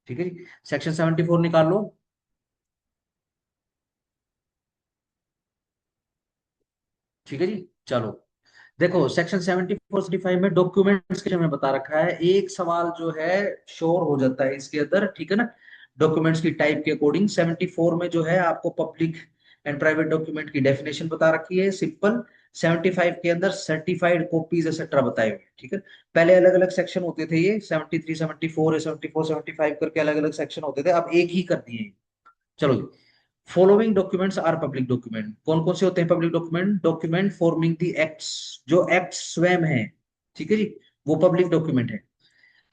ठीक है जी। सेक्शन 74 निकाल लो। ठीक है जी। चलो, देखो सेक्शन 74 में डॉक्यूमेंट्स के में बता रखा है, एक सवाल जो है श्योर हो जाता है इसके अंदर, ठीक है ना। डॉक्यूमेंट्स की टाइप के अकॉर्डिंग 74 में जो है आपको पब्लिक एंड प्राइवेट डॉक्यूमेंट की डेफिनेशन बता रखी है, सिंपल। 75 के अंदर सर्टिफाइड कॉपीज एक्सेट्रा बताए हुए हैं, ठीक है। पहले अलग अलग सेक्शन होते थे, ये 73 74 74 75 करके अलग अलग सेक्शन होते थे, अब एक ही कर दिए हैं। चलो जी। Following documents are public document, कौन कौन से होते हैं public document? Document forming the acts, जो एक्ट स्वयं है, ठीक है जी, वो पब्लिक डॉक्यूमेंट है।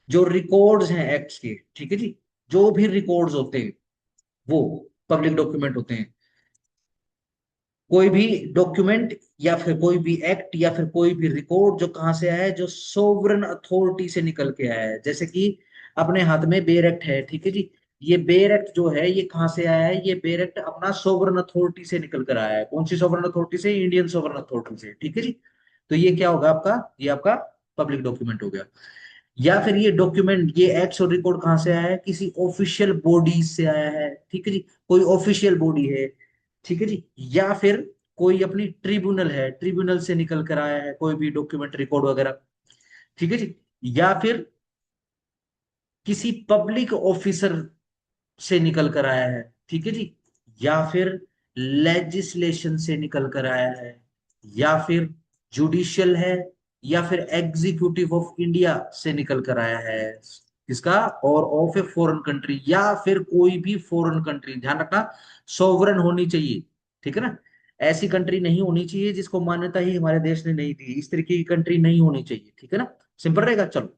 जो रिकॉर्ड्स हैं एक्ट्स के, ठीक है जी, जो भी रिकॉर्ड्स होते हैं वो पब्लिक डॉक्यूमेंट होते हैं। कोई भी डॉक्यूमेंट या फिर कोई भी एक्ट या फिर कोई भी रिकॉर्ड जो कहां से आया है, जो सोवरन अथॉरिटी से निकल के आया है, जैसे कि अपने हाथ में बेयर एक्ट है, ठीक है जी। ये बेयर एक्ट जो है ये कहां से आया है? ये बेयर एक्ट अपना सोवरन अथॉरिटी से निकल कर आया है। कौन सी सोवरन अथॉरिटी से? इंडियन सोवरन अथॉरिटी से, ठीक है जी। तो ये क्या होगा आपका? ये आपका पब्लिक डॉक्यूमेंट हो गया। या फिर ये डॉक्यूमेंट, ये एक्ट्स और रिकॉर्ड कहां से आया है? किसी ऑफिशियल बॉडी से आया है, ठीक है जी। कोई ऑफिशियल बॉडी है, ठीक है जी। या फिर कोई अपनी ट्रिब्यूनल है, ट्रिब्यूनल से निकल कर आया है कोई भी डॉक्यूमेंट रिकॉर्ड वगैरह, ठीक है जी। या फिर किसी पब्लिक ऑफिसर से निकल कर आया है, ठीक है जी। या फिर लेजिस्लेशन से निकल कर आया है, या फिर जुडिशियल है, या फिर एग्जीक्यूटिव ऑफ इंडिया से निकल कर आया है। किसका? और ऑफ ए फॉरेन कंट्री, या फिर कोई भी फॉरेन कंट्री, ध्यान रखना, सोवरन होनी चाहिए, ठीक है ना। ऐसी कंट्री नहीं होनी चाहिए जिसको मान्यता ही हमारे देश ने नहीं दी, इस तरीके की कंट्री नहीं होनी चाहिए, ठीक है ना। सिंपल रहेगा, चलो।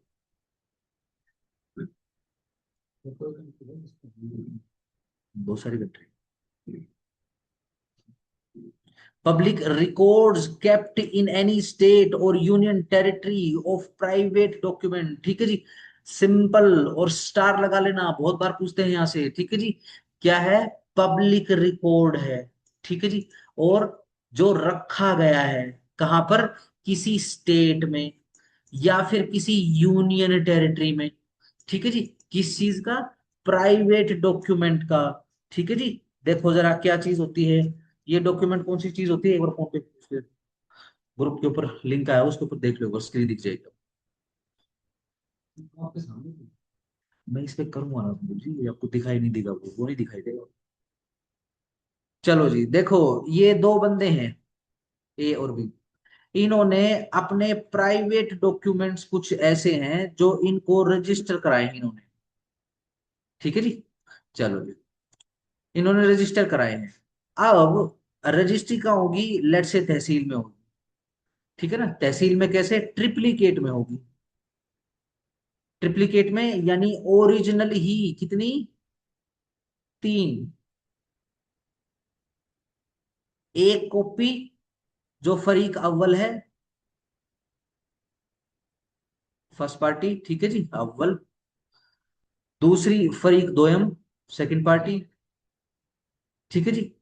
बहुत सारी country. Public records kept in any state or union territory of private document, ठीक है जी। सिंपल, और स्टार लगा लेना, बहुत बार पूछते हैं यहां से, ठीक है जी। क्या है? पब्लिक रिकॉर्ड है, ठीक है जी। और जो रखा गया है कहां पर? किसी स्टेट में या फिर किसी यूनियन टेरिटरी में, ठीक है जी। किस चीज का? प्राइवेट डॉक्यूमेंट का, ठीक है जी। देखो जरा क्या चीज होती है ये डॉक्यूमेंट, कौन सी चीज होती है? एक बार फोन पे ग्रुप के ऊपर लिंक आया, उसके ऊपर देख लो, स्क्रीन दिख जाएगा आपके सामने। मैं इस पे करूंगा ना जी, आपको दिखाई नहीं देगा, वो नहीं दिखाई देगा। चलो जी, देखो, ये दो बंदे हैं, ए और बी। इन्होंने अपने प्राइवेट डॉक्यूमेंट्स कुछ ऐसे हैं जो इनको रजिस्टर कराए हैं इन्होंने, ठीक है जी। चलो जी, इन्होंने रजिस्टर कराए हैं। अब रजिस्ट्री कहाँ होगी? लेट से तहसील में होगी, ठीक है ना। तहसील में कैसे? ट्रिप्लीकेट में होगी। ट्रिप्लीकेट में यानी ओरिजिनल ही कितनी? 3। एक कॉपी जो फरीक अव्वल है, फर्स्ट पार्टी, ठीक है जी, अव्वल। दूसरी फरीक दोयम, सेकंड पार्टी, ठीक है जी।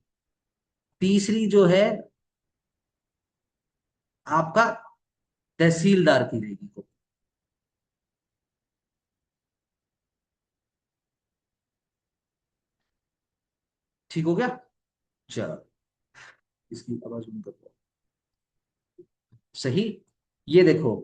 तीसरी जो है आपका तहसीलदार की रहेगी को, ठीक हो गया। चलो, इसकी आवाज बंद कर दो। सही। ये देखो,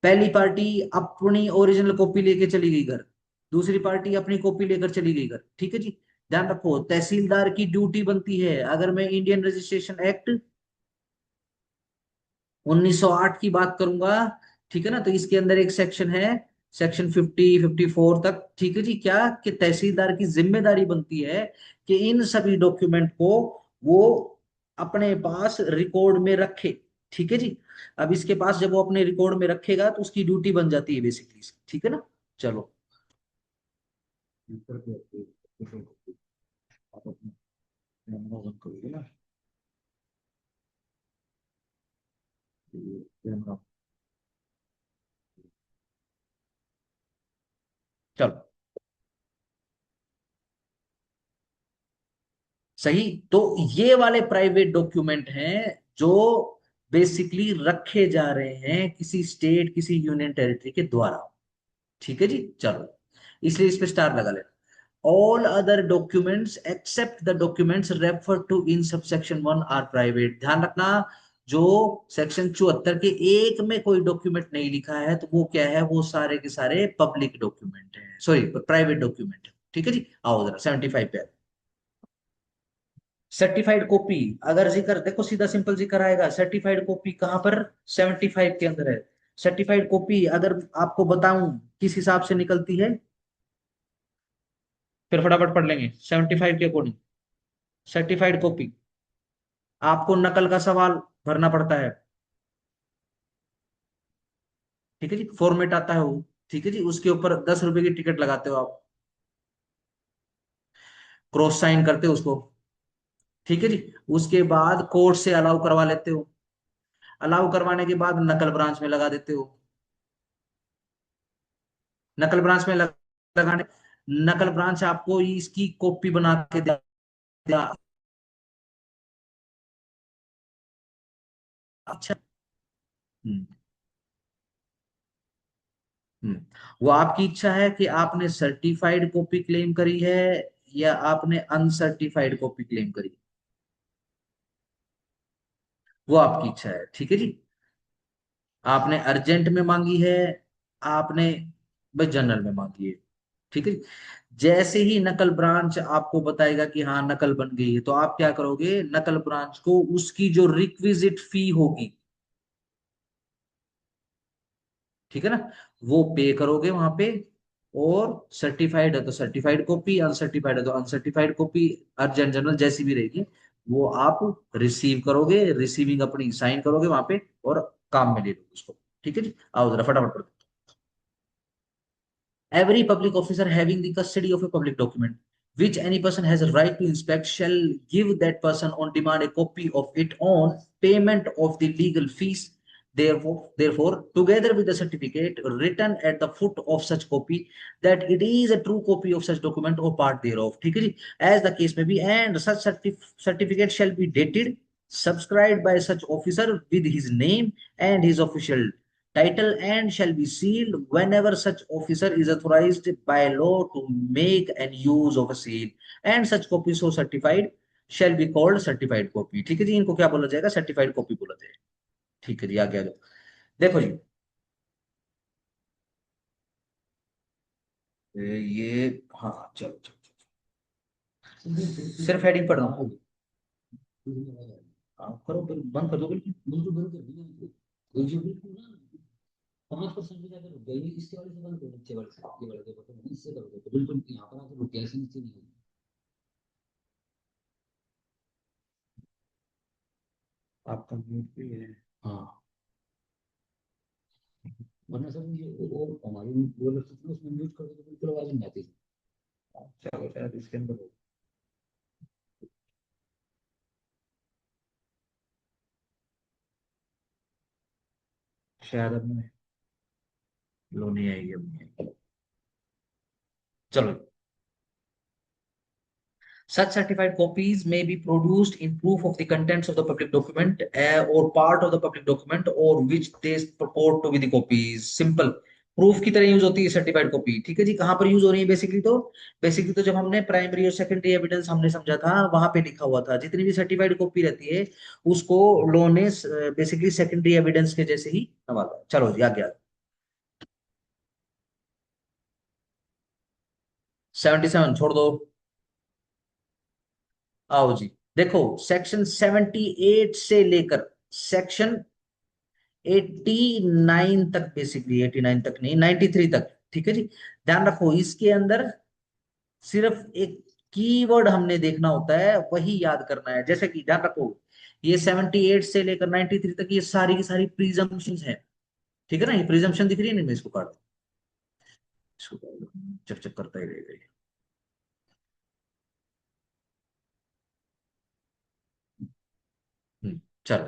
पहली पार्टी अपनी ओरिजिनल कॉपी लेके चली गई घर, दूसरी पार्टी अपनी कॉपी लेकर चली गई घर, ठीक है जी। ध्यान रखो, तहसीलदार की ड्यूटी बनती है, अगर मैं इंडियन रजिस्ट्रेशन एक्ट 1908 की बात करूंगा, ठीक है ना, तो इसके अंदर एक सेक्शन है, सेक्शन 50 54 तक, ठीक है जी। क्या कि तहसीलदार की जिम्मेदारी बनती है कि इन सभी डॉक्यूमेंट को वो अपने पास रिकॉर्ड में रखे, ठीक है जी। अब इसके पास जब वो अपने रिकॉर्ड में रखेगा तो उसकी ड्यूटी बन जाती है बेसिकली, ठीक है ना। चलो, आप अपना कैमरा बंद करोगे ना, कैमरा। चलो, सही। तो ये वाले प्राइवेट डॉक्यूमेंट हैं जो बेसिकली रखे जा रहे हैं किसी स्टेट, किसी यूनियन टेरिटरी के द्वारा, ठीक है जी। चलो, इसलिए इस पे स्टार लगा लेना। All other documents except the documents refer to in subsection 1 are private. ध्यान रखना, जो सेक्शन 74 के एक में कोई डॉक्यूमेंट नहीं लिखा है तो वो क्या है, वो सारे के सारे पब्लिक डॉक्यूमेंट है, सॉरी प्राइवेट डॉक्यूमेंट है। ठीक है जी, आओ जरा 75 पे। सर्टिफाइड कॉपी अगर जिक्र देखो, सीधा सिंपल जिक्र आएगा। सर्टिफाइड कॉपी कहां पर, 75 के अंदर है। सर्टिफाइड कॉपी अगर आपको बताऊं किस हिसाब से निकलती है, फिर फटाफट पढ़ लेंगे 75 के अकॉर्डिंग। सर्टिफाइड कॉपी आपको नकल का सवाल भरना पड़ता है। ठीक है जी, फॉर्मेट आता है वो। ठीक है जी, उसके ऊपर 10 रुपए की टिकट लगाते हो आप, क्रॉस साइन करते हो उसको। ठीक है जी, उसके बाद कोर्ट से अलाउ करवा लेते हो। अलाउ करवाने के बाद नकल ब्रांच में लगा देते हो। नकल ब्रांच में लगाने, नकल ब्रांच आपको इसकी कॉपी बना के देगा। अच्छा। हम्म। हम्म। वो आपकी इच्छा है कि आपने सर्टिफाइड कॉपी क्लेम करी है या आपने अनसर्टिफाइड कॉपी क्लेम करी, वो आपकी इच्छा है। ठीक है जी, आपने अर्जेंट में मांगी है, आपने बस जनरल में मांगी है। ठीक है जी। जैसे ही नकल ब्रांच आपको बताएगा कि हाँ नकल बन गई है, तो आप क्या करोगे, नकल ब्रांच को उसकी जो रिक्विजिट फी होगी, ठीक है ना, वो पे करोगे वहां पे। और सर्टिफाइड है तो सर्टिफाइड कॉपी, अनसर्टिफाइड है तो अनसर्टिफाइड कॉपी, अर्जेंट जनरल जैसी भी रहेगी, वो आप रिसीव करोगे, रिसीविंग अपनी साइन करोगे वहां पे और काम में ले लोगे उसको। ठीक है जी, आओ जरा फटाफट पढ़ो। Every public officer having the custody of a public document, which any person has a right to inspect, shall give that person on demand a copy of it on payment of the legal fees. Therefore, together with the certificate written at the foot of such copy, that it is a true copy of such document or part thereof. ठीक है जी, as the case may be, and such certificate shall be dated, subscribed by such officer with his name and his official title, and shall be sealed whenever such officer is authorized by law to make and use of a seal, and such copy so certified shall be called certified copy। ठीक है जी, इनको क्या बोला जाएगा, certified copy बोला जाएगा। ठीक है जी, आगे आ जाओ। देखो जी, ये हाँ चलो चलो चलो। सिर्फ हेडिंग पढ़ रहा हूँ। हाँ करो, बंद कर दो बिल्कुल। बिल्कुल बंद कर दिया। बिल्कुल बिल्कुल ना, 5% भी ज्यादा रुक गया, ये इसके वाले से बंद करो, नीचे वाले से, ये वाले देखो, इससे कर दो बिल्कुल, यहाँ पर आकर रुक गया, ऐसे नीचे नहीं होगा। आपका म्यूट भी है। हाँ, वरना सर ये वो हमारी वो लगता है उसमें म्यूट कर दो तो बिल्कुल आवाज नहीं आती। चलो शायद इसके अंदर हो। शायद अब में लो नहीं आएगी, अब नहीं आएगी। चलो, such certified copies may be produced in proof of the contents of the public document or part of the public document or which they purport to be the copies। Simple proof की तरह use होती है certified copy. ठीक है जी, कहां पर use हो रही है बेसिकली, तो बेसिकली तो जब हमने प्राइमरी और सेकेंडरी एविडेंस हमने समझा था, वहां पे लिखा हुआ था जितनी भी सर्टिफाइड कॉपी रहती है उसको लॉ ने बेसिकली सेकेंडरी एविडेंस के जैसे ही संभाला। चलो जी आगे। 77 छोड़ दो, आओ जी। देखो, सेक्शन 78 से लेकर सेक्शन 89 तक, बेसिकली 89 तक नहीं, 93 तक। ठीक है जी, ध्यान रखो इसके अंदर सिर्फ एक कीवर्ड हमने देखना होता है, वही याद करना है। जैसे कि ध्यान रखो, ये 78 से लेकर 93 तक ये सारी की सारी प्रिजम्पशंस हैं। ठीक है ना, ये प्रिजम्पशन दिख रही है ना, मैं इसको काट दूं, इसको काट दूं, चक चक करता ही रहेगा ये। चलो,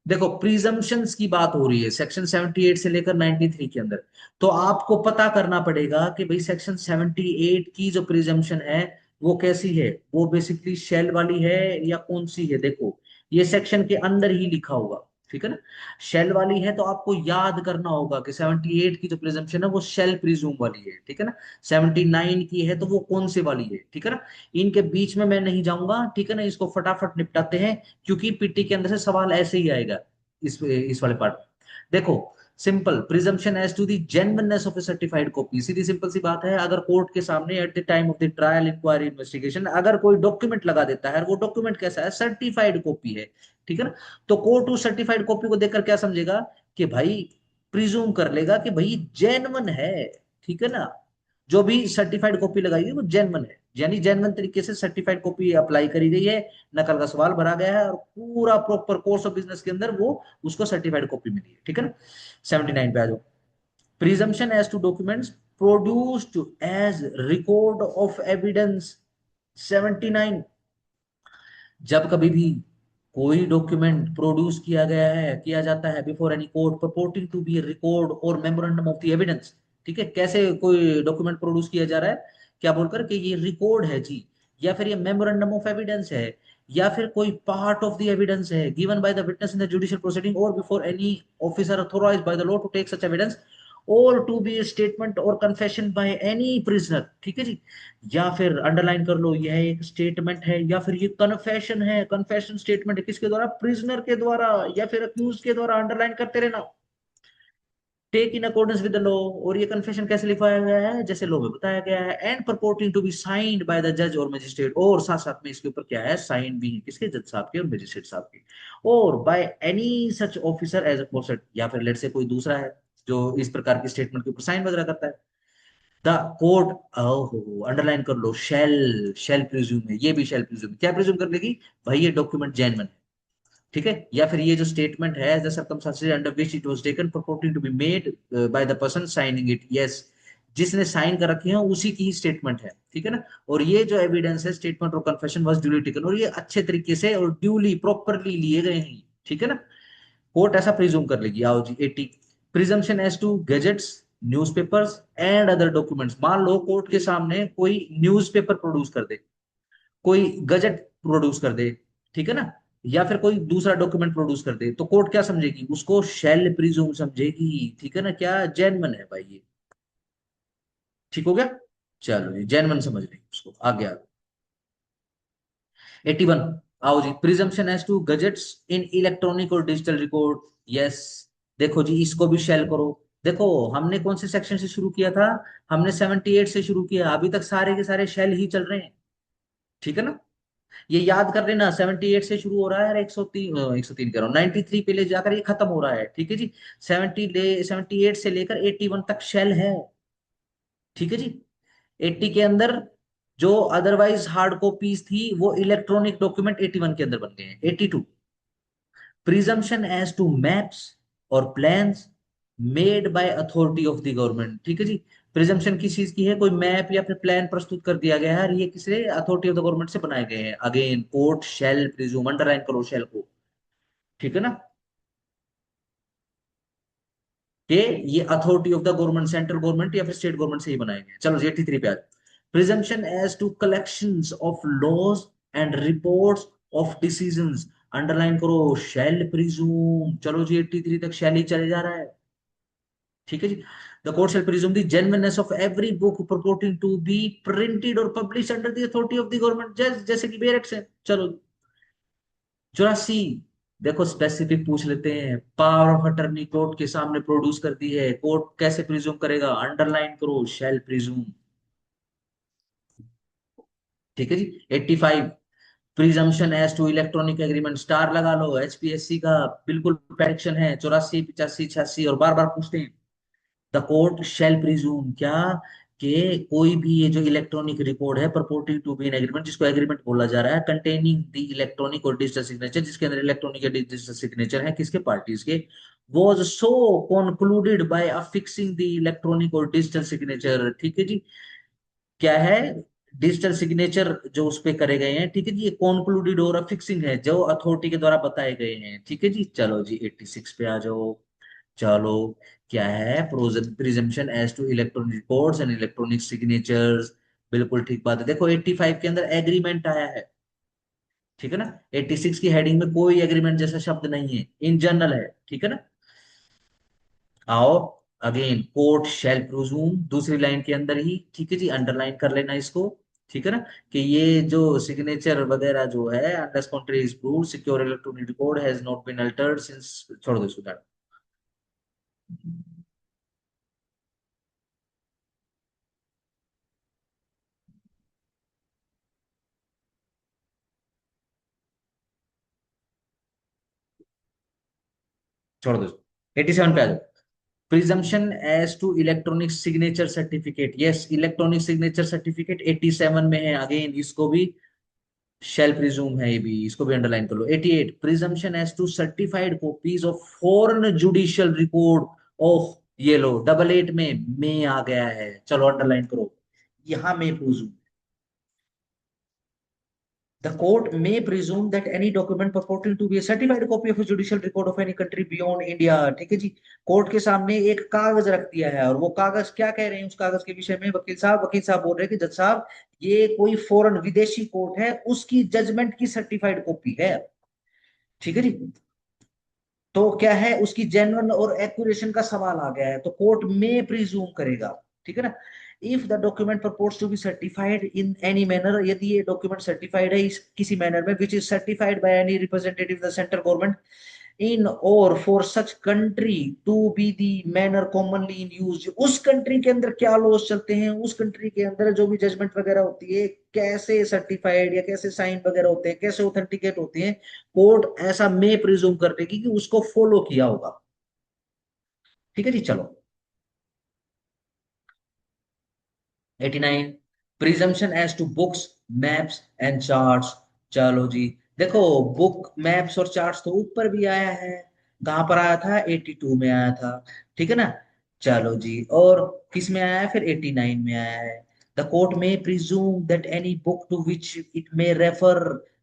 देखो प्रिजम्पशंस की बात हो रही है सेक्शन 78 से लेकर 93 के अंदर। तो आपको पता करना पड़ेगा कि भाई सेक्शन 78 की जो प्रिजम्पशन है वो कैसी है, वो बेसिकली शेल वाली है या कौन सी है। देखो, ये सेक्शन के अंदर ही लिखा होगा। ठीक है ना। शेल वाली है तो आपको याद करना होगा कि 78 की जो प्रिजम्पशन है वो शेल प्रिज्यूम वाली है, ठीक है ना। 79 की है तो वो कौन सी वाली है, ठीक है ना। इनके बीच में मैं नहीं जाऊंगा, ठीक है ना, इसको फटाफट निपटाते हैं, क्योंकि पीटी के अंदर से सवाल ऐसे ही आएगा इस वाले पार्ट में। देखो, simple presumption as to the genuineness of a certified copy, सीधी सिंपल सी बात है, अगर कोर्ट के सामने at the time of the trial inquiry investigation अगर कोई डॉक्यूमेंट लगा देता है और वो डॉक्यूमेंट कैसा है, सर्टिफाइड कॉपी है, ठीक है ना, तो कोर्ट उस सर्टिफाइड कॉपी को देखकर क्या समझेगा कि भाई, प्रिज्यूम कर लेगा कि भाई जेन्युइन है, ठीक है ना। जो भी सर्टिफाइड कॉपी लगाई वो जेन्युइन है, यानी जेन्युइन तरीके से सर्टिफाइड कॉपी अप्लाई करी गई है, नकल का सवाल भरा गया है और पूरा प्रॉपर कोर्स ऑफ बिजनेस के अंदर वो उसको सर्टिफाइड कॉपी मिली है, ठीक है ना। 79 पे आ जाओ। Presumption as to documents produced as record of evidence. 79, जब कभी भी कोई डॉक्यूमेंट प्रोड्यूस किया गया है, किया जाता है before any court purporting to be record or memorandum of the evidence, ठीक है, कैसे कोई डॉक्यूमेंट प्रोड्यूस किया जा रहा है, क्या बोलकर कि ये रिकॉर्ड है जी, या फिर ये मेमोरेंडम ऑफ एविडेंस है, या फिर कोई पार्ट ऑफ द एविडेंस है given by the witness in the judicial proceeding or before any officer authorized by the law to take such evidence, और to be statement or confession by any prisoner, ठीक है जी। या फिर underline कर लो, यह एक statement है या फिर ये कन्फेशन है, कन्फेशन स्टेटमेंट है, किसके द्वारा, प्रिजनर के द्वारा या फिर अक्यूज के द्वारा, अंडरलाइन करते रहना, take in accordance with the law. और ये कन्फेशन कैसे लिखवाया गया है, जैसे लॉ में बताया गया है, and purporting to be signed by the जज और मजिस्ट्रेट, और साथ साथ में इसके ऊपर क्या है, साइन भी है किसके, जज साहब के और मजिस्ट्रेट साहब के, और by any such officer as a या फिर लेट से कोई दूसरा है जो इस प्रकार की स्टेटमेंट के ऊपर साइन वगैरह करता है। द कोर्ट, ओहो अंडरलाइन कर लो, शेल प्रिज्यूम है, ये भी शेल प्रिज्यूम, क्या प्रिज्यूम कर लेगी, भाई ये डॉक्यूमेंट जेन्युइन है, ठीक है, या फिर ये जो स्टेटमेंट है the circumstances under which it was taken purporting to be made by the person signing it, yes, जिसने साइन कर रखे हैं उसी की ही स्टेटमेंट है, ठीक है ना। और ये जो एविडेंस है, statement or confession was duly taken, और ये अच्छे तरीके से और ड्यूली प्रॉपरली लिए गए हैं, ठीक है ना। कोर्ट ऐसा प्रिज्यूम कर लेगी। आओ जी 80, presumption as to gazettes, newspapers and other documents, मान लो कोर्ट के सामने कोई न्यूज़पेपर प्रोड्यूस कर दे, कोई गजट प्रोड्यूस कर दे, ठीक है ना, या फिर कोई दूसरा डॉक्यूमेंट प्रोड्यूस कर दे, तो कोर्ट क्या समझेगी, उसको शेल प्रिज्यूम समझेगी, ठीक है ना, क्या जेन्युइन है भाई ये, ठीक हो गया। चलो जी, जेन्युइन समझ लेंगे उसको, आगे आ। 81, आओ जी, presumption as to gazettes in electronic or digital record, yes, देखो जी इसको भी शेल करो। देखो, हमने कौन से सेक्शन से शुरू किया था, हमने 78 से शुरू किया, अभी तक सारे के सारे शेल ही चल रहे हैं, ठीक है ना। ये याद कर लेना, 78 से शुरू हो रहा है और 103, 103 कह रहा हूँ, 93 पे ले जाकर ये खत्म हो रहा है, ठीक है जी। 78 से लेकर 81 तक शेल है, ठीक है जी। 80 के अंदर जो अदरवाइज हार्ड कॉपीज थी वो इलेक्ट्रॉनिक डॉक्यूमेंट 81 के अंदर बन गए हैं। 82, प्रिजम्पशन एज टू मैप्स और plans made by authority of the government, ठीक है जी। प्रिजम्पशन किस चीज की है, कोई मैप या फिर प्लान प्रस्तुत कर दिया गया है और ये किसे, अथॉरिटी ऑफ द गवर्नमेंट से बनाए गए हैं, again court shell presume, underline करो शेल को, ठीक है ना, कि ये authority of the government, central government या फिर स्टेट गवर्नमेंट से ही बनाए गए। चलो जी 83 पे आज, presumption as to collections of laws and reports of decisions, underline करो शेल प्रिज्यूम। चलो जी 83 तक शेल ही चले जा रहा है, ठीक है जी। The court shall presume the genuineness of every book purporting to be printed or published under the authority of the government, जैसे कि बेरेक्स है। चलो 84, देखो स्पेसिफिक पूछ लेते हैं, पावर ऑफ अटर्नी कोर्ट के सामने प्रोड्यूस कर दी है, कोर्ट कैसे प्रिज्यूम करेगा, अंडरलाइन करो शैल प्रिज्यूम, ठीक है जी। 85, presumption as to electronic agreement, star लगा लो, एचपीएससी का बिल्कुल प्रेडिक्शन है, 84 85 86 और बार बार पूछते हैं। द कोर्ट शेल प्रिज्यूम क्या, कि कोई भी ये जो इलेक्ट्रॉनिक रिकॉर्ड है परपोर्टिंग टू बी एन एग्रीमेंट, जिसको एग्रीमेंट बोला जा रहा है, containing the electronic or digital signature, जिसके अंदर इलेक्ट्रॉनिक या डिजिटल सिग्नेचर है किसके, पार्टीज के, was so concluded by affixing the electronic और डिजिटल सिग्नेचर, ठीक है जी। क्या है, डिजिटल सिग्नेचर जो उस पे करे गए हैं, ठीक है जी, ये कॉन्क्लूडेड और अफिक्सिंग है जो अथॉरिटी के द्वारा बताए गए हैं, ठीक है जी। चलो जी 86 पे आ जाओ। चलो, क्या है, presumption as to electronic records and electronic signatures, बिल्कुल ठीक बात है। देखो 85 के अंदर एग्रीमेंट आया है, ठीक है ना। 86 की हेडिंग में कोई एग्रीमेंट जैसा शब्द नहीं है, इन जनरल है, ठीक है ना। आओ, अगेन कोर्ट शैल प्रोज्यूम, दूसरी लाइन के अंदर ही, ठीक है जी, अंडरलाइन कर लेना इसको, ठीक है ना, कि ये जो सिग्नेचर वगैरह जो है, unless contrary is proved secure electronic record has not been altered since, छोड़ दो इसको, छोड़ दो इसको। 87 पे आ जाओ। Presumption as to electronic signature certificate, yes electronic signature certificate 87 में है, अगेन इसको भी शेल प्रिज्यूम है, ये भी, इसको भी अंडरलाइन कर लो। 88 presumption as to certified copies of foreign judicial record of, ये लो डबल एट में आ गया है, चलो अंडरलाइन करो, यहां में presume. The court may presume that any document purporting to be a certified copy of a judicial record of any country beyond India, ठीक है जी, कोर्ट के सामने एक कागज रख दिया है, और वो कागज क्या कह रहे हैं उस कागज के विषय में, वकील साहब बोल रहे हैं कि जज साहब, ये कोई फॉरेन विदेशी कोर्ट है, उसकी जजमेंट की सर्टिफाइड कॉपी है, ठीक है जी। तो क्या है, उसकी जेन्युइन और एक्यूरेशन का सवाल आ गया है, तो कोर्ट में प्रिज्यूम करेगा, ठीक है ना। If the document purports to be certified in any manner, यदि ये डॉक्यूमेंट सर्टिफाइड है इस किसी मैनर में, which is certified by any representative the central government in or for such country to be the manner commonly in use, उस country के अंदर क्या लॉज चलते हैं, उस कंट्री के अंदर जो भी जजमेंट वगैरह होती है, कैसे सर्टिफाइड या कैसे साइन वगैरह होते हैं, कैसे ऑथेंटिकेट होते हैं, कोर्ट ऐसा में प्रिज्यूम कर देगी कि उसको फॉलो किया होगा, ठीक है जी। चलो 89 presumption as to books, maps and charts, चलो जी, देखो बुक मैप्स और चार्ट्स तो ऊपर भी आया है, कहां पर आया था, 82 में आया था, ठीक है ना। चलो जी, और किस में आया है फिर, 89 में आया है। द कोर्ट में presume that any book to which it में रेफर,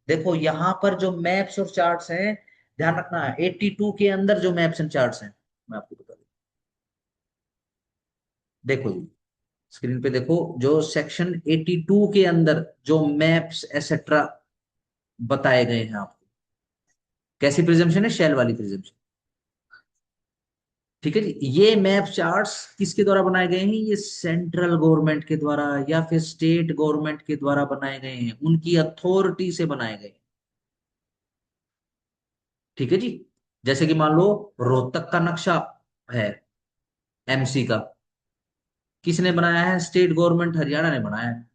देखो यहां पर जो मैप्स और चार्ट्स हैं, ध्यान रखना 82 के अंदर जो मैप्स एंड चार्ट्स हैं, मैं आपको बता दूं, देखो जी, स्क्रीन पे देखो, जो सेक्शन 82 के अंदर जो मैप्स एसेट्रा बताए गए हैं आपको, कैसी प्रिजम्पशन है, शेल वाली प्रिजम्पशन, ठीक है जी। ये मैप चार्ट्स किसके द्वारा बनाए गए हैं, ये सेंट्रल गवर्नमेंट के द्वारा या फिर स्टेट गवर्नमेंट के द्वारा बनाए गए हैं, उनकी अथॉरिटी से बनाए गए हैं, ठीक है जी। जैसे कि मान लो रोहतक का नक्शा है, एमसी का, किसने बनाया है, स्टेट गवर्नमेंट हरियाणा ने बनाया है,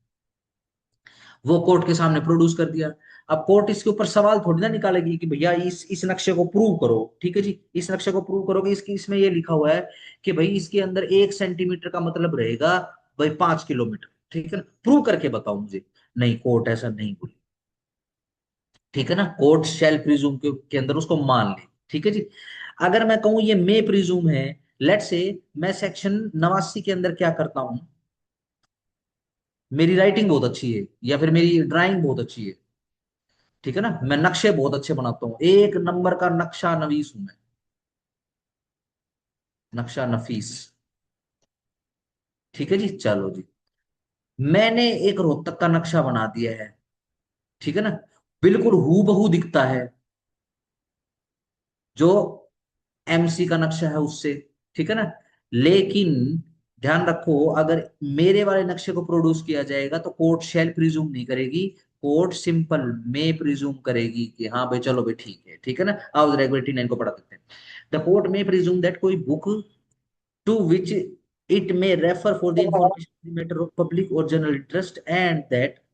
वो कोर्ट के सामने प्रोड्यूस कर दिया। अब कोर्ट इसके ऊपर सवाल थोड़ी ना निकालेगी कि भैया इस नक्शे को प्रूव करो, ठीक है जी, इस नक्शे को प्रूव करोगे, इसकी इसमें ये लिखा हुआ है कि भाई इसके अंदर 1 सेंटीमीटर का मतलब रहेगा भाई 5 किलोमीटर, ठीक है ना, प्रूव करके बताओ मुझे, नहीं कोर्ट ऐसा नहीं बोली, ठीक है ना, कोर्ट शैल प्रिज्यूम के अंदर उसको मान ले, ठीक है जी। अगर मैं कहूं ये मे प्रिज्यूम है, लेट से मैं सेक्शन 89 के अंदर क्या करता हूं, मेरी राइटिंग बहुत अच्छी है या फिर मेरी ड्राइंग बहुत अच्छी है, ठीक है ना, मैं नक्शे बहुत अच्छे बनाता हूँ, एक नंबर का नक्शा नवीस हूं मैं, नक्शा नफीस, ठीक है जी। चलो जी, मैंने एक रोहतक का नक्शा बना दिया है, ठीक है ना, बिल्कुल हूबहू दिखता है जो एमसी का नक्शा है उससे, ठीक है ना। लेकिन ध्यान रखो, अगर मेरे वाले नक्शे को प्रोड्यूस किया जाएगा तो कोर्ट शैल प्रिज्यूम नहीं करेगी, कोर्ट सिंपल में प्रिज्यूम करेगी कि हाँ भाई चलो भाई ठीक है ना। आओ जरा 89 को पढ़ा देते हैं। द कोर्ट में प्रिज्यूम दैट कोई book to which it may refer for the information in the matter of public or general interest, and that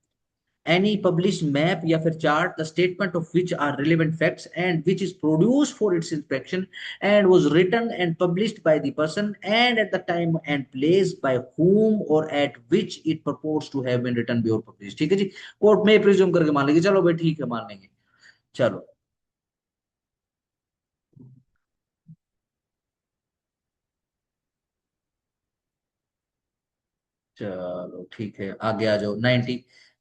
any published map या फिर chart the statement of which are relevant facts and which is produced for its inspection and was written and published by the person and at the time and place by whom or at which it purports to have been written be or published, ठीक है जी। Court में presume करके मान लेंगे, चलो भाई ठीक है मान लेंगे, चलो। चलो ठीक है, आगे आ जाओ 90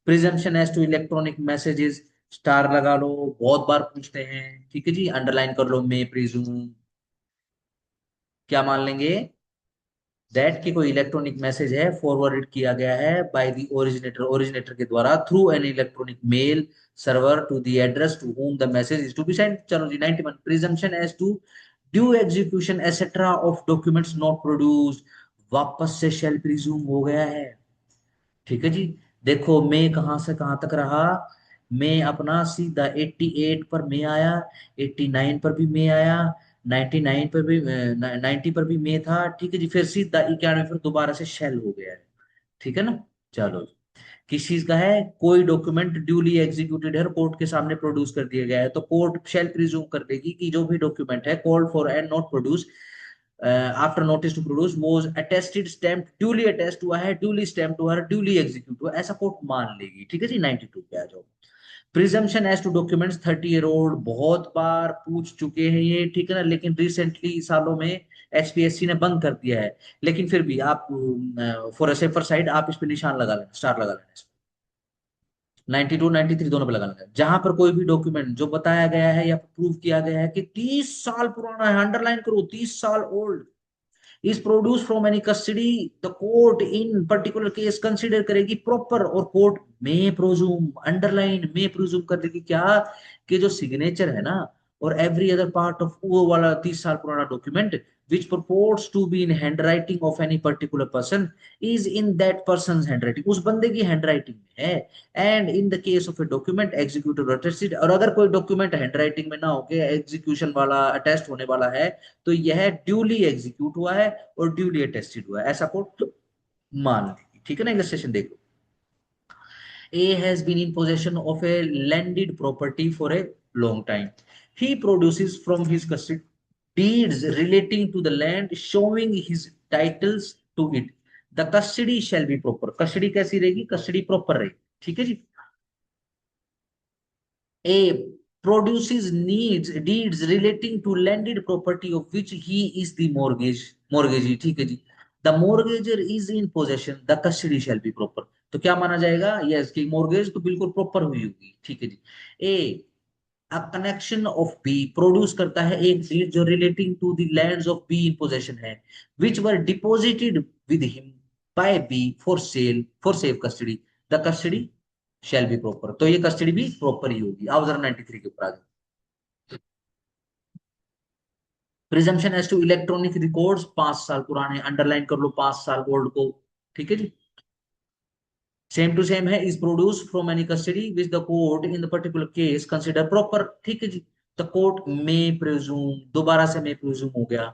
presumption as to electronic messages, star लगा लो, बहुत बार पूछते हैं, ठीक है जी, अंडरलाइन कर लो, मे प्रिज्यूम, क्या मान लेंगे, दैट की कोई इलेक्ट्रॉनिक मैसेज है फॉरवर्डेड किया गया है बाय द ओरिजिनेटर, ओरिजिनेटर के द्वारा through an electronic mail server to the address to whom the message is to be sent। चलो जी 91 presumption as to due execution etcetera of documents not produced, वापस से shell presume हो गया है। ठीक है जी। देखो मैं कहां से कहां तक रहा, मैं अपना सीधा 88 पर मैं आया, 89 पर भी मैं आया, 99 पर भी 90 पर भी मैं था। ठीक है जी, फिर सीधा 91 पर दोबारा से शेल हो गया है। ठीक है ना। चलो, किस चीज का है, कोई डॉक्यूमेंट ड्यूली एग्जीक्यूटेड है और कोर्ट के सामने प्रोड्यूस कर दिया गया है, तो कोर्ट शेल प्रिज्यूम कर देगी कि जो भी डॉक्यूमेंट है called for and not produce after notice to produce was attested stamp duly attest हुआ है, ड्यूली स्टैम्प हुआ है, ड्यूली एग्जीक्यूट हुआ, ऐसा कोर्ट मान लेगी। ठीक है जी। 92 पे आ जाओ। Presumption as to documents 30 year old, बहुत बार पूछ चुके हैं ये, ठीक है ना, लेकिन रिसेंटली सालों में एचपीएससी ने बंद कर दिया है। लेकिन फिर भी आप फॉर अ सेफर साइड आप इस पे निशान लगा लेना, स्टार लगा लेना। 92 93 दोनों पे लगा लेना। जहां पर कोई भी डॉक्यूमेंट जो बताया गया है या प्रूव किया गया है कि 30 साल पुराना है, अंडरलाइन करो 30 साल old, is produce from any custody, the court in particular case consider करेगी प्रॉपर, और कोर्ट में प्रोज्यूम, अंडरलाइन में प्रोज्यूम कर देगी क्या, कि जो सिग्नेचर है ना और एवरी अदर पार्ट ऑफ वो वाला 30 साल पुराना document which purports to be in handwriting of any particular person is in that person's handwriting, उस बंदे की हैंडराइटिंग में है। And in the case of a document executive attested, और अगर कोई डॉक्यूमेंट हैंडराइटिंग में ना होके एग्जीक्यूशन वाला अटेस्ट होने वाला है, तो यह ड्यूली एग्जीक्यूट हुआ है और ड्यूली अटेस्टेड हुआ है, ऐसा कोर्ट मान लेगी। ठीक है ना। इलस्ट्रेशन देखो, A has been in possession of a landed property for a long time. He produces from his custody deeds relating to the land showing his titles to it. The custody shall be proper. Custody कैसी रहेगी, custody proper रहेगी। ठीक है जी। A produces needs deeds relating to landed property of which he is the mortgagee। ठीक है जी। The mortgager is in possession, the custody shall be proper। तो क्या माना जाएगा, यस कि mortgage तो बिल्कुल प्रॉपर हुई होगी। ठीक है जी। A a connection of B produce करता है एक डीड जो relating to the lands of B in possession है, which were deposited with him by B for sale for safe custody, the custody shall be proper. तो ये custody भी proper ही होगी। आओ जरा 93 के ऊपर आ जाओ। Presumption as to electronic records 5 साल पुराने, अंडरलाइन कर लो 5 साल ओल्ड को। ठीक है जी। सेम टू सेम है, is produce from any custody which the court in the particular case consider proper. ठीक है जी। द कोर्ट में प्रिज्यूम, दोबारा से में प्रिज्यूम हो गया।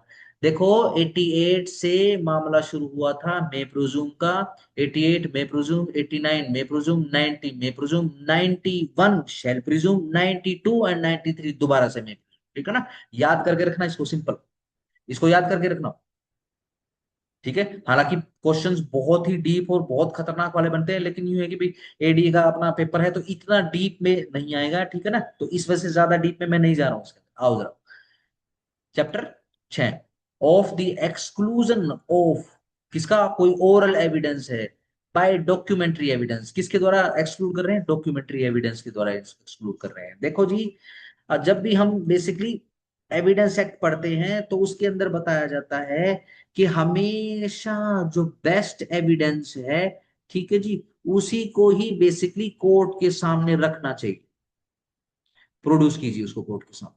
देखो 88 से मामला शुरू हुआ था में प्रिज्यूम का, 88 में प्रिज्यूम, 89 में प्रिज्यूम, 90 में प्रिज्यूम, 91 शैल प्रिज्यूम, 92 एंड 93 दोबारा से में। ठीक है ना। याद करके रखना इसको, सिंपल, इसको याद करके रखना। ठीक है। हालांकि क्वेश्चंस बहुत ही डीप और बहुत खतरनाक वाले बनते हैं, लेकिन यूं है कि भाई एडी का अपना पेपर है तो इतना डीप में नहीं आएगा। ठीक है ना, तो इस वजह से ज्यादा डीप में मैं नहीं जा रहा हूँ उसके अंदर। आओ जरा chapter 6, of the exclusion of, किसका, कोई ओरल एविडेंस है, बाय डॉक्यूमेंट्री एविडेंस, किसके द्वारा एक्सक्लूड कर रहे हैं, डॉक्यूमेंट्री एविडेंस के द्वारा एक्सक्लूड कर रहे हैं। देखो जी, जब भी हम बेसिकली एविडेंस एक्ट पढ़ते हैं तो उसके अंदर बताया जाता है कि हमेशा जो बेस्ट एविडेंस है, ठीक है जी, उसी को ही बेसिकली कोर्ट के सामने रखना चाहिए, प्रोड्यूस कीजिए उसको कोर्ट के सामने।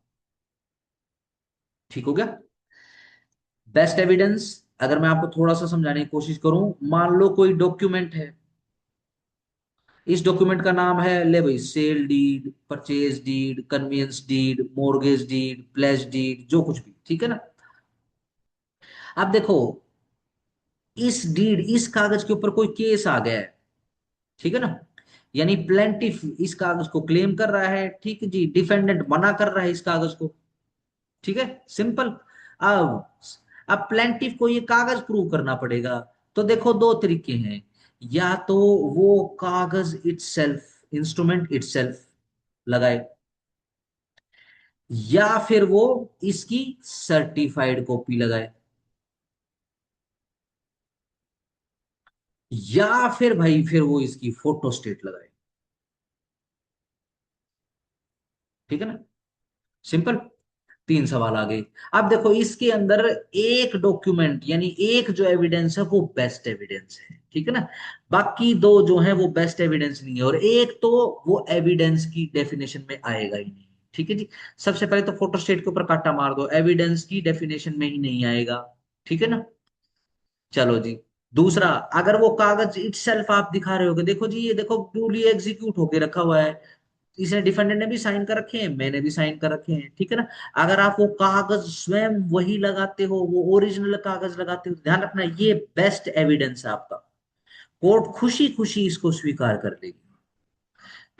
ठीक हो गया। बेस्ट एविडेंस, अगर मैं आपको थोड़ा सा समझाने की कोशिश करूं, मान लो कोई डॉक्यूमेंट है, इस डॉक्यूमेंट का नाम है, ले भाई, sale deed, purchase deed, conveyance deed, mortgage deed, pledge deed, जो कुछ भी। ठीक है ना। अब देखो, इस डीड, इस कागज के ऊपर कोई केस आ गया है, ठीक है ना, यानी प्लेंटिफ इस कागज को क्लेम कर रहा है, ठीक है जी, डिफेंडेंट मना कर रहा है इस कागज को। ठीक है, सिंपल। अब अब प्लेंटिफ को ये कागज प्रूव करना पड़ेगा। तो देखो दो तरीके हैं, या तो वो कागज इटसेल्फ, इंस्ट्रूमेंट इटसेल्फ लगाए, या फिर वो इसकी सर्टिफाइड कॉपी लगाए, या फिर भाई फिर वो इसकी फोटो स्टेट लगाए। ठीक है ना, सिंपल। तीन सवाल आ गए। अब देखो इसके अंदर एक डॉक्यूमेंट यानी एक जो एविडेंस है वो बेस्ट एविडेंस है, ठीक है ना। बाकी दो जो है वो बेस्ट एविडेंस नहीं है, और एक तो वो एविडेंस की डेफिनेशन में आएगा ही नहीं, ठीक है जी। सबसे पहले तो फोटोस्टेट के ऊपर कांटा मार दो, एविडेंस की डेफिनेशन में ही नहीं आएगा, ठीक है ना। चलो जी। दूसरा, अगर वो कागज इटसेल्फ आप दिखा रहे होगे, देखो जी ये देखो ड्यूली एग्जीक्यूट होके रखा हुआ है, इसने डिफेंडेंट ने भी साइन कर रखे हैं, मैंने भी साइन कर रखे हैं, ठीक है ना। अगर आप वो कागज स्वयं वही लगाते हो, वो ओरिजिनल कागज लगाते हो, ध्यान रखना ये बेस्ट एविडेंस है आपका, कोर्ट खुशी खुशी इसको स्वीकार कर लेगी,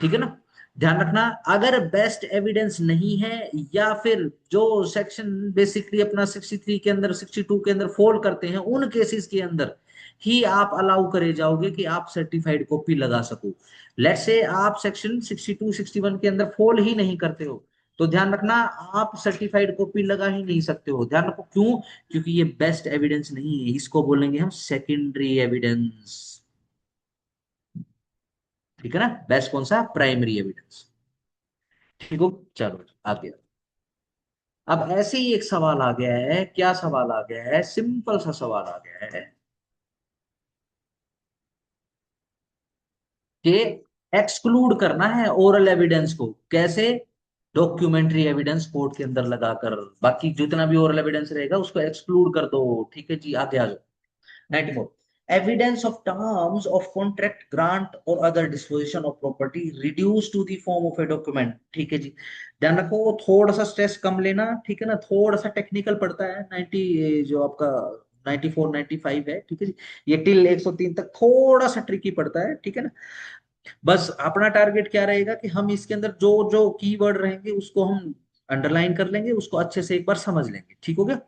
ठीक है ना। ध्यान रखना, अगर बेस्ट एविडेंस नहीं है, या फिर जो सेक्शन बेसिकली अपना 63 के अंदर 62 के अंदर फॉल करते हैं, उन केसेस के अंदर ही आप अलाउ करे जाओगे कि आप सर्टिफाइड कॉपी लगा सको। लेट्स से आप सेक्शन 62 61 के अंदर फॉल ही नहीं करते हो, तो ध्यान रखना आप सर्टिफाइड कॉपी लगा ही नहीं सकते हो। ध्यान रखो क्यों, क्योंकि ये बेस्ट एविडेंस नहीं है, इसको बोलेंगे हम सेकेंडरी एविडेंस, ठीक है ना। बेस्ट कौन सा, प्राइमरी एविडेंस, ठीक हो। चलो आगे। अब ऐसे ही एक सवाल आ गया है, क्या सवाल आ गया है, सिंपल सा सवाल आ गया है कि एक्सक्लूड करना है ओरल एविडेंस को, कैसे, डॉक्यूमेंट्री एविडेंस कोर्ट के अंदर लगाकर, बाकी जितना भी ओरल एविडेंस रहेगा उसको एक्सक्लूड कर दो, ठीक है जी। आगे आ जाओ। 94, evidence of terms of contract grant or other disposition of property reduced to the form of a document, ठीक है जी। ध्यान रखो थोड़ा सा स्ट्रेस कम लेना, ठीक है ना, थोड़ा सा टेक्निकल पड़ता है 90 जो आपका 94 95 है, ठीक है जी। ये टिल 103 तक थोड़ा सा ट्रिकी पड़ता है, ठीक है ना। बस अपना टारगेट क्या रहेगा कि हम इसके अंदर जो जो कीवर्ड रहेंगे उसको हम अंडरलाइन कर लेंगे, उसको अच्छे से एक बार समझ लेंगे, ठीक हो गया।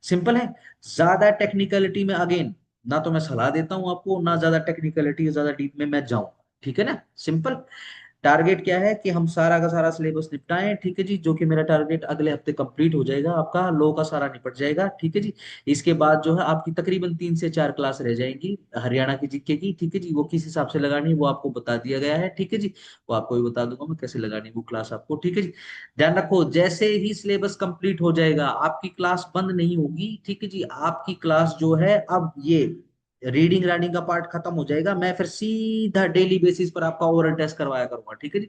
सिंपल है। ज्यादा टेक्निकलिटी में अगेन ना तो मैं सलाह देता हूं आपको, ना ज्यादा टेक्निकलिटी ज्यादा डीप में मैं जाऊं, ठीक है ना। सिंपल टारगेट क्या है कि हम सारा का सारा सिलेबस निपटाएं, ठीक है जी, जो कि मेरा टारगेट अगले हफ्ते कंप्लीट हो जाएगा, आपका लॉ का सारा निपट जाएगा, ठीक है जी। इसके बाद जो है आपकी तकरीबन 3 से 4 क्लास रह जाएंगी हरियाणा की जीके की, ठीक है जी। वो किस हिसाब से लगानी है वो आपको बता दिया गया है, ठीक है जी। वो आपको भी बता दूंगा मैं कैसे लगानी है वो क्लास आपको, ठीक है जी। ध्यान रखो जैसे ही सिलेबस कंप्लीट हो जाएगा आपकी क्लास बंद नहीं होगी, ठीक है जी। आपकी क्लास जो है अब ये रीडिंग राइटिंग का पार्ट खत्म हो जाएगा, मैं फिर सीधा डेली बेसिस पर आपका ओरल टेस्ट करवाया करूंगा, ठीक है जी।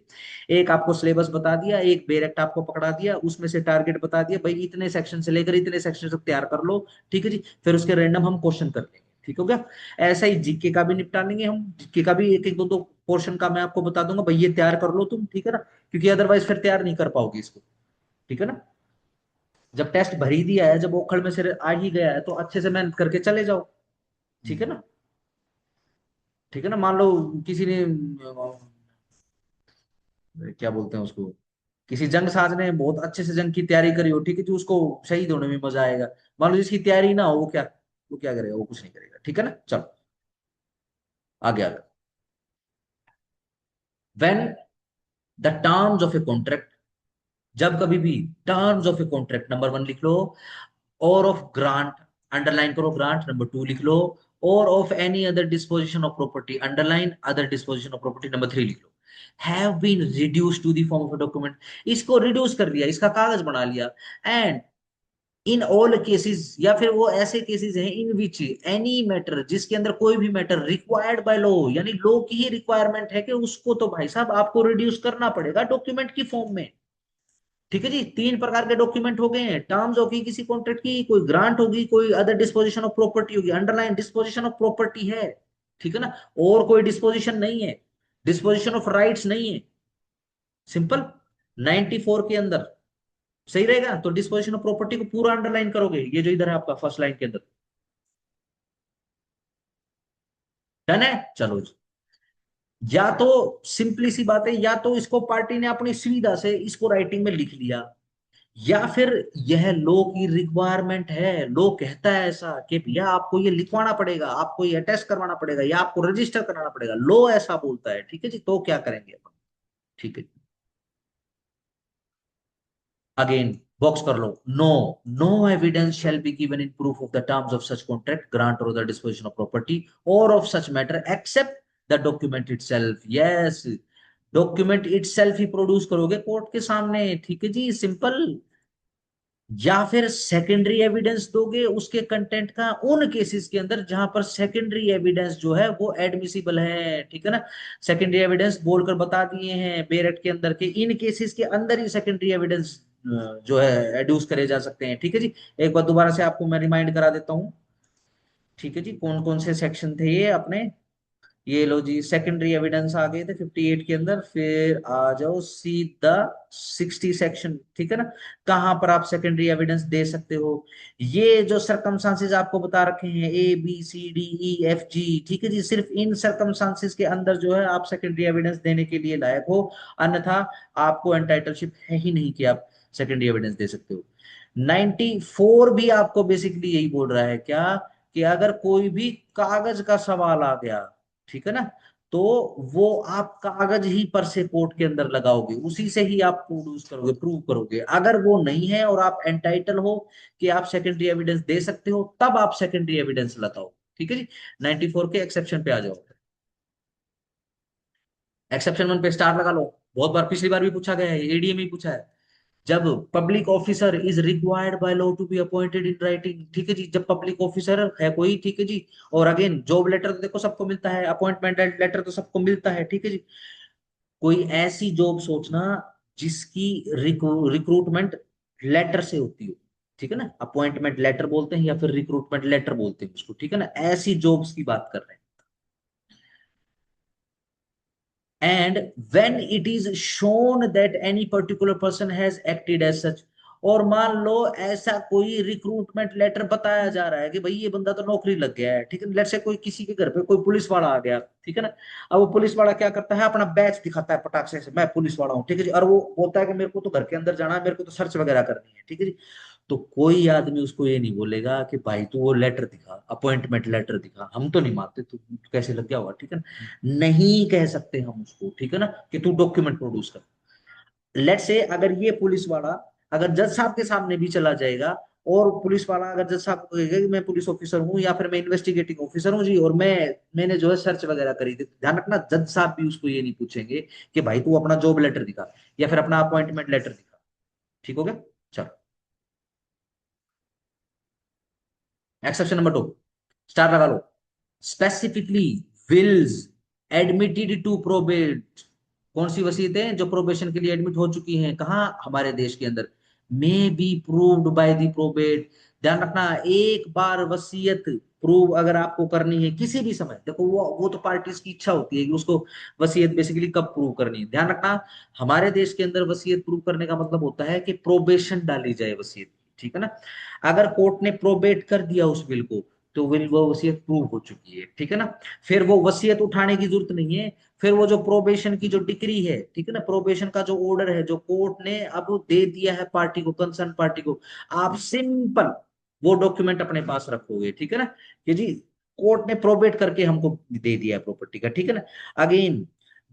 एक आपको सिलेबस बता दिया, एक बेरेक्ट आपको पकड़ा दिया, उसमें से टारगेट बता दिया भाई इतने सेक्शन से लेकर इतने सेक्शन तक तैयार कर लो, ठीक है जी। फिर उसके रैंडम हम क्वेश्चन कर लेंगे, ठीक हो गया। ऐसा ही जीके का भी निपटा लेंगे हम, जीके का भी एक एक दो दो पोर्शन का मैं आपको बता दूंगा भाई ये तैयार कर लो तुम, ठीक है ना, क्योंकि अदरवाइज फिर तैयार नहीं कर पाओगे इसको, ठीक है ना। जब टेस्ट भर ही दिया है, जब ओखड़ में से आ ही गया है, तो अच्छे से मेहनत करके चले जाओ, ठीक है ना। ठीक है ना, मान लो किसी ने क्या बोलते हैं उसको, किसी जंग साज ने बहुत अच्छे से जंग की तैयारी करी हो, ठीक है जी, उसको शहीद होने में मजा आएगा। मान लो जिसकी तैयारी ना हो वो क्या करेगा, वो कुछ नहीं करेगा, ठीक है ना। चलो आगे आगे। When the terms of a contract, जब कभी भी terms of a contract number 1 लिख लो, और ऑफ ग्रांट, अंडरलाइन करो ग्रांट, नंबर 2 लिख लो, or of any other disposition of property, underline other disposition of property, number 3 लिख लो, have been reduce to the form of a document, इसको reduce कर दिया, इसका कागज बना लिया। एंड इन ऑल केसेस, या फिर वो ऐसे केसेस हैं इन विच एनी मैटर, जिसके अंदर कोई भी मैटर रिक्वायर्ड बाय लॉ, यानी लॉ की ही रिक्वायरमेंट है कि उसको तो भाई साहब आपको रिड्यूस करना पड़ेगा डॉक्यूमेंट की फॉर्म में, ठीक है जी। 3 प्रकार के डॉक्यूमेंट हो गए हैं, टर्म्स होगी किसी कॉन्ट्रैक्ट की, कोई ग्रांट होगी, कोई अदर डिस्पोजिशन ऑफ प्रॉपर्टी होगी, अंडरलाइन डिस्पोजिशन ऑफ प्रॉपर्टी है, ठीक है ना, और कोई डिस्पोजिशन नहीं है, डिस्पोजिशन ऑफ राइट्स नहीं है। सिंपल। 94 के अंदर सही रहेगा, तो डिस्पोजिशन ऑफ प्रॉपर्टी को पूरा अंडरलाइन करोगे, ये जो इधर है आपका फर्स्ट लाइन के अंदर, डन है। चलो जी। या तो सिंपली सी बात है, या तो इसको पार्टी ने अपनी सुविधा से इसको राइटिंग में लिख लिया, या फिर यह लो की रिक्वायरमेंट है, लो कहता है ऐसा कि भैया आपको ये लिखवाना पड़ेगा, आपको ये अटेस्ट करवाना पड़ेगा, या आपको रजिस्टर कराना पड़ेगा, लो ऐसा बोलता है, ठीक है जी। तो क्या करेंगे अपन, ठीक है। अगेन बॉक्स कर लो, no, no evidence shall be given in proof of the terms of such contract grant or the disposition of property or of such matter except the document itself, yes, document itself ही produce करोगे court के सामने, ठीक है जी। Simple. या फिर secondary evidence दोगे उसके कंटेंट का उन केसेस के अंदर जहां पर सेकेंडरी एविडेंस जो है वो एडमिसिबल है, ठीक है ना। सेकेंडरी एविडेंस बोलकर बता दिए हैं बेरेट के अंदर के इन केसेस के अंदर ही सेकेंडरी एविडेंस जो है एड्यूस करे जा सकते हैं, ठीक है जी। एक बार दोबारा से आपको मैं रिमाइंड करा देता हूँ, ठीक है जी, कौन कौन से सेक्शन थे ये अपने। ये लो जी, सेकेंडरी एविडेंस आ गए थे 58 के अंदर, फिर आ जाओ सीधा 60 सेक्शन, ठीक है ना। कहां पर आप सेकेंडरी एविडेंस दे सकते हो, ये जो सरकमस्टांसेस आपको बता रखे हैं ABCDEFG, ठीक है जी, सिर्फ इन सरकमस्टांसेस के अंदर जो है आप सेकेंडरी एविडेंस देने के लिए लायक हो, अन्यथा आपको एंटाइटलशिप है ही नहीं कि आप सेकेंडरी एविडेंस दे सकते हो। 94 भी आपको बेसिकली यही बोल रहा है क्या, कि अगर कोई भी कागज का सवाल आ गया, ठीक है ना, तो वो आप कागज ही पर से कोर्ट के अंदर लगाओगे, उसी से ही आप प्रोड्यूस करोगे, प्रूव करोगे। अगर वो नहीं है और आप एंटाइटल हो कि आप सेकेंडरी एविडेंस दे सकते हो, तब आप सेकेंडरी एविडेंस लगाओ, ठीक है जी। 94 के एक्सेप्शन पे आ जाओ। एक्सेप्शन 1 पे स्टार लगा लो। बहुत बार पिछली बार भी पूछा गया है, एडीए में ही पूछा है। जब public officer is required by law to be appointed in writing, ठीक है जी, जब पब्लिक ऑफिसर है कोई, ठीक है जी, और अगेन जॉब लेटर तो देखो सबको मिलता है, अपॉइंटमेंट लेटर तो सबको मिलता है, ठीक है जी। कोई ऐसी जॉब सोचना जिसकी रिक्रूटमेंट लेटर से होती हो, ठीक है ना, अपॉइंटमेंट लेटर बोलते हैं या फिर रिक्रूटमेंट लेटर बोलते हैं उसको, ठीक है ना, ऐसी जॉब्स की बात कर रहे हैं। And when it is shown that any particular person has acted as such, और मान लो ऐसा कोई रिक्रूटमेंट लेटर बताया जा रहा है कि भाई ये बंदा तो नौकरी लग गया है, ठीक है, लेट्स से कोई किसी के घर पे कोई पुलिस वाला आ गया, ठीक है ना। अब वो पुलिस वाला क्या करता है, अपना बैच दिखाता है पटाख से मैं पुलिस वाला हूँ, ठीक है जी, और वो बोलता है कि मेरे को तो घर के अंदर जाना है, मेरे को तो सर्च वगैरह करनी है, ठीक है जी। तो कोई आदमी उसको ये नहीं बोलेगा कि भाई तू वो लेटर दिखा, अपॉइंटमेंट लेटर दिखा, हम तो नहीं मानते, तू कैसे लग गया होगा, ठीक है ना, नहीं कह सकते हम उसको, ठीक है ना, कि तू डॉक्यूमेंट प्रोड्यूस कर। लेट से अगर ये पुलिस वाला अगर जज साहब के सामने भी चला जाएगा, और पुलिस वाला अगर जज साहब को कहेगा कि मैं पुलिस ऑफिसर हूँ या फिर मैं इन्वेस्टिगेटिंग ऑफिसर हूँ जी, और मैंने जो है सर्च वगैरह करी थी, ध्यान रखना जज साहब भी उसको ये नहीं पूछेंगे कि भाई तू अपना जॉब लेटर दिखा या फिर अपना अपॉइंटमेंट लेटर दिखा, ठीक हो गया। चलो, एक्सेप्शन नंबर 2, स्टार लगा लो। Specifically wills admitted to probate, कौन सी वसीयतें जो प्रोबेशन के लिए एडमिट हो चुकी हैं, कहाँ, हमारे देश के अंदर, may be proved by the probate. ध्यान रखना, एक बार वसीयत प्रूव अगर आपको करनी है किसी भी समय, देखो वो तो पार्टीज की इच्छा होती है कि उसको वसीयत बेसिकली कब प्रूव करनी है। ध्यान रखना, हमारे देश के अंदर वसीयत प्रूव करने का मतलब होता है कि प्रोबेशन डाली जाए वसीयत, ठीक है ना। अगर कोर्ट ने प्रोबेट कर दिया उस विल को, तो विल वो वसीयत प्रूव हो चुकी है, ठीक है ना। फिर वो वसीयत उठाने की जरूरत नहीं है। फिर वो जो प्रोबेशन की जो डिक्री है, ठीक है ना, प्रोबेशन का जो ऑर्डर है जो कोर्ट ने अब दे दिया है पार्टी को, कंसर्न पार्टी को, आप सिंपल वो डॉक्यूमेंट अपने पास रखोगे, ठीक है ना, कि जी कोर्ट ने प्रोबेट करके हमको दे दिया है प्रॉपर्टी का, ठीक है ना। अगेन,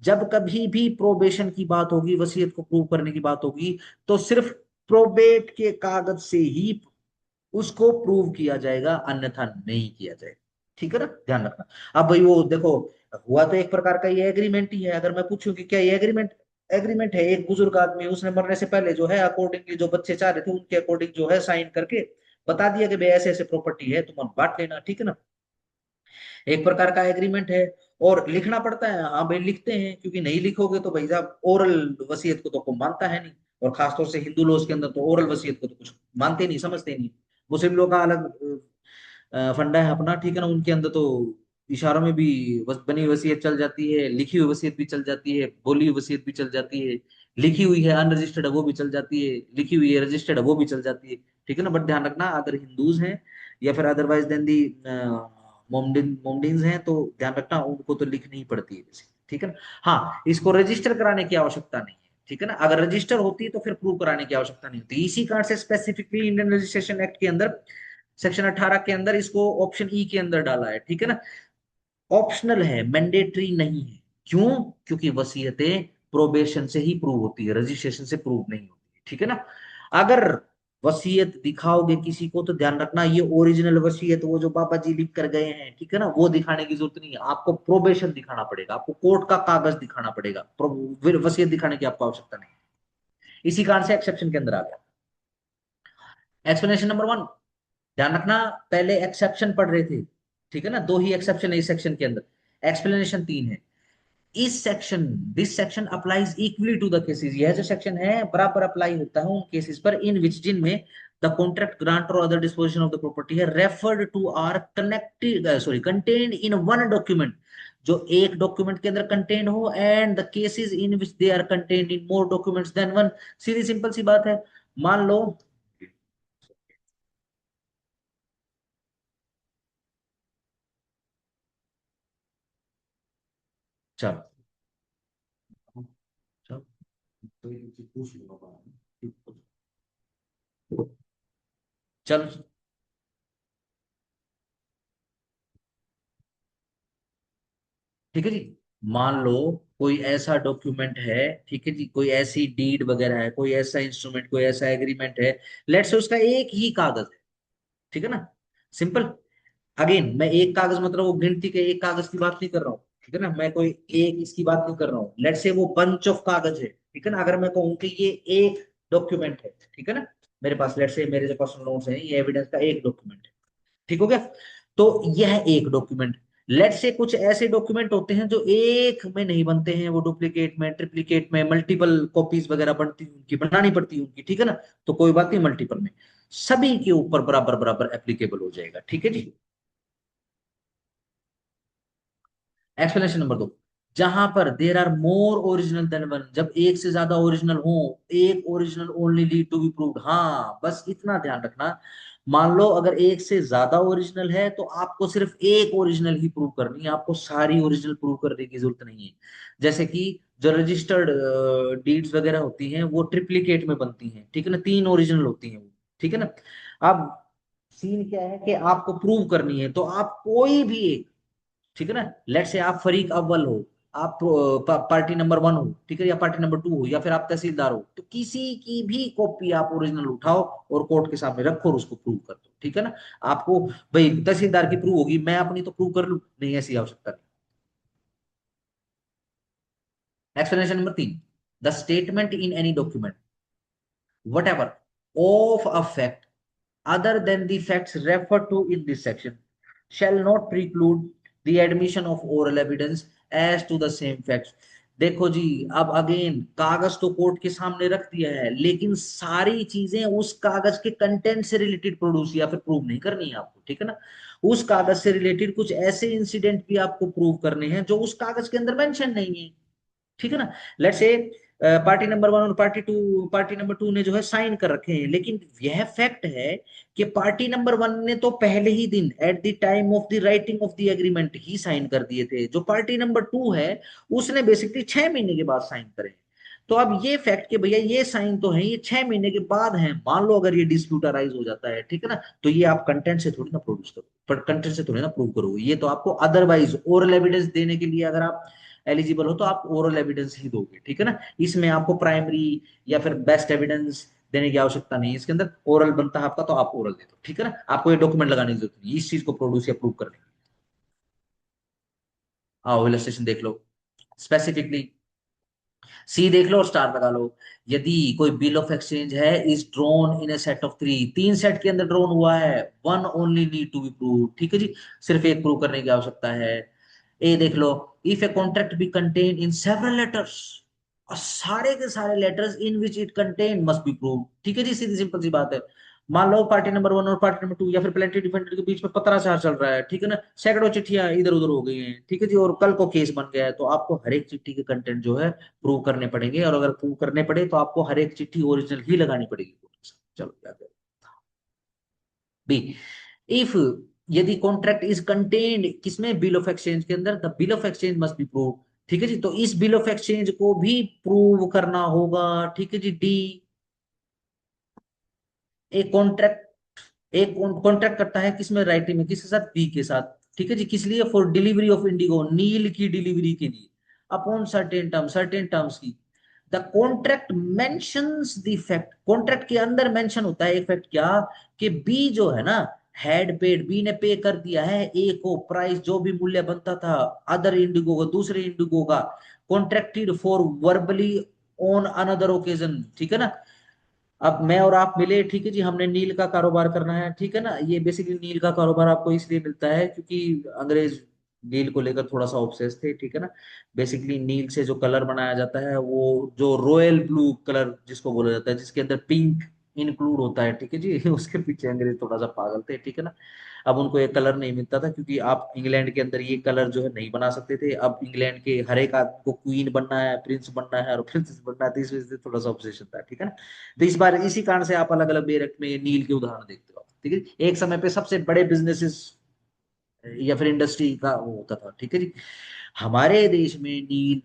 जब कभी भी प्रोबेशन की बात होगी, वसीयत को प्रूव करने की बात होगी, तो सिर्फ प्रोबेट के कागज से ही उसको प्रूव किया जाएगा, अन्यथा नहीं किया जाएगा, ठीक है ना, ध्यान रखना। अब भाई वो देखो, हुआ तो एक प्रकार का ये एग्रीमेंट ही है। अगर मैं पूछूं कि क्या ये एग्रीमेंट एग्रीमेंट है, एक बुजुर्ग आदमी उसने मरने से पहले जो है अकॉर्डिंगली जो बच्चे चाह रहे थे उनके अकॉर्डिंग जो है साइन करके बता दिया कि भाई ऐसे ऐसे प्रॉपर्टी है, तुम बांट लेना, ठीक है ना, एक प्रकार का एग्रीमेंट है। और लिखना पड़ता है, हाँ भाई लिखते हैं, क्योंकि नहीं लिखोगे तो भाई साहब ओरल वसीयत को तो कोई मानता है नहीं, और खासतौर से हिंदू लॉज के अंदर तो ओरल वसीयत को तो कुछ मानते नहीं, समझते नहीं। मुस्लिम लोग का अलग फंडा है अपना, ठीक है ना, उनके अंदर तो इशारों में भी बनी हुई वसीयत चल जाती है, लिखी हुई वसीयत भी चल जाती है, बोली हुई वसीयत भी चल जाती है, लिखी हुई है अनरजिस्टर्ड है वो भी चल जाती है, लिखी हुई है रजिस्टर्ड है वो भी चल जाती है, ठीक है ना। बट ध्यान रखना, अगर हिंदूज हैं या फिर अदरवाइज देन दी मोमडिन्स हैं, तो ध्यान रखना उनको तो लिखनी ही पड़ती है वैसे, ठीक है ना। हाँ, इसको रजिस्टर कराने की आवश्यकता नहीं है, ठीक है ना, अगर रजिस्टर होती है तो फिर प्रूव कराने की आवश्यकता नहीं होती। इसी कारण से स्पेसिफिकली इंडियन रजिस्ट्रेशन एक्ट के अंदर सेक्शन 18 के अंदर इसको ऑप्शन ई के अंदर डाला है, ठीक है ना। ऑप्शनल है, मैंडेटरी नहीं है। क्यों? क्योंकि वसीयतें प्रोबेशन से ही प्रूव होती है, रजिस्ट्रेशन से प्रूव नहीं होती है, ठीक है ना। अगर वसीयत दिखाओगे किसी को तो ध्यान रखना, ये ओरिजिनल वसीयत वो जो बाबा जी लिख कर गए हैं, ठीक है ना, वो दिखाने की जरूरत नहीं है, आपको प्रोबेशन दिखाना पड़ेगा, आपको कोर्ट का कागज दिखाना पड़ेगा, वसीयत दिखाने की आपको आवश्यकता नहीं है। इसी कारण से एक्सेप्शन के अंदर आ गया। एक्सप्लेनेशन नंबर वन, ध्यान रखना, पहले एक्सेप्शन पढ़ रहे थे, ठीक है ना, दो ही एक्सेप्शन है इस सेक्शन के अंदर, एक्सप्लेनेशन तीन है। इस section, this section applies equally to the cases, यह जो सेक्शन है बराबर अप्लाई होता है उन केसेस पर इन विच, जिनमें the contract grant or or other disposition of the property है referred to are connected, sorry contained in one document, जो एक डॉक्यूमेंट के अंदर कंटेन्ड हो, and the cases in which they are contained in more documents than one. सीधी simple सी बात है, मान लो, चलो चलो, तो ये चीज़ पूछ लूंगा। चल, ठीक है जी, मान लो कोई ऐसा डॉक्यूमेंट है, ठीक है जी, कोई ऐसी डीड वगैरह है, कोई ऐसा इंस्ट्रूमेंट, कोई ऐसा एग्रीमेंट है, लेट्स से उसका एक ही कागज है, ठीक है ना, सिंपल। अगेन मैं एक कागज मतलब वो गिनती के एक कागज की बात नहीं कर रहा हूँ, ठीक है ना, मैं कोई एक इसकी बात नहीं कर रहा हूँ, लेट्स से वो बंच ऑफ कागज है, ठीक है ना, अगर मैं कहूँ कि ये एक डॉक्यूमेंट है, ठीक है ना, मेरे पास लेट्स से मेरे जो पर्सनल नोट्स हैं ये एविडेंस का एक डॉक्यूमेंट है, ठीक हो गया, तो यह एक डॉक्यूमेंट। लेट से कुछ ऐसे डॉक्यूमेंट होते हैं जो एक में नहीं बनते हैं, वो डुप्लीकेट में, ट्रिप्लीकेट में, मल्टीपल कॉपीज वगैरह बनती हैं उनकी, बनानी पड़ती है उनकी, ठीक है ना, तो कोई बात नहीं, मल्टीपल में सभी के ऊपर बराबर बराबर एप्लीकेबल हो जाएगा, ठीक है जी। एक्सप्लेनेशन नंबर दो, जहां पर there are more original than one, जब एक से ज्यादा ओरिजिनल हो, एक original only need to be proved, हाँ बस इतना ध्यान रखना। मान लो अगर एक से ज्यादा ओरिजिनल है तो आपको सिर्फ एक ओरिजिनल ही प्रूव करनी है, आपको सारी ओरिजिनल प्रूव करने की जरूरत नहीं है। जैसे कि जो रजिस्टर्ड डीड्स वगैरह होती हैं वो ट्रिप्लीकेट में बनती हैं, ठीक है ना, तीन ओरिजिनल होती हैं वो, ठीक है ना। अब सीन क्या है कि आपको प्रूव करनी है, तो आप कोई भी एक, ठीक है ना, लेट से आप फरीक अव्वल हो, आप पार्टी नंबर वन हो, ठीक है, या पार्टी नंबर टू हो, या फिर आप तहसीलदार हो, तो किसी की भी कॉपी आप ओरिजिनल उठाओ और कोर्ट के सामने रखो और उसको प्रूव कर दो, ठीक है ना। आपको भाई तहसीलदार की प्रूव होगी, मैं अपनी तो प्रूव कर लूं, नहीं, ऐसी आवश्यकता नहीं। एक्सप्लेनेशन नंबर तीन, the statement in any document what ever of a fact other than the facts referred to in this section shall not preclude the admission of oral evidence as to the same facts। देखो जी, अब again कागज तो court के सामने रख दिया है, लेकिन सारी चीजें उस कागज के कंटेंट से रिलेटेड प्रोड्यूस या फिर प्रूव नहीं करनी है आपको, ठीक है ना। उस कागज से रिलेटेड कुछ ऐसे इंसिडेंट भी आपको प्रूव करने हैं जो उस कागज के अंदर मेंशन नहीं है, ठीक है ना। Let's say party number one और पार्टी नंबर टू ने जो है साइन कर रखे हैं, लेकिन यह फैक्ट है कि पार्टी नंबर वन ने तो पहले ही दिन at the time of the writing of the agreement ही साइन कर दिए थे, जो पार्टी नंबर टू है उसने बेसिकली 6 महीने के बाद साइन करे। तो अब ये फैक्ट कि भैया ये साइन तो है, ये 6 महीने के बाद है, मान लो अगर ये डिस्प्यूट अराइज हो जाता है, ठीक है ना, तो ये आप कंटेंट से थोड़ी ना प्रोड्यूस करो, पर कंटेंट से थोड़ी ना प्रूव करोगे, ये तो आपको अदरवाइज ओरल एविडेंस देने के लिए अगर आप एलिजिबल हो तो आप ओरल एविडेंस ही दोगे, ठीक है ना। इसमें आपको प्राइमरी या फिर बेस्ट एविडेंस देने की आवश्यकता नहीं है, इसके अंदर ओरल बनता है आपका तो आप ओरल दे दो, ठीक है ना, आपको ये डॉक्यूमेंट लगाने की जरूरत नहीं इस चीज को प्रोड्यूस या प्रूव करने की। आओ इलस्ट्रेशन देख लो स्पेसिफिकली, सी देख लो और स्टार लगा लो। यदि कोई बिल ऑफ एक्सचेंज है is drawn in a set of three, तीन सेट के अंदर ड्रॉन हुआ है, one only need to be prove, ठीक है जी, सिर्फ एक प्रूव करने की आवश्यकता है। ए देख लो, if a contract be contain in several letters, और सारे के सारे letters in which it contain must be prove, ठीक है जी, सीधी सिंपल सी बात है। मान लो पार्टी नंबर वन और पार्टी नंबर टू या फिर प्लेंटी डिफेंडेंट के बीच में पत्राचार चल रहा है, ठीक है ना, सैकड़ों चिट्ठियां इधर उधर हो गई हैं, ठीक है जी, और कल को केस बन गया है, तो आपको हर एक चिट्ठी के कंटेंट जो है प्रूव करने पड़ेंगे, और अगर प्रूव करने पड़े तो आपको हर एक चिट्ठी ओरिजिनल ही लगानी पड़ेगी। चलो याद है। बी, इफ, यदि कॉन्ट्रैक्ट इज कंटेन्ड किसमें, बिल ऑफ एक्सचेंज के अंदर, the bill of exchange must be prove, ठीक है जी, तो इस बिल ऑफ एक्सचेंज को भी प्रूव करना होगा, ठीक है जी। डी, एक कॉन्ट्रैक्ट, एक कॉन्ट्रैक्ट करता है किसमें, राइटिंग में, किसके साथ, बी के साथ, ठीक है जी, किस लिए, फॉर डिलीवरी ऑफ इंडिगो, नील की डिलीवरी के लिए, अपॉन सर्टेन टर्म्स की। The contract mentions the fact, contract के अंदर मेंशन होता है एक फैक्ट, क्या, कि बी जो है ना, हैड पेड, बी ने पे कर दिया है ए को प्राइस, जो भी मूल्य बनता था, अदर इंडिगो को, दूसरे इंडिगो का, contracted for verbally on another occasion, ठीक है ना। अब मैं और आप मिले, ठीक है जी, हमने नील का कारोबार करना है, ठीक है ना। ये बेसिकली नील का कारोबार आपको इसलिए मिलता है क्योंकि अंग्रेज नील को लेकर थोड़ा सा ऑब्सेस थे, ठीक है ना। बेसिकली नील से जो कलर बनाया जाता है वो जो रॉयल ब्लू कलर जिसको बोला जाता है, जिसके अंदर पिंक इंक्लूड होता है, ठीक है जी, उसके पीछे अंग्रेज थोड़ा सा पागल थे, ठीक है ना। अब उनको ये कलर नहीं मिलता था क्योंकि आप इंग्लैंड के अंदर ये कलर जो है नहीं बना सकते थे। अब इंग्लैंड के हर एक आदमी को क्वीन बनना है, प्रिंस बनना है और प्रिंसेस बनना है, तो इस वजह से थोड़ा सा ऑब्सेशन था, ठीक है ना। तो इस बार इसी कारण से आप अलग अलग बेरक में नील के उदाहरण देखते हो, ठीक है। एक समय पे सबसे बड़े बिजनेसेस या फिर इंडस्ट्री का वो होता था, ठीक है जी। हमारे देश में नील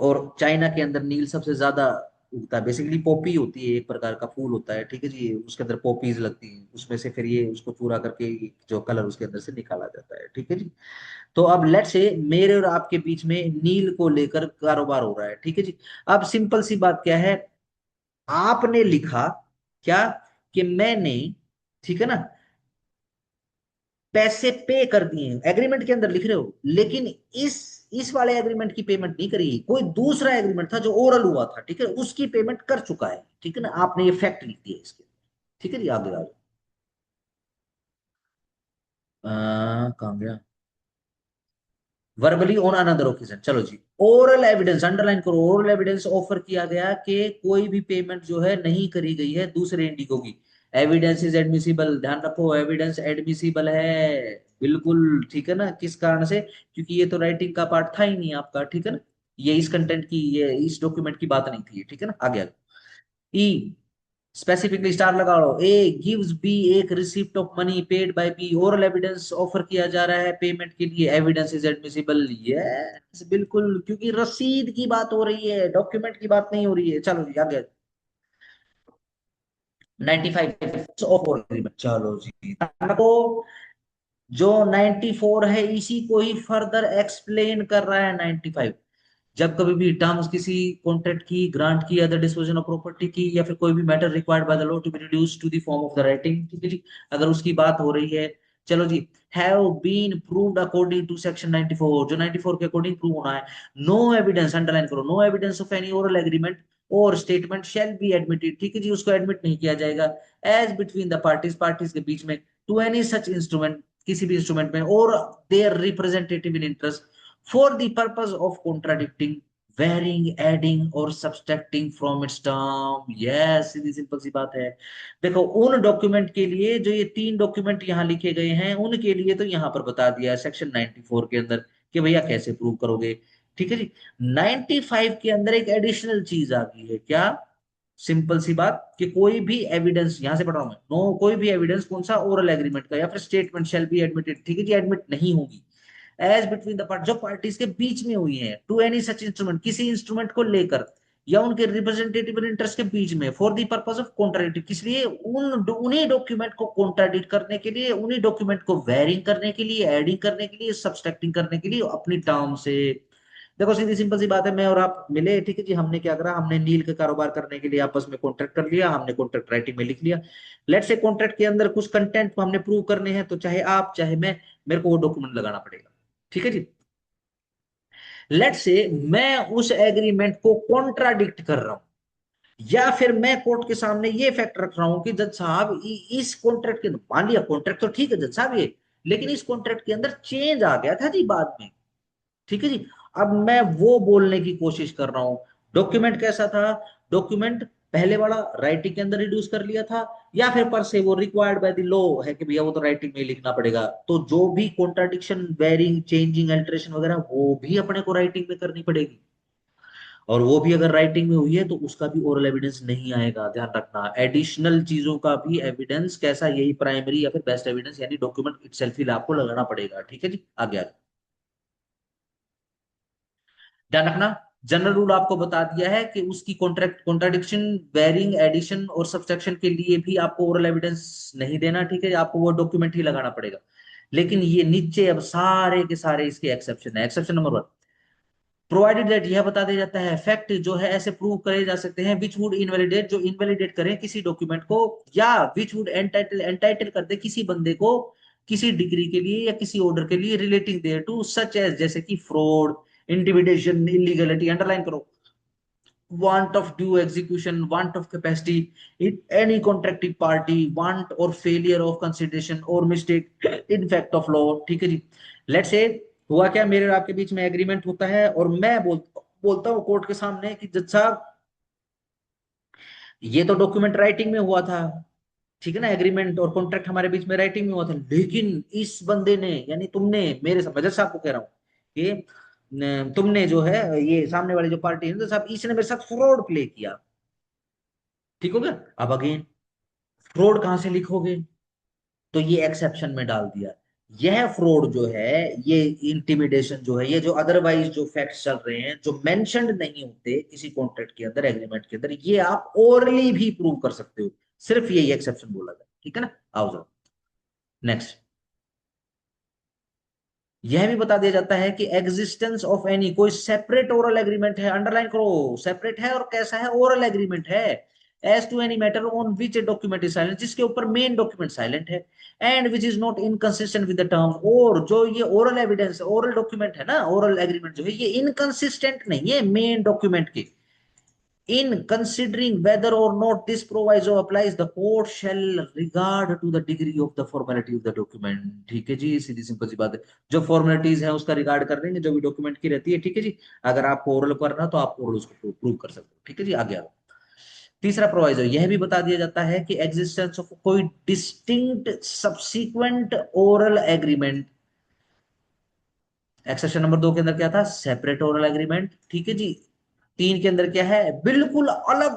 और चाइना के अंदर नील सबसे ज्यादा उगता है। बेसिकली पॉपी होती है, एक प्रकार का फूल होता है, ठीक है जी, उसके अंदर पॉपीज लगती हैं, उसमें से फिर ये उसको चूरा करके जो कलर उसके अंदर से निकाला जाता है, ठीक है जी। तो अब लेट से मेरे और आपके बीच में नील को लेकर कारोबार हो रहा है, ठीक है जी। अब सिंपल सी बात क्या है, आपने लिखा क्या कि मैंने, ठीक है ना, पैसे पे कर दिए, एग्रीमेंट के अंदर लिख रहे हो, लेकिन इस वाले एग्रीमेंट की पेमेंट नहीं करी, कोई दूसरा एग्रीमेंट था जो ओरल हुआ था, ठीक है, उसकी पेमेंट कर चुका है, ठीक है ना। आपने ये फैक्ट लिख दिया इसके, ठीक है जी। आगे आगे कहाँ गया, वर्बली ऑन अनदर ओकेजन, चलो जी। ओरल एविडेंस अंडरलाइन करो, ओरल एविडेंस ऑफर किया गया कि कोई भी पेमेंट जो है नहीं करी गई है दूसरे इंडिगो की। एविडेंस इज एडमिसिबल, ध्यान रखो, एविडेंस एडमिसिबल है, बिल्कुल, ठीक है ना। किस कारण से, क्योंकि ये तो राइटिंग का पार्ट था ही नहीं आपका, ठीक है ना। ये इस कंटेंट की, ये इस डॉक्यूमेंट की बात नहीं थी, ठीक है ना। आगे आगे ई, स्पेसिफिकली स्टार लगा लो। ए गिव्स बी एक receipt of money paid by B, oral evidence offer किया जा रहा है पेमेंट के लिए, एविडेंस इज एडमिसिबल, यस बिल्कुल, क्योंकि रसीद की बात हो रही है, डॉक्यूमेंट की बात नहीं हो रही है। चलो जी आगे। 95 ऑफ ओरल एग्रीमेंट, चलो जी। तो जो 94 है इसी को ही फर्दर एक्सप्लेन कर रहा है 95। जब कभी भी टर्म्स किसी कॉन्ट्रैक्ट की, ग्रांट की, अदर डिस्पोजन ऑफ प्रॉपर्टी की, या फिर कोई भी matter required by the law to be reduce to the form of the writing, ठीक है जी, अगर उसकी बात हो रही है, चलो जी, have been proved according to section 94, जो 94 के अकॉर्डिंग प्रूव होना है। नो एविडेंस, अंडरलाइन करो, no evidence of any oral agreement or statement shall be admitted, ठीक है जी, उसको एडमिट नहीं किया जाएगा as between the parties, parties के बीच में, टू एनी सच इंस्ट्रूमेंट, किसी भी इंस्ट्रूमेंट में, or their representative in interest for the purpose of contradicting, varying, adding or subtracting from its term, yes, सीधी सिंपल सी बात है। देखो उन डॉक्यूमेंट के लिए जो ये तीन डॉक्यूमेंट यहाँ लिखे गए हैं, उनके लिए तो यहाँ पर बता दिया है सेक्शन 94 के अंदर कि भैया कैसे प्रूव करोगे, ठीक है जी। 95 के अंदर एक एडिशनल चीज आ गई है, क्या, सिंपल सी बात कि कोई भी एविडेंस, यहां से पढ़ रहा हूं मैं, नो कोई भी एविडेंस, कौन सा, ओरल एग्रीमेंट का या फिर स्टेटमेंट शैल बी एडमिटेड, ठीक है जी, एडमिट नहीं होगी एज बिटवीन द पार्ट, जो पार्टीज के बीच में हुई है, टू एनी सच इंस्ट्रूमेंट, किसी इंस्ट्रूमेंट को लेकर या उनके रिप्रेजेंटेटिव इंटरेस्ट के बीच में, for the purpose of contradict, किस लिए, उन उन्हीं डॉक्यूमेंट को कॉन्ट्राडिक्ट करने के लिए, उन्हीं डॉक्यूमेंट को वेरिंग करने के लिए, एडिंग करने के लिए, सब्सट्रैक्टिंग करने के लिए अपनी टर्म से। देखो सीधी सिंपल सी बात है, मैं और आप मिले, ठीक है जी, हमने क्या करा, हमने नील का कारोबार करने के लिए आपस में कॉन्ट्रैक्ट कर लिया, हमने कॉन्ट्रैक्ट राइटिंग में लिख लिया। लेट से कॉन्ट्रैक्ट के अंदर कुछ कंटेंट हमने प्रूव करने हैं, तो चाहे आप चाहे मैं, मेरे को वो डॉक्यूमेंट लगाना पड़ेगा, ठीक है जी। लेट से मैं उस एग्रीमेंट को कॉन्ट्राडिक्ट कर रहा हूं, या फिर मैं कोर्ट के सामने ये फैक्ट रख रहा हूं कि जज साहब इस कॉन्ट्रैक्ट के, मान लिया कॉन्ट्रैक्ट तो ठीक है जज साहब ये, लेकिन इस कॉन्ट्रैक्ट के अंदर चेंज आ गया था जी बाद में, ठीक है जी। अब मैं वो बोलने की कोशिश कर रहा हूं, डॉक्यूमेंट कैसा था, डॉक्यूमेंट पहले वाला राइटिंग के अंदर रिड्यूस कर लिया था, या फिर पर से वो रिक्वायर्ड बाय द लॉ है कि भैया वो तो राइटिंग में ही लिखना पड़ेगा, तो जो भी कॉन्ट्राडिक्शन, वेरिंग, चेंजिंग, अल्टरेशन वगैरह, वो भी अपने को राइटिंग में करनी पड़ेगी, और वो भी अगर राइटिंग में हुई है तो उसका भी ओरल एविडेंस नहीं आएगा, ध्यान रखना। एडिशनल चीजों का भी एविडेंस कैसा, यही प्राइमरी या फिर बेस्ट एविडेंस यानी डॉक्यूमेंट इटसेल्फ ही आपको लगाना पड़ेगा, ठीक है जी। आगे आगे ध्यान रखना, जनरल रूल आपको बता दिया है कि उसकी कॉन्ट्रैक्ट, कॉन्ट्राडिक्शन, वेरिंग, एडिशन और सब्सट्रैक्शन के लिए भी आपको ओरल एविडेंस नहीं देना, ठीक है, आपको वो डॉक्यूमेंट ही लगाना पड़ेगा। लेकिन ये नीचे अब सारे के सारे इसके एक्सेप्शन है। एक्सेप्शन नंबर 1, प्रोवाइडेड दैट, यह बता दिया जाता है, फैक्ट जो है ऐसे प्रूव करे जा सकते हैं विच वुड इनवैलिडेट, जो इनवैलिडेट करें किसी डॉक्यूमेंट को, या विच वुड एंटाइटल, एंटाइटल कर दे किसी बंदे को किसी डिग्री के लिए या किसी ऑर्डर के लिए, relating there to such as, जैसे कि फ्रॉड, इंटिमिडेशन, इलीगलिटी, अंडरलाइन करो, want of due execution, want of capacity in any contracting party, want or failure of consideration or mistake in fact of law। ठीक है जी। Let's say हुआ क्या, मेरे और आपके बीच में एग्रीमेंट होता है और मैं बोलता हूँ कोर्ट के सामने कि जज साहब ये तो डॉक्यूमेंट राइटिंग में हुआ था, ठीक है ना, एग्रीमेंट और कॉन्ट्रैक्ट हमारे बीच में राइटिंग में हुआ था, लेकिन इस बंदे ने यानी तुमने मेरे साथ, जज साहब को कह रहा हूँ कि तुमने जो है ये सामने वाली जो पार्टी है ना, तो साहब इसने मेरे साथ फ्रॉड प्ले किया। ठीक हो गया। अब अगेन फ्रॉड कहां से लिखोगे, तो ये एक्सेप्शन में डाल दिया। यह फ्रॉड जो है, ये इंटिमिडेशन जो है, ये जो अदरवाइज जो फैक्ट्स चल रहे हैं जो मेंशन्ड नहीं होते किसी कॉन्ट्रैक्ट के अंदर, एग्रीमेंट के अंदर, ये आप ओरली भी प्रूव कर सकते हो। सिर्फ यही एक्सेप्शन बोला जाए, ठीक है ना। आओ जाओ नेक्स्ट। यह भी बता दिया जाता है कि एग्जिस्टेंस ऑफ एनी कोई सेपरेट ओरल एग्रीमेंट है, अंडरलाइन करो, सेपरेट है और कैसा है, ओरल एग्रीमेंट है, as to any matter on which a document is silent, जिसके ऊपर मेन डॉक्यूमेंट साइलेंट है, and which is not inconsistent with the terms, और जो ये ओरल एविडेंस, ओरल डॉक्यूमेंट है ना, ओरल एग्रीमेंट जो है, ये इनकंसिस्टेंट नहीं है मेन डॉक्यूमेंट के। In considering whether or not this proviso applies, the court shall regard to the degree of the formality of the document। ठीक है जी, सीधी सिंपल सी बात है। जो फॉर्मेलिटीज है उसका रिगार्ड कर देंगे, जो भी डॉक्यूमेंट की रहती है, ठीक है जी। अगर आपको ओरल करना तो आप ओरल उसको प्रूव कर सकते हो, ठीक है जी। आगे आओ। तीसरा प्रोवाइजो यह भी बता दिया जाता है कि एग्जिस्टेंस ऑफ कोई distinct subsequent oral agreement. Exception number 2 के अंदर क्या था, सेपरेट ओरल एग्रीमेंट, ठीक है जी। 3 के अंदर क्या है, बिल्कुल अलग,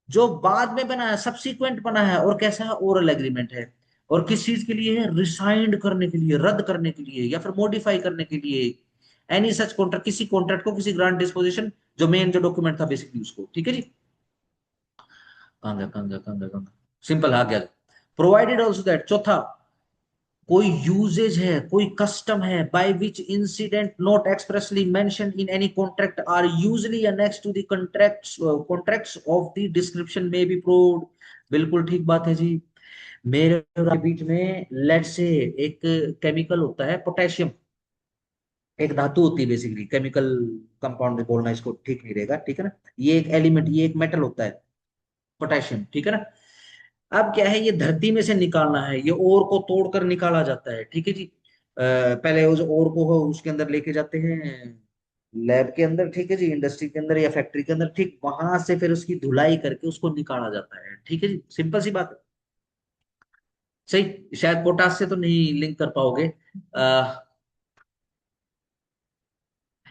जो बाद में बना है, सब्सिक्वेंट बना है, और कैसा है, ओरल एग्रीमेंट है। और किस चीज के लिए है, रिसाइंड करने के लिए, रद्द करने के लिए, या फिर मॉडिफाई करने के लिए, एनी सच कॉन्ट्रैक्ट, किसी कॉन्ट्रैक्ट को, किसी ग्रांट डिस्पोजिशन, जो मेन जो डॉक्यूमेंट था बेसिकली उसको, ठीक है जी। कहां गया, सिंपल आ गया। प्रोवाइडेड ऑल्सो दैट, चौथा, कोई यूजेज है, कोई कस्टम है, by which incident not expressly mentioned in any contract are usually annexed to the contracts of the description में बी प्रूव्ड। बिल्कुल ठीक बात है जी। मेरे और आपके बीच में लेट से एक केमिकल होता है पोटेशियम, एक धातु होती है बेसिकली, केमिकल कंपाउंड में बोलना इसको ठीक नहीं रहेगा, ठीक है ना। ये एक एलिमेंट, ये एक मेटल होता है पोटेशियम, ठीक है ना। अब क्या है, ये धरती में से निकालना है, ये ओर को तोड़कर निकाला जाता है, ठीक है जी। पहले वो जो ओर को हो उसके अंदर लेके जाते हैं लैब के अंदर, ठीक है जी, इंडस्ट्री के अंदर या फैक्ट्री के अंदर, ठीक वहां से फिर उसकी धुलाई करके उसको निकाला जाता है, ठीक है जी, सिंपल सी बात है। सही, शायद पोटास से तो नहीं लिंक कर पाओगे।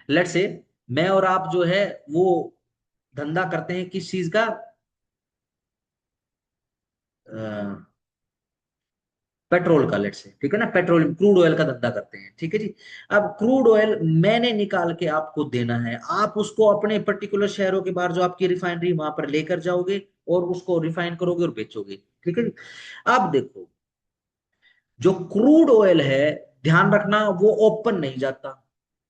लेट से मैं और आप जो है वो धंधा करते हैं किस चीज का, पेट्रोल का, लेट से, ठीक है ना, पेट्रोल क्रूड ऑयल का धंधा करते हैं, ठीक है जी। अब क्रूड ऑयल मैंने निकाल के आपको देना है, आप उसको अपने पर्टिकुलर शहरों के बाहर जो आपकी रिफाइनरी वहां पर लेकर जाओगे और उसको रिफाइन करोगे और बेचोगे, ठीक है जी। अब देखो, जो क्रूड ऑयल है, ध्यान रखना वो ओपन नहीं जाता,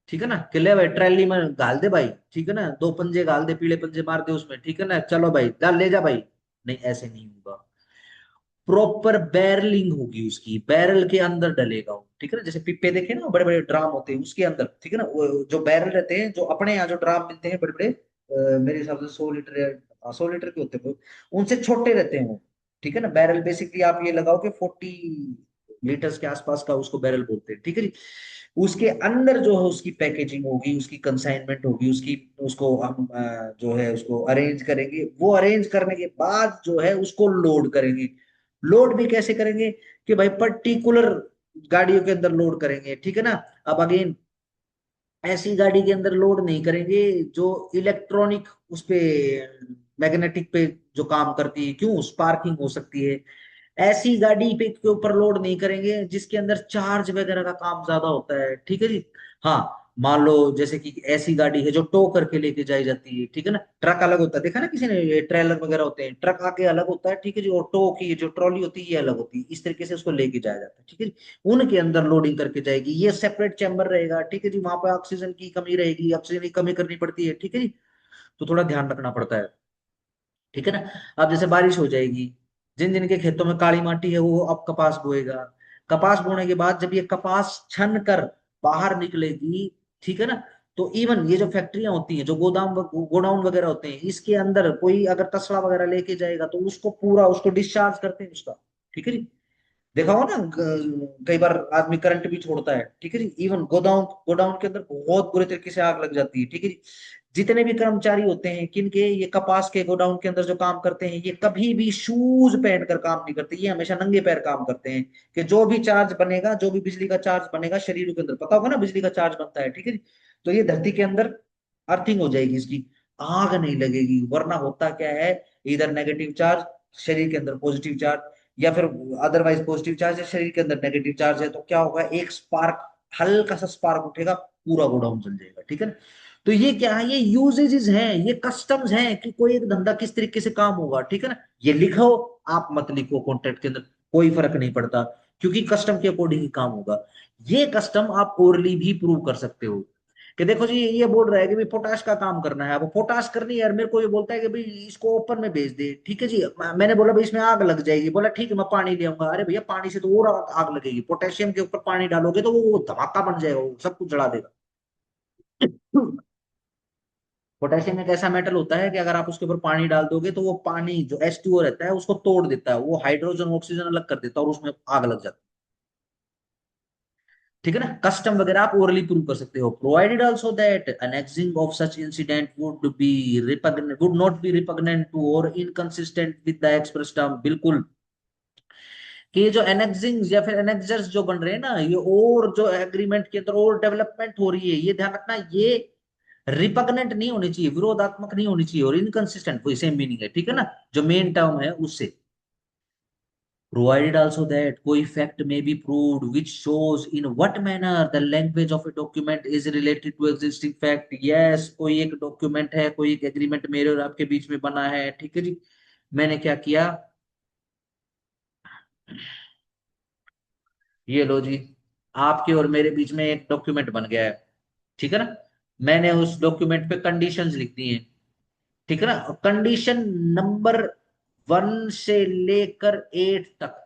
ठीक है ना, कि ले भाई ट्रैली में गाल दे भाई, ठीक है ना, 2 पंजे गाल दे, पीले पंजे मार दे उसमें, ठीक है ना, चलो भाई डाल ले जा भाई, नहीं ऐसे नहीं होगा। प्रॉपर बैरलिंग होगी उसकी, बैरल के अंदर डलेगा वो, ठीक है ना, जैसे पिप्पे देखे ना, बड़े बड़े ड्राम होते हैं उसके अंदर, ठीक है ना, वो जो बैरल रहते हैं, जो अपने यहाँ जो ड्राम मिलते हैं बड़े बड़े, मेरे हिसाब से 100 लीटर या 100 लीटर के होते हैं वो, उनसे छोटे रहते हैं वो, ठीक है ना। बैरल बेसिकली आप ये लगाओ कि 40 लीटर्स के आसपास का उसको बैरल बोलते हैं, ठीक है जी। उसके अंदर जो है उसकी पैकेजिंग होगी, उसकी कंसाइनमेंट होगी, उसकी, उसको हम जो है उसको अरेंज करेंगे, वो अरेंज करने के बाद जो है उसको लोड करेंगे। लोड भी कैसे करेंगे, कि भाई पर्टिकुलर गाड़ियों के अंदर लोड करेंगे, ठीक है ना। अब अगेन ऐसी गाड़ी के अंदर लोड नहीं करेंगे जो इलेक्ट्रॉनिक उस पे, मैग्नेटिक पे जो काम करती है, क्यों, स्पार्किंग हो सकती है। ऐसी गाड़ी पे के ऊपर लोड नहीं करेंगे जिसके अंदर चार्ज वगैरह का काम ज्यादा होता है, ठीक है जी। हाँ, मान लो जैसे कि ऐसी गाड़ी है जो टो करके लेके जाई जाती है, ठीक है ना, ट्रक अलग होता है, देखा ना किसी ने, ये ट्रेलर वगैरह होते हैं, ट्रक आके अलग होता है, ठीक है जी, और टो की जो ट्रॉली होती है ये अलग होती है, इस तरीके से उसको लेके जाया जाता है, ठीक है जी। उनके अंदर लोडिंग करके जाएगी, ये सेपरेट चैम्बर रहेगा, ठीक है जी, वहां पे ऑक्सीजन की कमी रहेगी, ऑक्सीजन की कमी करनी पड़ती है, ठीक है जी। तो थोड़ा ध्यान रखना पड़ता है, ठीक है ना। अब जैसे बारिश हो जाएगी, जिन जिन के खेतों में काली माटी है वो अब कपास बोएगा, कपास बोने के बाद जब ये कपास छन कर बाहर निकलेगी, ठीक है ना, तो इवन ये जो फैक्ट्रियां होती हैं, जो गोडाउन वगैरह होते हैं, इसके अंदर कोई अगर तसला वगैरह लेके जाएगा तो उसको पूरा उसको डिस्चार्ज करते हैं उसका। ठीक है जी। देखा हो ना, कई बार आदमी करंट भी छोड़ता है। ठीक है जी। इवन गोदाम गोडाउन के अंदर बहुत बुरे तरीके से आग लग जाती है। ठीक है जी। जितने भी कर्मचारी होते हैं किनके, ये कपास के गोडाउन के अंदर जो काम करते हैं, ये कभी भी शूज पहन कर काम नहीं करते, ये हमेशा नंगे पैर काम करते हैं। कि जो भी चार्ज बनेगा, जो भी बिजली का चार्ज बनेगा शरीर के अंदर, पता होगा ना बिजली का चार्ज बनता है। ठीक है जी। तो ये धरती के अंदर अर्थिंग हो जाएगी इसकी, आग नहीं लगेगी। वरना होता क्या है, इधर नेगेटिव चार्ज, शरीर के अंदर पॉजिटिव चार्ज, या फिर अदरवाइज पॉजिटिव चार्ज है, शरीर के अंदर नेगेटिव चार्ज है, तो क्या होगा, एक स्पार्क, हल्का सा स्पार्क उठेगा, पूरा गोडाउन जल जाएगा। ठीक है ना। तो ये क्या है, ये यूजेजेस हैं, ये कस्टम्स हैं कि कोई एक धंधा किस तरीके से काम होगा। ठीक है ना। ये लिखो, आप मत लिखो कॉन्ट्रैक्ट के अंदर, कोई फर्क नहीं पड़ता, क्योंकि कस्टम के अकॉर्डिंग ही काम होगा। ये कस्टम आप ओरली भी प्रूव कर सकते हो कि देखो जी, ये बोल रहा है कि भाई पोटाश का काम करना है, अब पोटाश करनी है यार, मेरे को ये बोलता है कि भाई इसको ओपन में भेज दे। ठीक है जी। मैंने बोला भाई इसमें आग लग जाएगी, बोला ठीक है मैं पानी ले आऊंगा। अरे भैया पानी से तो और आग लगेगी, पोटेशियम के ऊपर पानी डालोगे तो वो धमाका बन जाएगा, वो सब कुछ जला देगा। पोटेशियम एक ऐसा मेटल होता है कि अगर आप उसके ऊपर पानी डाल दोगे तो वो पानी जो H2O रहता है उसको तोड़ देता है, वो हाइड्रोजन ऑक्सीजन अलग कर देता है और उसमें आग लग जाती है। ठीक है ना। कस्टम वगैरह आप ओरली प्रूव कर सकते हो, provided also that annexing of such incident would not be repugnant to or inconsistent with the express term। बिल्कुल, कि ये जो एनेक्सिंग या फिर एनेक्सर्स जो बन रहे हैं ना, ये और जो एग्रीमेंट के अंदर और डेवलपमेंट हो रही है, ये ध्यान रखना, ये रिपगनेंट नहीं होनी चाहिए, विरोधात्मक नहीं होनी चाहिए, और इनकंसिस्टेंट, कोई सेम मीनिंग है। ठीक है ना, जो मेन टर्म है उससे। Provided also that कोई fact may be proved which shows in what manner the language of a document is related to existing fact। yes, कोई एक डॉक्यूमेंट है, कोई एक एग्रीमेंट मेरे और आपके बीच में बना है। ठीक है जी। मैंने क्या किया, ये लो जी, आपके और मेरे बीच में एक डॉक्यूमेंट बन गया है। ठीक है ना। मैंने उस डॉक्यूमेंट पे कंडीशंस लिख दी हैं। ठीक है ना। कंडीशन नंबर 1 से लेकर 8 तक,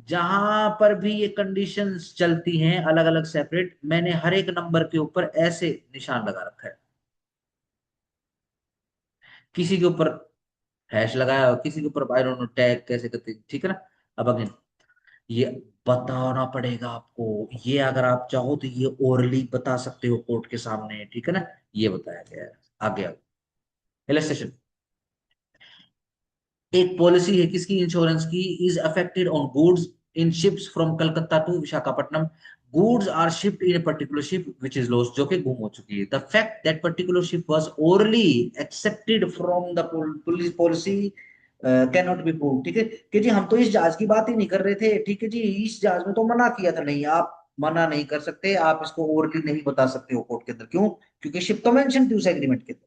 जहां पर भी ये कंडीशंस चलती हैं अलग अलग सेपरेट, मैंने हर एक नंबर के ऊपर ऐसे निशान लगा रखा है। किसी के ऊपर हैश लगाया, और किसी के ऊपर आई डोंट नो टैग कैसे करते हैं। ठीक है ना। अब अगेन, ये बताना पड़ेगा आपको, ये अगर आप चाहो तो ये ओरली बता सकते हो कोर्ट के सामने। ठीक है ना। ये बताया गया है। आगे इलस्ट्रेशन, एक पॉलिसी है किसकी, इंश्योरेंस की, is affected on goods in ships from Calcutta to Visakhapatnam. Goods are shipped in a particular ship which is lost, जो कि गुम हो चुकी है। The fact that particular ship was orally excepted from the police policy can not be prove. ठीक है कि जी, हम तो इस जहाज की बात ही नहीं कर रहे थे। ठीक है जी, इस जहाज में तो मना किया था, नहीं आप मना नहीं कर सकते, आप इसको ओरली नहीं बता सकते हो कोर्ट के अंदर। क्यों? क्योंकि शिप तो मेंशन थी उस एग्रीमेंट के अंदर।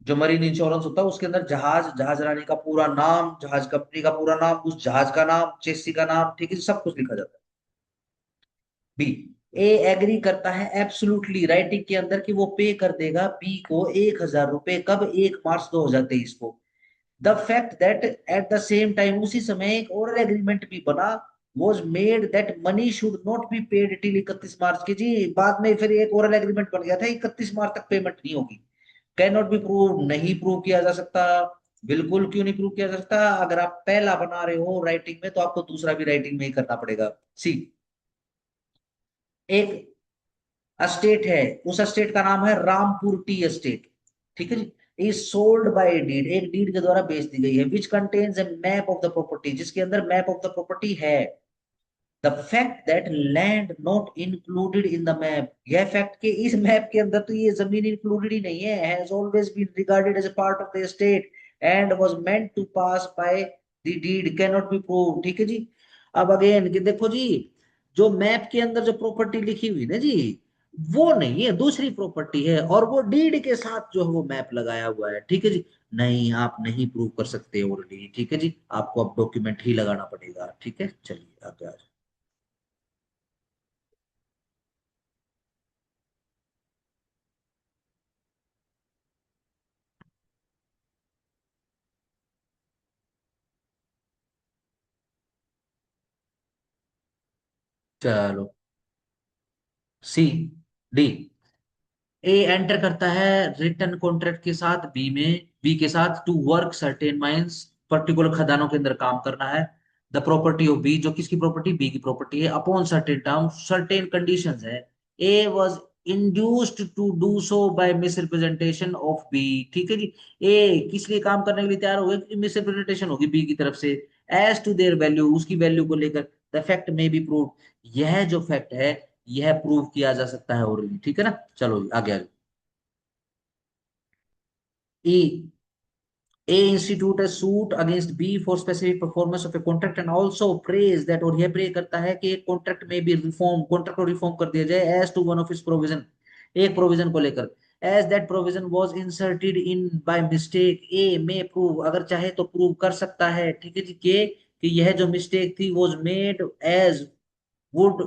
जो मरीन इंश्योरेंस होता है उसके अंदर जहाज, जहाज रानी का पूरा नाम, जहाज कंपनी का पूरा नाम, उस जहाज का नाम, चेसी का नाम, ठीक है, सब कुछ लिखा जाता है। बी, ए एग्री करता है एब्सोल्युटली राइटिंग के अंदर कि वो पे कर देगा बी को 1,000 रुपए, कब, 1 मार्च 2023 को। The fact that at the same time, उसी समय एक और एग्रीमेंट भी बना, was made that money should not be paid till 31 मार्च की जी। बाद में फिर एक और एग्रीमेंट बन गया था, 31 मार्च तक पेमेंट नहीं होगी। कैन नॉट बी प्रूव, नहीं प्रूव किया जा सकता। बिल्कुल, क्यों नहीं प्रूव किया जा सकता, अगर आप पहला बना रहे हो राइटिंग में तो आपको दूसरा भी राइटिंग में ही करना पड़ेगा। सी, एक एस्टेट है, उस एस्टेट का नाम है रामपुर टी एस्टेट। ठीक है जी। इज सोल्ड बाय डीड, एक डीड के द्वारा बेच दी गई है, which contains A map of the property, जिसके अंदर मैप ऑफ द प्रॉपर्टी है। The fact that land not included in the map, यह फैक्ट के इस मैप के अंदर तो ये जमीन इंक्लूडेड ही नहीं है, has always been regarded as a part of the estate and was meant to pass by the deed, can not be prove. ठीक है जी। अब अगेन कि देखो जी, जो मैप के अंदर जो प्रॉपर्टी लिखी हुई ना जी, वो नहीं है, दूसरी प्रॉपर्टी है, और वो डीड के साथ जो है वो मैप लगाया हुआ है। ठीक है जी। नहीं, आप नहीं प्रूव कर सकते ऑलरेडी। ठीक है जी, आपको अब डॉक्यूमेंट ही लगाना पड़ेगा। ठीक है, चलिए आगे आ जाओ। चलो, सी, डी, ए एंटर करता है रिटर्न कॉन्ट्रैक्ट के साथ बी में, बी के साथ to work certain mines, particular खदानों के अंदर काम करना है। द प्रॉपर्टी ऑफ बी, जो किसकी प्रॉपर्टी, बी की प्रॉपर्टी है, upon certain terms, certain conditions है। A was induced to do so by misrepresentation of B. ठीक है जी। ए किस लिए काम करने के लिए तैयार हो गया, क्योंकि मिसरिप्रेजेंटेशन होगी बी की तरफ से, एज टू देयर वैल्यू, उसकी वैल्यू को लेकर, द फैक्ट में बी प्रूव, यह जो फैक्ट है यह प्रूव किया जा सकता है ओरली। ठीक है ना, चलो जी, आगे आगे। E. A institute a suit against B for specific performance of a contract and also prays that, और यह प्रे करता है कि कॉन्ट्रैक्ट में भी रिफॉर्म, कॉन्ट्रैक्ट को रिफॉर्म कर दिया जाए एज टू वन ऑफ इस प्रोविजन, एक प्रोविजन को लेकर, as that provision was inserted in by mistake. A may prove, अगर चाहे तो प्रूव कर सकता है, ठीक है जी, कि यह जो मिस्टेक थी was made as would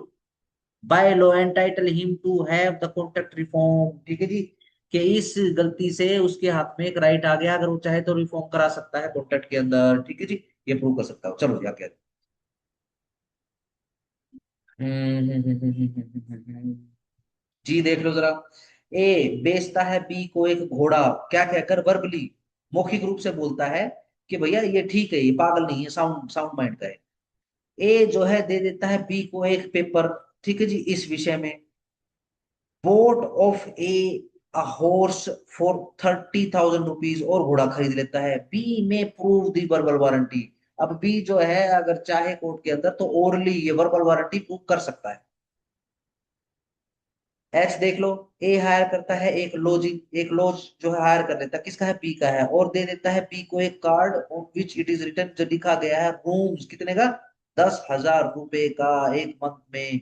by law entitle him to have the contract reform. ठीक है जी, कि इस गलती से उसके हाथ में एक राइट आ गया, अगर वो चाहे तो रिफॉर्म करा सकता है कॉन्ट्रैक्ट के अंदर। ठीक है जी, ये प्रूव कर सकता हो। चलो जी आगे। जी देख लो जरा। ए बेचता है बी को एक घोड़ा, क्या कहकर, वर्बली, मौखिक रूप से बोलता है कि भैया ये ठीक है, ये पागल नहीं है, साउंड साउंड माइंड का है। ए जो है दे देता है बी को एक पेपर, ठीक है जी, इस विषय में, boat of a horse for 30,000 rupees, और घोड़ा खरीद लेता है। बी में प्रूव दी वर्बल वारंटी। अब बी जो है अगर चाहे कोर्ट के अंदर तो ओरली ये वर्बल वारंटी प्रूव कर सकता है। एच देख लो। ए हायर करता है एक लॉजिंग, एक लॉज जो है हायर कर लेता है, किसका है, बी का है, और दे देता है बी को एक card on which it is written, जो लिखा गया है रूम्स कितने का, 10,000 रुपए का एक मंथ में।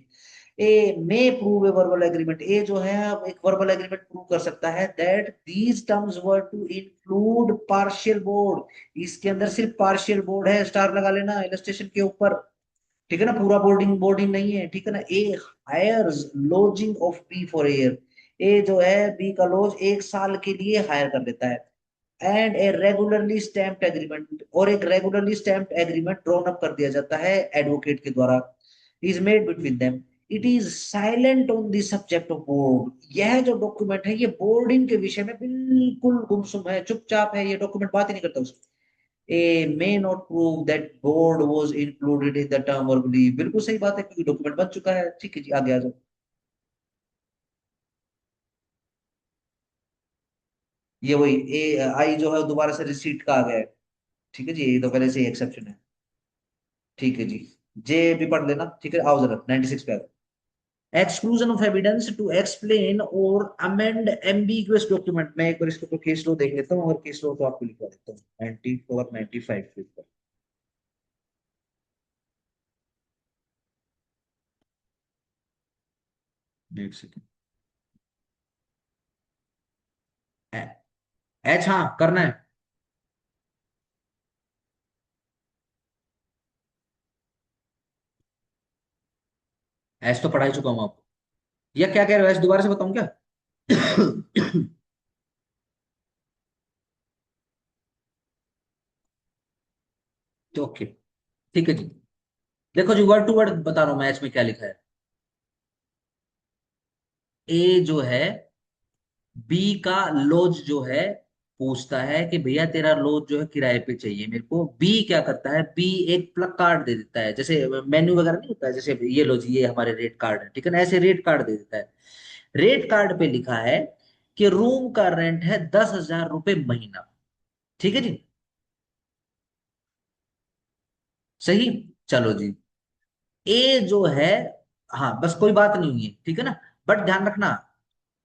A may prove a verbal agreement, A जो है अब एक वर्बल एग्रीमेंट प्रूव कर सकता है that these terms were to include partial board, इसके अंदर सिर्फ पार्शियल बोर्ड है, स्टार लगा लेना इलस्ट्रेशन के ऊपर। ठीक है ना, पूरा बोर्डिंग बोर्डिंग नहीं है। ठीक है ना। A hires lodging of B for year, A जो है बी का लॉज एक साल के लिए हायर कर लेता है। And A regularly stamped agreement, और एक regularly stamped agreement drawn up कर दिया जाता है एडवोकेट के द्वारा, is made between them. It is silent on the subject of board, यह जो डॉक्यूमेंट है ये बोर्डिंग के विषय में बिल्कुल गुमसुम है, चुपचाप है, ये डॉक्यूमेंट बात ही नहीं करता उसमें। A may not prove that board was included in the term or believe, बिल्कुल सही बात है, क्योंकि डॉक्यूमेंट बन चुका है। ठीक है जी, आगे आ जाओ। ये वही ए आई जो है दोबारा से रिसीट का आ गया है। ठीक है जी, ये तो पहले से ही एक्सेप्शन है। ठीक है जी। जे भी पढ़ लेना। ठीक है, आओ जरा 96 पे आओ। Exclusion of evidence to explain or amend ambiguous document, मैं एक बार इसके ऊपर केस लो देख लेता हूँ, अगर केस लो तो आपको लिखवा देता हूँ 94 95 के ऊपर। एक सेकंड। एच, हाँ करना है। एच तो पढ़ा ही चुका हूँ आपको। या क्या कह रहे हो, एच दोबारा से बताऊं क्या? तो ओके, ठीक है जी। देखो जी, वर्ड टू वर्ड बता रहा हूं मैच में क्या लिखा है। ए जो है बी का लॉज जो है पूछता है कि भैया तेरा लॉज जो है किराए पे चाहिए मेरे को। बी क्या करता है, बी एक प्लग कार्ड दे देता है, जैसे मेन्यू वगैरह नहीं होता है, जैसे ये लो जी ये हमारे रेट कार्ड है, ठीक है ना, ऐसे रेट कार्ड दे देता है। रेट कार्ड पे लिखा है कि रूम का रेंट है 10,000 रुपये महीना। ठीक है जी, सही। चलो जी। ए जो है, हाँ बस कोई बात नहीं हुई है, ठीक है ना, बट ध्यान रखना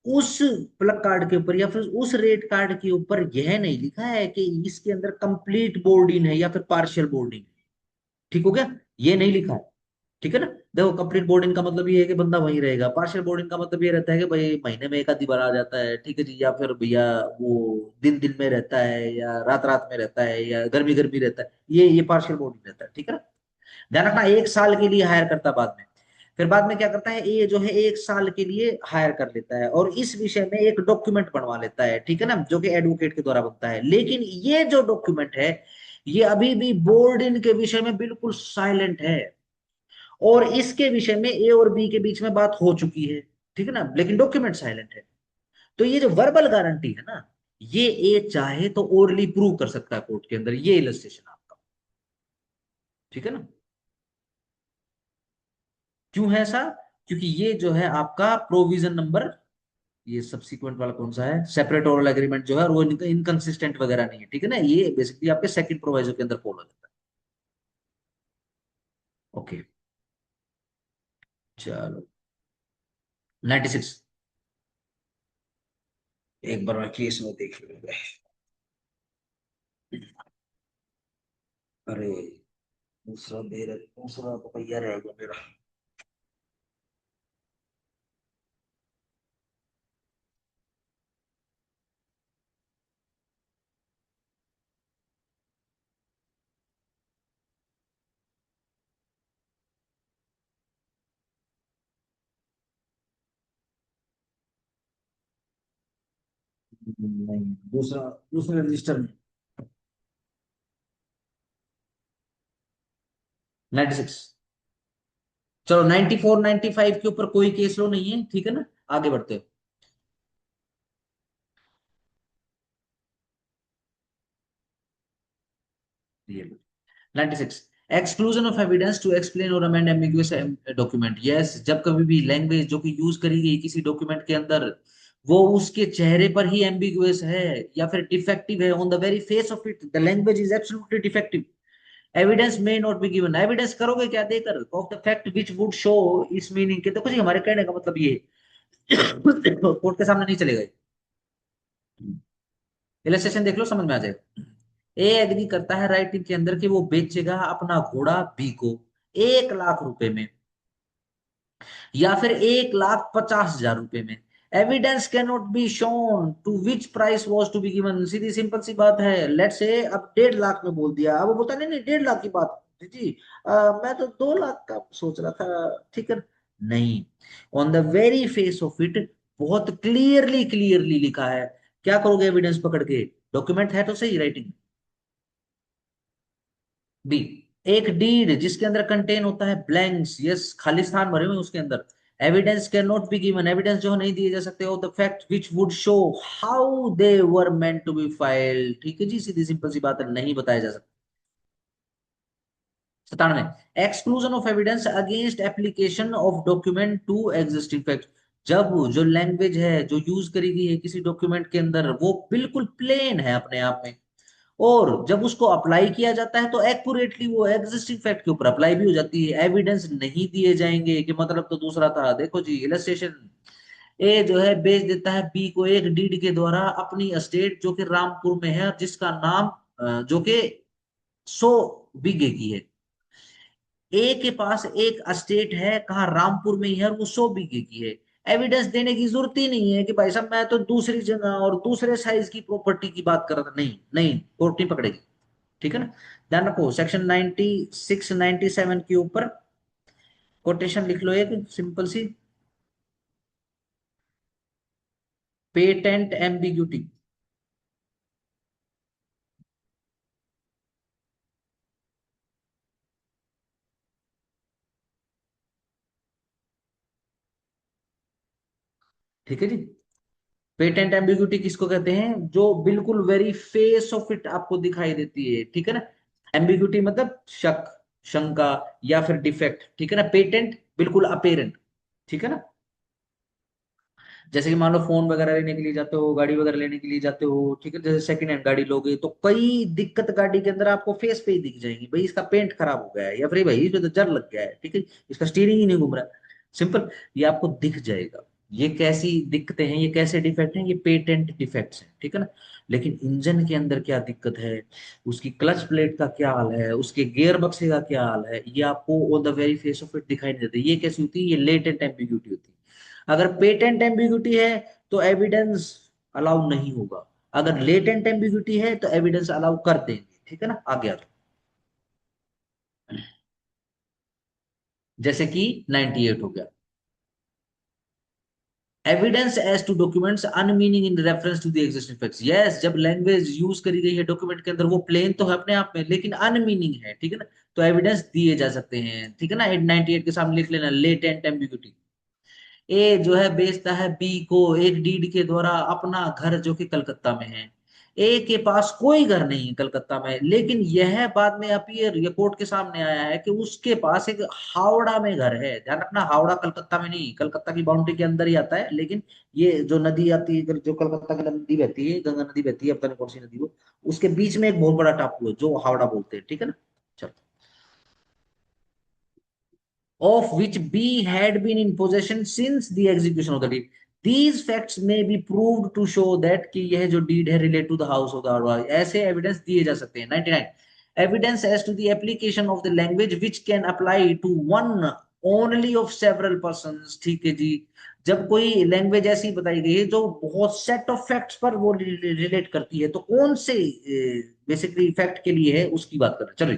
उस प्लग कार्ड के ऊपर या फिर उस रेट कार्ड के ऊपर यह नहीं लिखा है कि इसके अंदर कंप्लीट बोर्डिंग है या फिर पार्शियल बोर्डिंग। ठीक हो गया, ये नहीं लिखा है। ठीक है ना। देखो कंप्लीट बोर्डिंग का मतलब ये है कि बंदा वहीं रहेगा, पार्शियल बोर्डिंग का मतलब ये रहता है कि भाई महीने में एक आधी बार आ जाता है, ठीक है जी, या फिर भैया वो दिन दिन में रहता है या रात रात में रहता है या गर्मी गर्मी रहता है, ये पार्शियल बोर्डिंग रहता है। ठीक है ना। ध्यान रखना एक साल के लिए हायर करता बाद में, फिर बाद में क्या करता है, ये जो है एक साल के लिए हायर कर लेता है और इस विषय में एक डॉक्यूमेंट बनवा लेता है, ठीक है ना, जो कि एडवोकेट के द्वारा बनता है। लेकिन ये जो डॉक्यूमेंट है ये अभी भी बोर्ड इन के विषय में बिल्कुल साइलेंट है, और इसके विषय में ए और बी के बीच में बात हो चुकी है। ठीक है ना, लेकिन डॉक्यूमेंट साइलेंट है। तो ये जो वर्बल गारंटी है ना, ये ए चाहे तो ओरली प्रूव कर सकता है कोर्ट के अंदर, ये इलस्ट्रेशन आपका। ठीक है ना। क्यों है ऐसा? क्योंकि ये जो है आपका प्रोविजन नंबर, ये सब्सिक्वेंट वाला कौन सा है, सेपरेट ओरल एग्रीमेंट जो है, और वो इनकंसिस्टेंट वगैरह नहीं है। ठीक है ना, ये बेसिकली आपके सेकंड प्रोविजन के अंदर फॉलो हो जाता है। ओके, चलो 96। एक बार मैं केस में देख लूंगा। अरे, दूसरा तो पहिया रहेगा मेरा। नहीं, दूसरा, दूसरे रजिस्टर में 96। चलो 94 95 के ऊपर कोई केस लो नहीं है, ठीक है ना, आगे बढ़ते हो। ये 96, exclusion of evidence to explain or amend ambiguous document. Yes, जब कभी भी लैंग्वेज जो कि यूज करी गई किसी डॉक्यूमेंट के अंदर, वो उसके चेहरे पर ही एम्बिगुअस है या फिर डिफेक्टिव है, on the very face of it the language is absolutely defective, evidence may not be given. Evidence करोगे क्या देकर, of the fact which would show इस मीनिंग के। देखो जी, हमारे कहने का मतलब ये है, कोर्ट के सामने नहीं चलेगा। इलस्ट्रेशन देख लो, समझ में आ जाएगा। ए एग्री करता है राइटिंग के अंदर कि वो बेचेगा अपना घोड़ा बी को 1 लाख रुपए में, या फिर 1,50,000 रुपए में। Evidence can not be shown to which price was to be given. सीधी सिंपल सी बात है, लेट से अब 1.5 लाख में बोल दिया, अब वो बोलता नहीं नहीं 1.5 लाख की बात जी, मैं तो 2 लाख का सोच रहा था, ठीक है। नहीं, on the very face of it बहुत क्लियरली क्लियरली लिखा है। क्या करोगे एविडेंस पकड़ के, डॉक्यूमेंट है तो सही राइटिंग। बी, एक डीड जिसके अंदर कंटेन होता है ब्लैंक्स, यस, खाली स्थान भरे हुए हैं उसके अंदर। Evidence can not be given, evidence जो नहीं दिए जा सकते हो the fact which would show how they were meant to be filled. ठीक है जी, सीधी सिंपल सी बात है, नहीं बताया जा सकता। 97, exclusion of evidence against application of document to existing fact. जब जो लैंग्वेज है जो यूज करी गई है किसी डॉक्यूमेंट के अंदर वो बिल्कुल प्लेन है अपने आप में, और जब उसको अप्लाई किया जाता है तो एक्यूरेटली वो एग्जिस्टिंग फैक्ट के ऊपर अप्लाई भी हो जाती है, एविडेंस नहीं दिए जाएंगे कि मतलब तो दूसरा था। देखो जी इलस्ट्रेशन, ए जो है बेच देता है बी को एक डीड के द्वारा अपनी एस्टेट जो कि रामपुर में है, जिसका नाम जो कि 100 बीघे की है। ए के पास एक एस्टेट है कहा रामपुर में ही है और वो 100 बीघे की है। एविडेंस देने की जरूरत ही नहीं है कि भाई साहब मैं तो दूसरी जगह और दूसरे साइज की प्रॉपर्टी की बात कर रहा था, नहीं नहीं, कोर्ट नहीं पकड़ेगी। ठीक है ना। ध्यान रखो सेक्शन 96 97 के ऊपर कोटेशन लिख लो एक सिंपल सी, पेटेंट एम्बिग्यूटी। ठीक है जी, पेटेंट एम्बिग्यूटी किसको कहते हैं, जो बिल्कुल वेरी फेस ऑफ इट आपको दिखाई देती है। ठीक है ना, एम्बिग्यूटी मतलब शक, शंका या फिर डिफेक्ट। ठीक है ना, पेटेंट बिल्कुल अपेरेंट। ठीक है ना, जैसे कि मान लो फोन वगैरह लेने के लिए जाते हो, गाड़ी वगैरह लेने के लिए जाते हो, ठीक है, जैसे सेकंड हैंड गाड़ी लोगे तो कई दिक्कत गाड़ी के अंदर आपको फेस पे ही दिख जाएंगी, भाई इसका पेंट खराब हो गया है, या फिर भाई इसमें तो जर लग गया है, ठीक है, इसका स्टीयरिंग ही नहीं घूम रहा। सिंपल, ये आपको दिख जाएगा। ये कैसी दिक्कतें हैं, ये कैसे डिफेक्ट हैं, ये पेटेंट डिफेक्ट्स हैं। ठीक है ना, लेकिन इंजन के अंदर क्या दिक्कत है, उसकी क्लच प्लेट का क्या हाल है, उसके गियर बक्से का क्या हाल है, ये आपको on the very face of it दिखाई नहीं देता। ये कैसी होती है, ये लेटेंट एम्बिग्यूटी होती है। अगर पेटेंट एम्बिग्यूटी है तो एविडेंस अलाउ नहीं होगा, अगर लेटेंट एम्बिग्यूटी है तो एविडेंस अलाउ कर देंगे। ठीक है ना, आगे आ जाओ। जैसे कि 98 हो गया, evidence as to documents unmeaning in reference to the existing facts. Yes, जब लैंग्वेज यूज करी गई है डॉक्यूमेंट के अंदर वो प्लेन तो है अपने आप में लेकिन अनमीनिंग है। ठीक है ना, तो एविडेंस दिए जा सकते हैं। ठीक है ना, 98 के सामने लिख लेना लेटेंट एम्बिग्यूटी। ए जो है बेचता है बी को एक डीड के द्वारा अपना घर जो कि कलकत्ता में है। ए के पास कोई घर नहीं है कलकत्ता में, लेकिन यह बाद में अपीयर ये कोर्ट के सामने आया है कि उसके पास एक हावड़ा में घर है। ध्यान रखना, हावड़ा कलकत्ता में नहीं, कलकत्ता की बाउंड्री के अंदर ही आता है, लेकिन ये जो नदी आती है जो कलकत्ता की नदी बहती है, गंगा नदी बहती है, पता नहीं कौन सी नदी वो, उसके बीच में एक बहुत बड़ा टापू है जो हावड़ा बोलते हैं, ठीक है ना। चलो, of which B had been in possession since the execution of the deed. These facts may be proved to show that कि यह जो deed है relate to the house of the Arwah। ऐसे evidence दिए जा सकते हैं। 99 evidence as to the application of the language which can apply to one only of several persons। ठीक है जी, जब कोई लैंग्वेज ऐसी बताई गई है जो बहुत सेट ऑफ फैक्ट्स पर वो रिलेट करती है, तो कौन से बेसिकली फैक्ट के लिए है उसकी बात कर रहे हैं। चलो,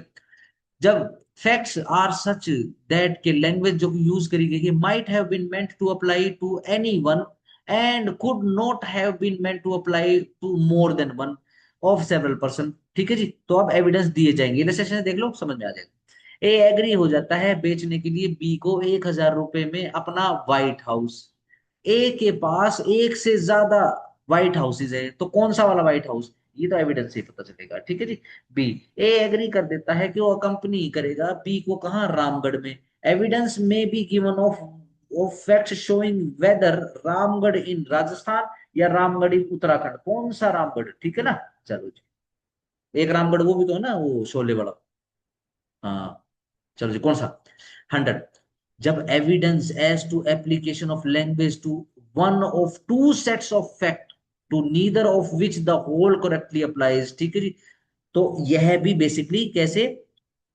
जब फैक्ट्स आर सच दैट के लैंग्वेज जो यूज करी गई है might have been meant to apply to anyone and could not have been meant to apply to more than one of several person. ठीक है जी, तो अब एविडेंस दिए जाएंगे, इलस्ट्रेशन देख लो समझ में आ जाएगा। ए एग्री हो जाता है बेचने के लिए बी को 1,000 रुपए में अपना व्हाइट हाउस। ए के पास एक से ज्यादा व्हाइट हाउसेज है, तो कौन सा वाला व्हाइट हाउस, ये तो एविडेंस से ही पता चलेगा। ठीक है जी। बी, ए एग्री कर देता है कि वो कंपनी करेगा बी को कहाँ, रामगढ़ में। एविडेंस में B given of fact showing whether Ramgarh in Rajasthan या रामगढ़ इन उत्तराखंड, कौन सा रामगढ़, ठीक है ना। चलो जी, एक रामगढ़ वो भी तो है ना, वो शोले वाला। हाँ, चलो जी, कौन सा। 100, जब evidence as to application of language to one of two sets of fact to neither of which the whole correctly applies. ठीक है जी, तो यह भी बेसिकली कैसे,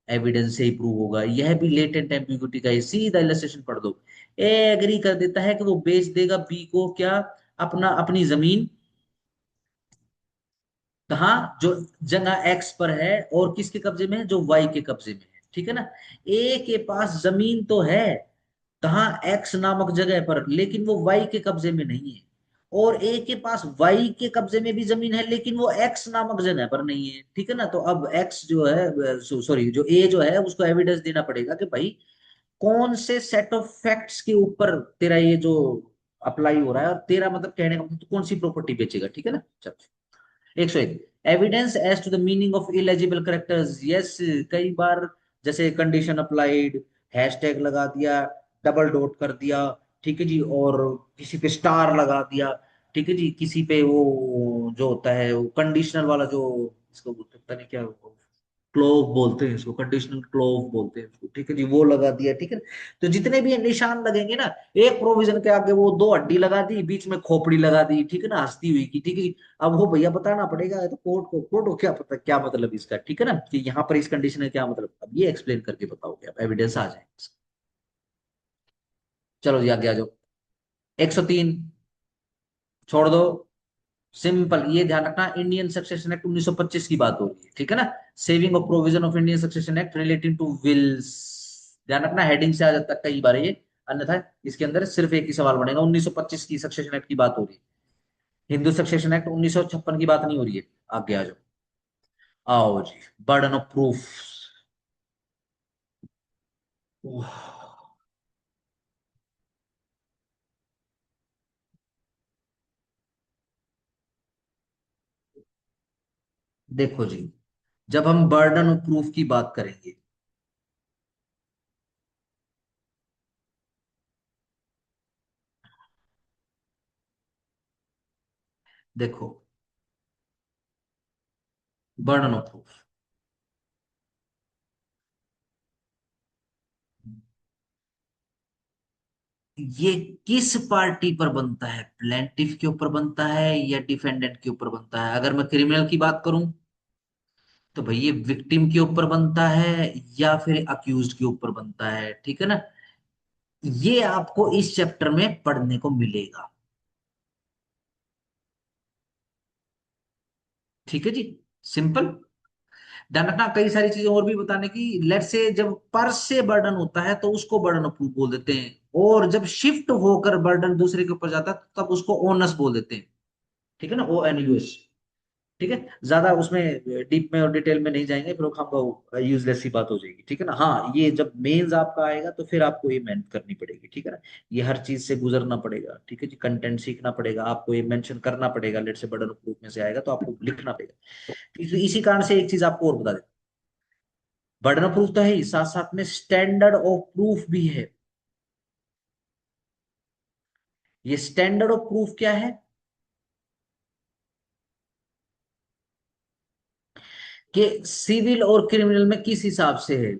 एविडेंस से ही प्रूव होगा। यह भी लेटेंट एम्बिग्यूटी का ही, सीधा इलस्ट्रेशन पढ़ दो। ए एग्री कर देता है कि वो बेच देगा बी को क्या, अपना अपनी जमीन, कहाँ, जो जगह एक्स पर है और किसके कब्जे में है, जो वाई के कब्जे में है। ठीक है ना। ए के पास जमीन तो है कहाँ, एक्स नामक जगह पर, लेकिन वो वाई के कब्जे में नहीं है। और ए के पास वाई के कब्जे में भी जमीन है, लेकिन वो एक्स नामक जगह पर नहीं है। ठीक है ना। तो अब एक्स जो है, सॉरी, जो ए जो है उसको एविडेंस देना पड़ेगा कि भाई कौन से सेट ऑफ फैक्ट्स के ऊपर तेरा ये जो अप्लाई हो रहा है, और तेरा मतलब कहने का मतलब तो कौन सी प्रॉपर्टी बेचेगा। ठीक है ना। चलो, 101, evidence as to the meaning of illegible characters. Yes, कई बार जैसे कंडीशन अप्लाइड, हैशटैग लगा दिया, डबल डॉट कर दिया, ठीक है जी, और किसी पे स्टार लगा दिया, ठीक है जी, किसी पे वो जो होता है वो कंडीशनल वाला जो, इसको पता नहीं क्या क्लोव बोलते हैं इसको, कंडीशनल क्लोव बोलते हैं इसको, ठीक है जी, वो लगा दिया। ठीक है, तो जितने भी निशान लगेंगे ना, एक प्रोविजन के आगे वो दो हड्डी लगा दी, बीच में खोपड़ी लगा दी, ठीक है ना, हंसती हुई की, ठीक है जी। अब वो भैया बताना पड़ेगा तो कोर्ट को क्या पता क्या मतलब इसका, ठीक है ना, कि यहाँ पर इस कंडीशन है क्या मतलब, अब ये एक्सप्लेन करके बताओगे, अब एविडेंस आ जाए। चलो जी, आगे आ जाओ। 103 छोड़ दो, सिंपल, ये ध्यान रखना, इंडियन सक्सेशन एक्ट 1925 की बात हो रही है, ठीक है ना। Saving of provision of Indian succession act relating to wills. ध्यान रखना, हेडिंग से आ जाता है कई बार ये, अन्यथा इसके अंदर सिर्फ एक ही सवाल बनेगा। 1925 की सक्सेशन एक्ट की बात हो रही है, हिंदू सक्सेशन एक्ट 1956 की बात नहीं हो रही है। आगे आ जाओ, आओ जी, बर्डन ऑफ प्रूफ। देखो जी, जब हम बर्डन ऑफ प्रूफ की बात करेंगे, देखो, बर्डन ऑफ प्रूफ ये किस पार्टी पर बनता है, प्लेंटिफ के ऊपर बनता है या डिफेंडेंट के ऊपर बनता है। अगर मैं क्रिमिनल की बात करूं तो भाई ये विक्टिम के ऊपर बनता है या फिर अक्यूज्ड के ऊपर बनता है, ठीक है ना। ये आपको इस चैप्टर में पढ़ने को मिलेगा, ठीक है जी, सिंपल। ध्यान रखना, कई सारी चीजें और भी बताने की, लेट से जब पर से बर्डन होता है तो उसको बर्डन ऑफ प्रूफ बोल देते हैं, और जब शिफ्ट होकर बर्डन दूसरे के ऊपर जाता है तब उसको ओनस बोल देते हैं, ठीक है ना, ONUS। ठीक है, ज्यादा उसमें डीप में और डिटेल में नहीं जाएंगे, फिर वो हम यूजलेस सी बात हो जाएगी, ठीक है ना। हाँ, ये जब मेंस आपका आएगा तो फिर आपको ये मेहनत करनी पड़ेगी, ठीक है ना। ये हर चीज से गुजरना पड़ेगा, ठीक है जी, कंटेंट सीखना पड़ेगा आपको, ये मेंशन करना पड़ेगा, लेट से बर्डन ऑफ प्रूफ में से आएगा तो आपको लिखना पड़ेगा। इसी कारण से एक चीज आपको और बता दें, बर्डन ऑफ प्रूफ तो है ही, साथ साथ में स्टैंडर्ड ऑफ प्रूफ भी है। ये स्टैंडर्ड ऑफ प्रूफ क्या है कि सिविल और क्रिमिनल में किस हिसाब से है।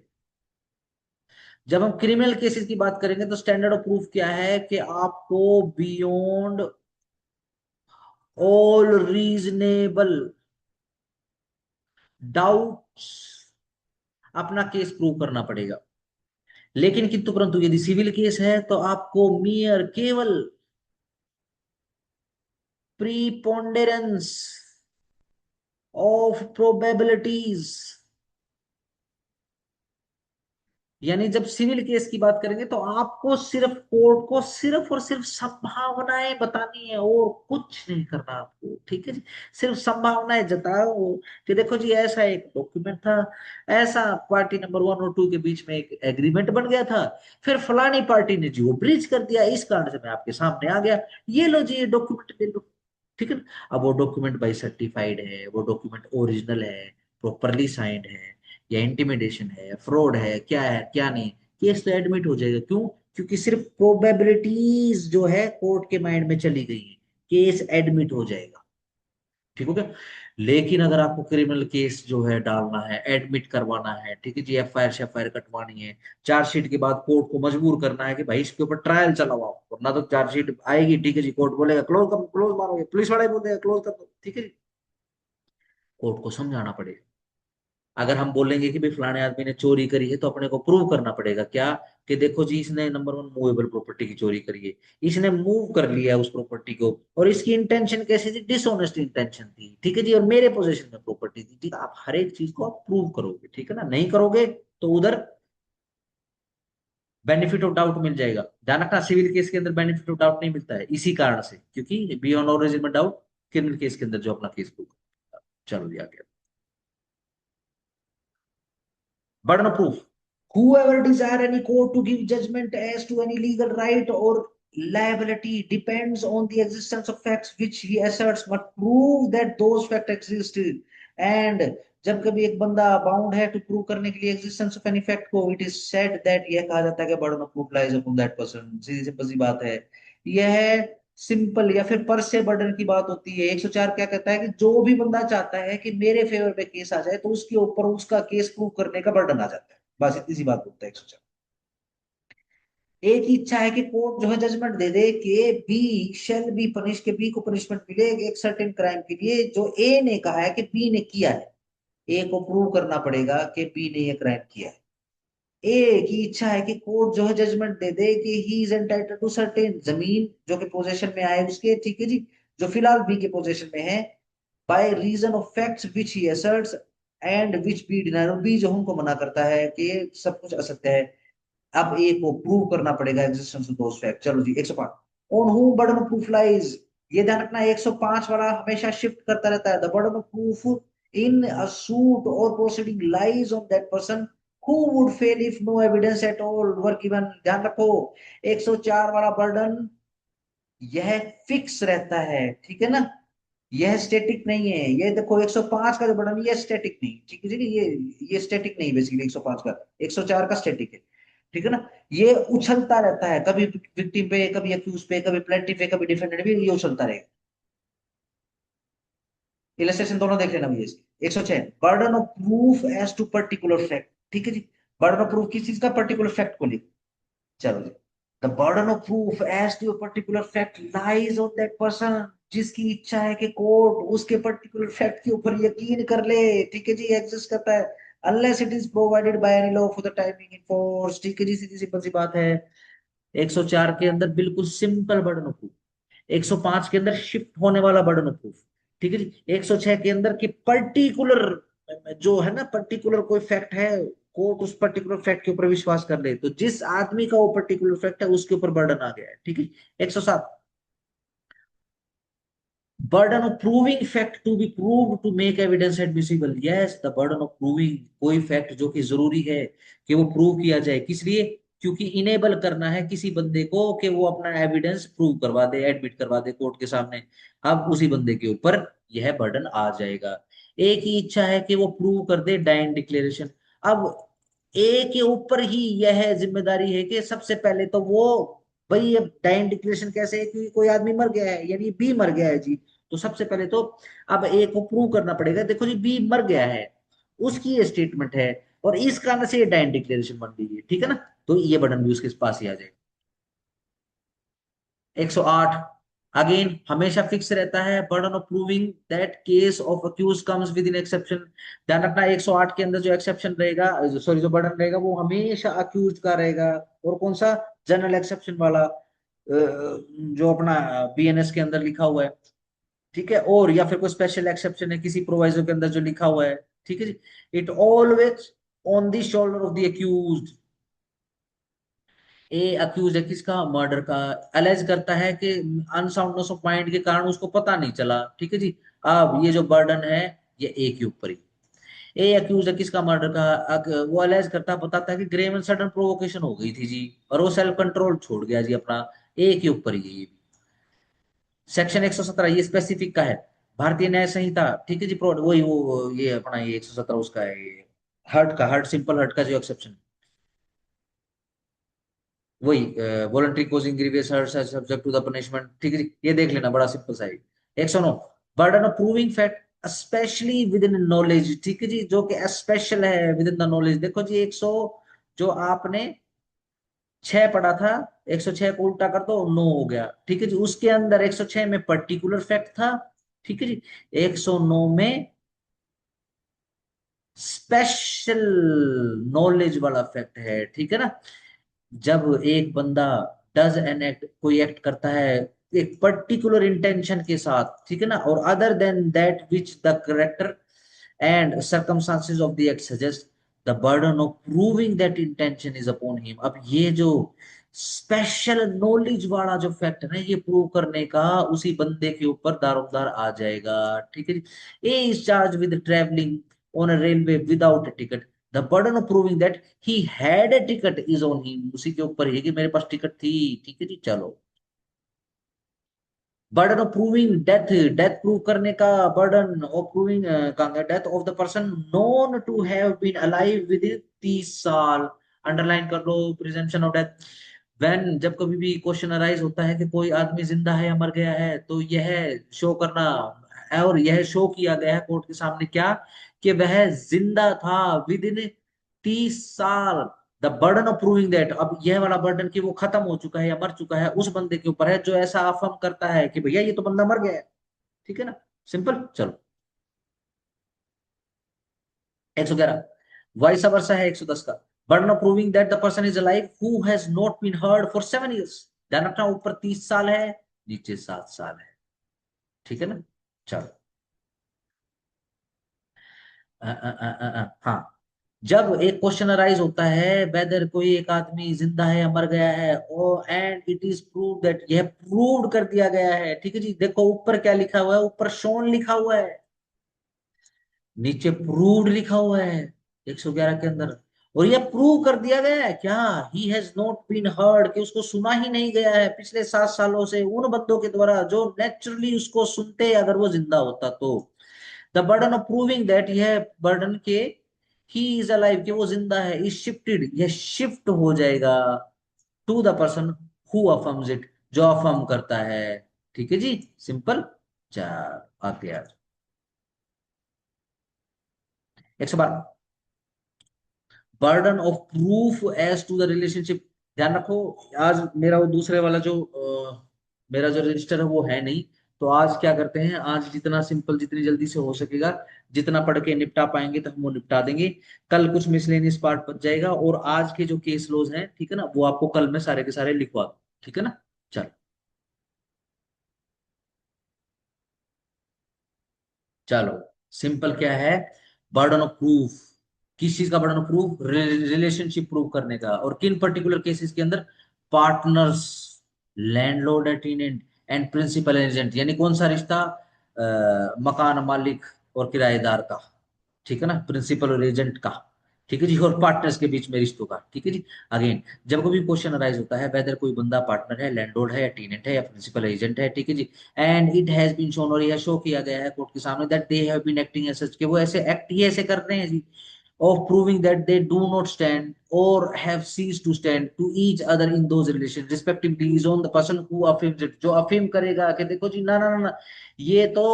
जब हम क्रिमिनल केसेस की बात करेंगे तो स्टैंडर्ड ऑफ प्रूफ क्या है कि आपको बियॉन्ड ऑल रीजनेबल डाउट्स अपना केस प्रूव करना पड़ेगा। लेकिन किंतु परंतु यदि सिविल केस है तो आपको मियर केवल प्रीपोंडेरेंस ऑफ प्रोबेबिलिटीज, यानी जब सिविल केस की बात करेंगे तो आपको सिर्फ कोर्ट को सिर्फ और सिर्फ संभावनाएं बतानी है और कुछ नहीं करना आपको, ठीक है जी। सिर्फ संभावनाएं जताओ कि देखो जी ऐसा एक डॉक्यूमेंट था, ऐसा पार्टी नंबर 1 और 2 के बीच में एक एग्रीमेंट बन गया था, फिर फलानी पार्टी ने जी वो ब्रीच कर दिया, इस कारण से मैं आपके सामने आ गया, ये लो जी ये डॉक्यूमेंट ले लो, ठीक है ना। अब वो डॉक्यूमेंट भाई सर्टिफाइड है, वो डॉक्यूमेंट ओरिजिनल है, प्रॉपरली साइंड है, या इंटिमिडेशन है, फ्रॉड है क्या नहीं, केस तो एडमिट हो जाएगा। क्यों? क्योंकि सिर्फ प्रोबेबिलिटीज जो है कोर्ट के माइंड में चली गई है, केस एडमिट हो जाएगा, ठीक हो गया। लेकिन अगर आपको क्रिमिनल केस जो है डालना है, एडमिट करवाना है, ठीक है जी, एफआईआर शेफआईआर कटवानी है, चार्जशीट के बाद कोर्ट को मजबूर करना है कि भाई इसके ऊपर ट्रायल चलाओ, वरना तो चार्जशीट आएगी, ठीक है जी, कोर्ट बोलेगा क्लोज कर, क्लोज मारोगे, पुलिस वाले बोलेगा क्लोज कर दो, ठीक है जी, कोर्ट को समझाना पड़ेगा। अगर हम बोलेंगे कि भाई फलाने आदमी ने चोरी करी है तो अपने को प्रूव करना पड़ेगा क्या, कि देखो जी इसने नंबर 1 मूवेबल प्रॉपर्टी की चोरी करी है, इसने मूव कर लिया उस प्रॉपर्टी को, और इसकी इंटेंशन कैसी थी, डिसऑनेस्ट इंटेंशन थी, ठीक है जी, और मेरे पोजीशन में प्रॉपर्टी थी, ठीक है। आप हर एक चीज को आप प्रूव करोगे, ठीक है ना, नहीं करोगे तो उधर बेनिफिट ऑफ डाउट मिल जाएगा। ध्यान रखना, सिविल केस के अंदर बेनिफिट ऑफ डाउट नहीं मिलता है, इसी कारण से, क्योंकि beyond origin doubt criminal case के अंदर जो अपना केस प्रूव। चलो जी आगे, burden of proof. Whoever desire any court to give judgment as to any legal right or liability depends on the existence of facts which he asserts must prove that those facts exist, and जब कभी एक बंदा bound है to prove करने के लिए existence of any fact को, it is said that, यह कहा जाता है कि burden of proof lies upon that person. सीधी सिंपल सी बात है, यह सिंपल या फिर पर से बर्डन की बात होती है। 104 क्या कहता है कि जो भी बंदा चाहता है कि मेरे फेवर में केस आ जाए तो उसके ऊपर उसका केस प्रूव करने का बर्डन आ जाता है, बस इतनी सी बात बोलता है 104। एक ही इच्छा है कि कोर्ट जो है जजमेंट दे दे कि बी शेल बी पनिश, के बी को पनिशमेंट मिले एक सर्टेन क्राइम के लिए जो ए ने कहा है कि बी ने किया है। ए को प्रूव करना पड़ेगा कि बी ने ये क्राइम किया है। ए की इच्छा है कि कोर्ट जो है जजमेंट दे दे कि he is entitled to certain, जमीन जो कि पोजेशन में आए उसके, ठीक है जी, जो फिलहाल बी के पोजेशन में है, by reason of facts which he asserts and which B denies, B जो हमको मना करता है कि ये सब कुछ असत्य है। अब ए को प्रूव करना पड़ेगा एग्जिस्टेंस ऑफ दोस फैक्ट। चलो जी 105, on whom burden of proof lies. ये ध्यान रखना 105 वाला हमेशा शिफ्ट करता रहता है। The burden of proof in a suit or proceeding lies on that person who would fail if no evidence at all were given. ध्यान रखो 104 वाला बर्डन यह फिक्स रहता है, ठीक है ना, यह स्टैटिक नहीं है। ये देखो 105 का जो बटन ये स्टैटिक नहीं, ठीक है जी, ये स्टैटिक नहीं बेसिकली 105 का, 104 का स्टैटिक है, ठीक है ना। ये उछलता रहता है, कभी विक्टिम पे, कभी एक्यूज पे, कभी प्लेंटिफ पे, कभी डिफेंडेंट पे, ये उछलता रहेगा। इलस्ट्रेशन दोनों देख लेना भैया इसके। 106, burden of proof as to particular fact, ठीक है जी, बर्डन ऑफ प्रूफ किस चीज का, पर्टिकुलर फैक्ट को लेकर। चलो जी, the burden of proof as to particular fact lies on that person, जिसकी इच्छा है कि कोर्ट उसके पर्टिकुलर फैक्ट के ऊपर यकीन कर ले, ठीक है जी, एग्जिस्ट करता है unless it is provided by any law for the timing in force, ठीक है जी, सीधी सिंपल सी बात है। 104 के अंदर बिल्कुल सिंपल बर्डन ऑफ प्रूफ, 105 के अंदर शिफ्ट होने वाला बर्डन ऑफ प्रूफ, ठीक है जी, 106 के अंदर की पर्टिकुलर जो है ना, पर्टिकुलर कोई फैक्ट है, कोर्ट उस पर्टिकुलर फैक्ट के ऊपर विश्वास कर ले, तो जिस आदमी का वो पर्टिकुलर फैक्ट है उसके ऊपर बर्डन आ गया है, ठीक है। 107, burden of proving fact to be prove to make evidence admissible, yes the burden of proving, कोई फैक्ट जो कि जरूरी है कि वो प्रूव किया जाए, किस लिए, क्योंकि इनेबल करना है किसी बंदे को कि वो अपना एविडेंस प्रूव करवा दे, एडमिट करवा दे कोर्ट के सामने। अब उसी बंदे के ऊपर यह बर्डन आ जाएगा। एक ही इच्छा है कि वो प्रूव कर दे डाइंग डिक्लेरेशन। अब ए के ऊपर ही यह जिम्मेदारी है कि सबसे पहले तो वो, भाई अब डाइंग डिक्लेरेशन कैसे है कि कोई आदमी मर गया है, यानी बी मर गया है जी। तो सबसे पहले तो अब ए को प्रूव करना पड़ेगा, देखो जी बी मर गया है, उसकी ये स्टेटमेंट है, और इस कारण से ये डाइंग डिक्लेरेशन बन रही है, ठीक है ना। तो ये बटन भी उसके पास ही आ जाएगा। 108, अगेन हमेशा फिक्स रहता है, burden of proving that case of accused comes within exception. ध्यान रखना 108 के अंदर जो एक्सेप्शन रहेगा, सॉरी जो बर्डन रहेगा वो हमेशा अक्यूज का रहेगा। और कौन सा, जनरल एक्सेप्शन वाला, जो अपना बीएनएस के अंदर लिखा हुआ है, ठीक है। और या फिर कोई स्पेशल एक्सेप्शन है किसी प्रोवाइजर के अंदर जो लिखा हुआ है, ठीक है जी। It always on the shoulder of the accuse. A accuse है किसका, मर्डर का, अलेज करता है कि अनसाउंडनेस ऑफ माइंड के कारण उसको पता नहीं चला, ठीक है जी। अब ये जो बर्डन है ये ए के ऊपर ही। ए अक्यूज है किसका, मर्डर का, वो अलेज करता बताता है कि ग्रेव एंड सडन प्रोवोकेशन हो गई थी जी, और वो सेल्फ कंट्रोल छोड़ गया जी अपना। ए के ऊपर ही है ये। सेक्शन 117 ये स्पेसिफिक का है, भारतीय न्याय संहिता, ठीक है जी। वही वो ये अपना ये 117 उसका है, ये हर्ट का, हर्ट सिंपल हर्ट का जो एक्सेप्शन, वही voluntary causing grievous hurt subject to the punishment, ठीक है जी। ये देख लेना, बड़ा सिंपल सा है। 109, burden of proving fact specially with in knowledge, ठीक है जी, जो कि स्पेशल है विद इन द नॉलेज। देखो जी 100, जो आपने 6 पढ़ा था, 106 को उल्टा कर दो 9 हो गया, ठीक है जी। उसके अंदर 106 में पर्टिकुलर फैक्ट था, ठीक है जी। 109 में स्पेशल नॉलेज वाला फैक्ट है, ठीक है ना। जब एक बंदा डज एन एक्ट, कोई एक्ट करता है एक पर्टिकुलर इंटेंशन के साथ, ठीक है ना, और other than that which the character and circumstances of the act suggest, the burden of proving that intention is upon him। अब ये जो स्पेशल नॉलेज वाला जो फैक्ट है ना, ये प्रूव करने का उसी बंदे के ऊपर दारोमदार आ जाएगा, ठीक है जी। A is charge with travelling on a railway without a ticket, the burden of proving that he had a ticket is on him, उसी के ऊपर है कि मेरे पास टिकट थी, ठीक है जी। चलो, burden of proving death, death prove करने का burden of proving, death of the person known to have been alive within 30 साल। अंडरलाइन कर लो, प्रिजम्पशन ऑफ डेथ। व्हेन, जब कभी भी क्वेश्चन अराइज होता है कि कोई आदमी जिंदा है या मर गया है, तो यह शो करना है, और यह शो किया गया है कोर्ट के सामने क्या, कि वह जिंदा था विद इन 30 साल। The burden of proving that, अब यह वाला बर्डन कि वो खत्म हो चुका है या मर चुका है, उस बंदे के ऊपर है जो ऐसा अफर्म करता है कि भैया ये तो बंदा मर गया है, ठीक है ना। सिंपल, चलो। 111, वाइस वर्सा है 110 का, burden of proving that the person is alive who has not been heard for 7 years। ध्यान रखना, ऊपर 30 साल है, नीचे 7 साल है, ठीक है ना। चलो, हाँ, जब एक क्वेश्चन अराइज होता है वेदर कोई एक आदमी जिंदा है या मर गया है, ओ and it is prove that, यह प्रूव्ड कर दिया गया है, ठीक है जी। देखो ऊपर क्या लिखा हुआ है, ऊपर शोन लिखा हुआ है, नीचे प्रूव्ड लिखा हुआ है 111 के अंदर। और यह प्रूव कर दिया गया है क्या, he has not been heard, कि उसको सुना ही नहीं गया है पिछले 7 सालों से उन बंदों के द्वारा जो नेचुरली उसको सुनते अगर वो जिंदा होता तो। The burden of proving that, यह बर्डन के ही इज अलाइव, कि वो जिंदा है, इज शिफ्टेड, यह शिफ्ट हो जाएगा to the person who affirms it, जो अफर्म करता है, ठीक है जी। सिंपल, चार आते यार। 112, burden of proof as to the relationship. ध्यान रखो, आज मेरा वो दूसरे वाला जो मेरा जो रजिस्टर है वो है नहीं, तो आज क्या करते हैं, आज जितना सिंपल जितनी जल्दी से हो सकेगा, जितना पढ़ के निपटा पाएंगे तो हम वो निपटा देंगे। कल कुछ मिसलेनियस पार्ट बच जाएगा, और आज के जो केस लॉज हैं, ठीक है ना, वो आपको कल में सारे के सारे लिखवा दो, ठीक है ना। चलो, चलो, सिंपल क्या है, बर्डन ऑफ प्रूफ, किस चीज का burden of proof, relationship prove करने का, और किन पर्टिकुलर केसेस के अंदर, partners, landlord and tenant, and principal agent, यानी कौन सा रिश्ता, मकान मालिक और किराएदार का, ठीक है ना, प्रिंसिपल और एजेंट का, ठीक है जी, और पार्टनर्स के बीच में रिश्तों का, ठीक है जी। अगेन, जब कभी क्वेश्चन अराइज होता है वेदर कोई बंदा पार्टनर है, लैंडलॉर्ड है या टेनेंट है या प्रिंसिपल एजेंट है, ठीक है जी, and it has been shown, और यह शो किया गया है कोर्ट के सामने that they have been acting as such, कि वो ऐसे एक्ट ही ऐसे कर रहे हैं जी, of proving that they do not stand or have ceased to stand to each other in those relations respectively is on the person who affirms it, जो अफीम करेगा कि देखो जी, ना ना ना ना, ये तो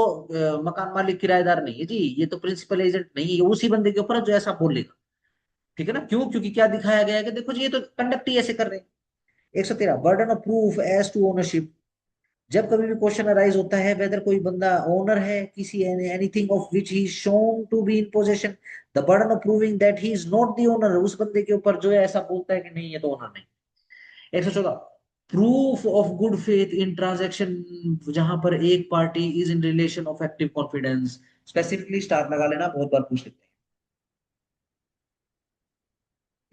मकान मालिक किराएदार नहीं है जी, ये तो प्रिंसिपल एजेंट नहीं है, ये उसी बंदे के ऊपर है जो ऐसा बोलेगा, ठीक है ना। क्यों? क्योंकि क्या दिखाया गया है कि देखो जी ये तो कंडक्ट ही ऐसे कर रहे हैं। 113 burden of proof as to ownership, जब कभी भी क्वेश्चन अराइज होता है वेदर कोई बंदा ओनर है किसी anything of which he shown to be in possession, the burden of proving that he is not the owner, उस बंदे के ऊपर जो है ऐसा बोलता है कि नहीं ये तो ओनर नहीं। 114 proof of good faith in transaction, जहां पर एक party is in relation of active confidence, specifically star लगा लेना, बहुत बार पूछ लेते हैं,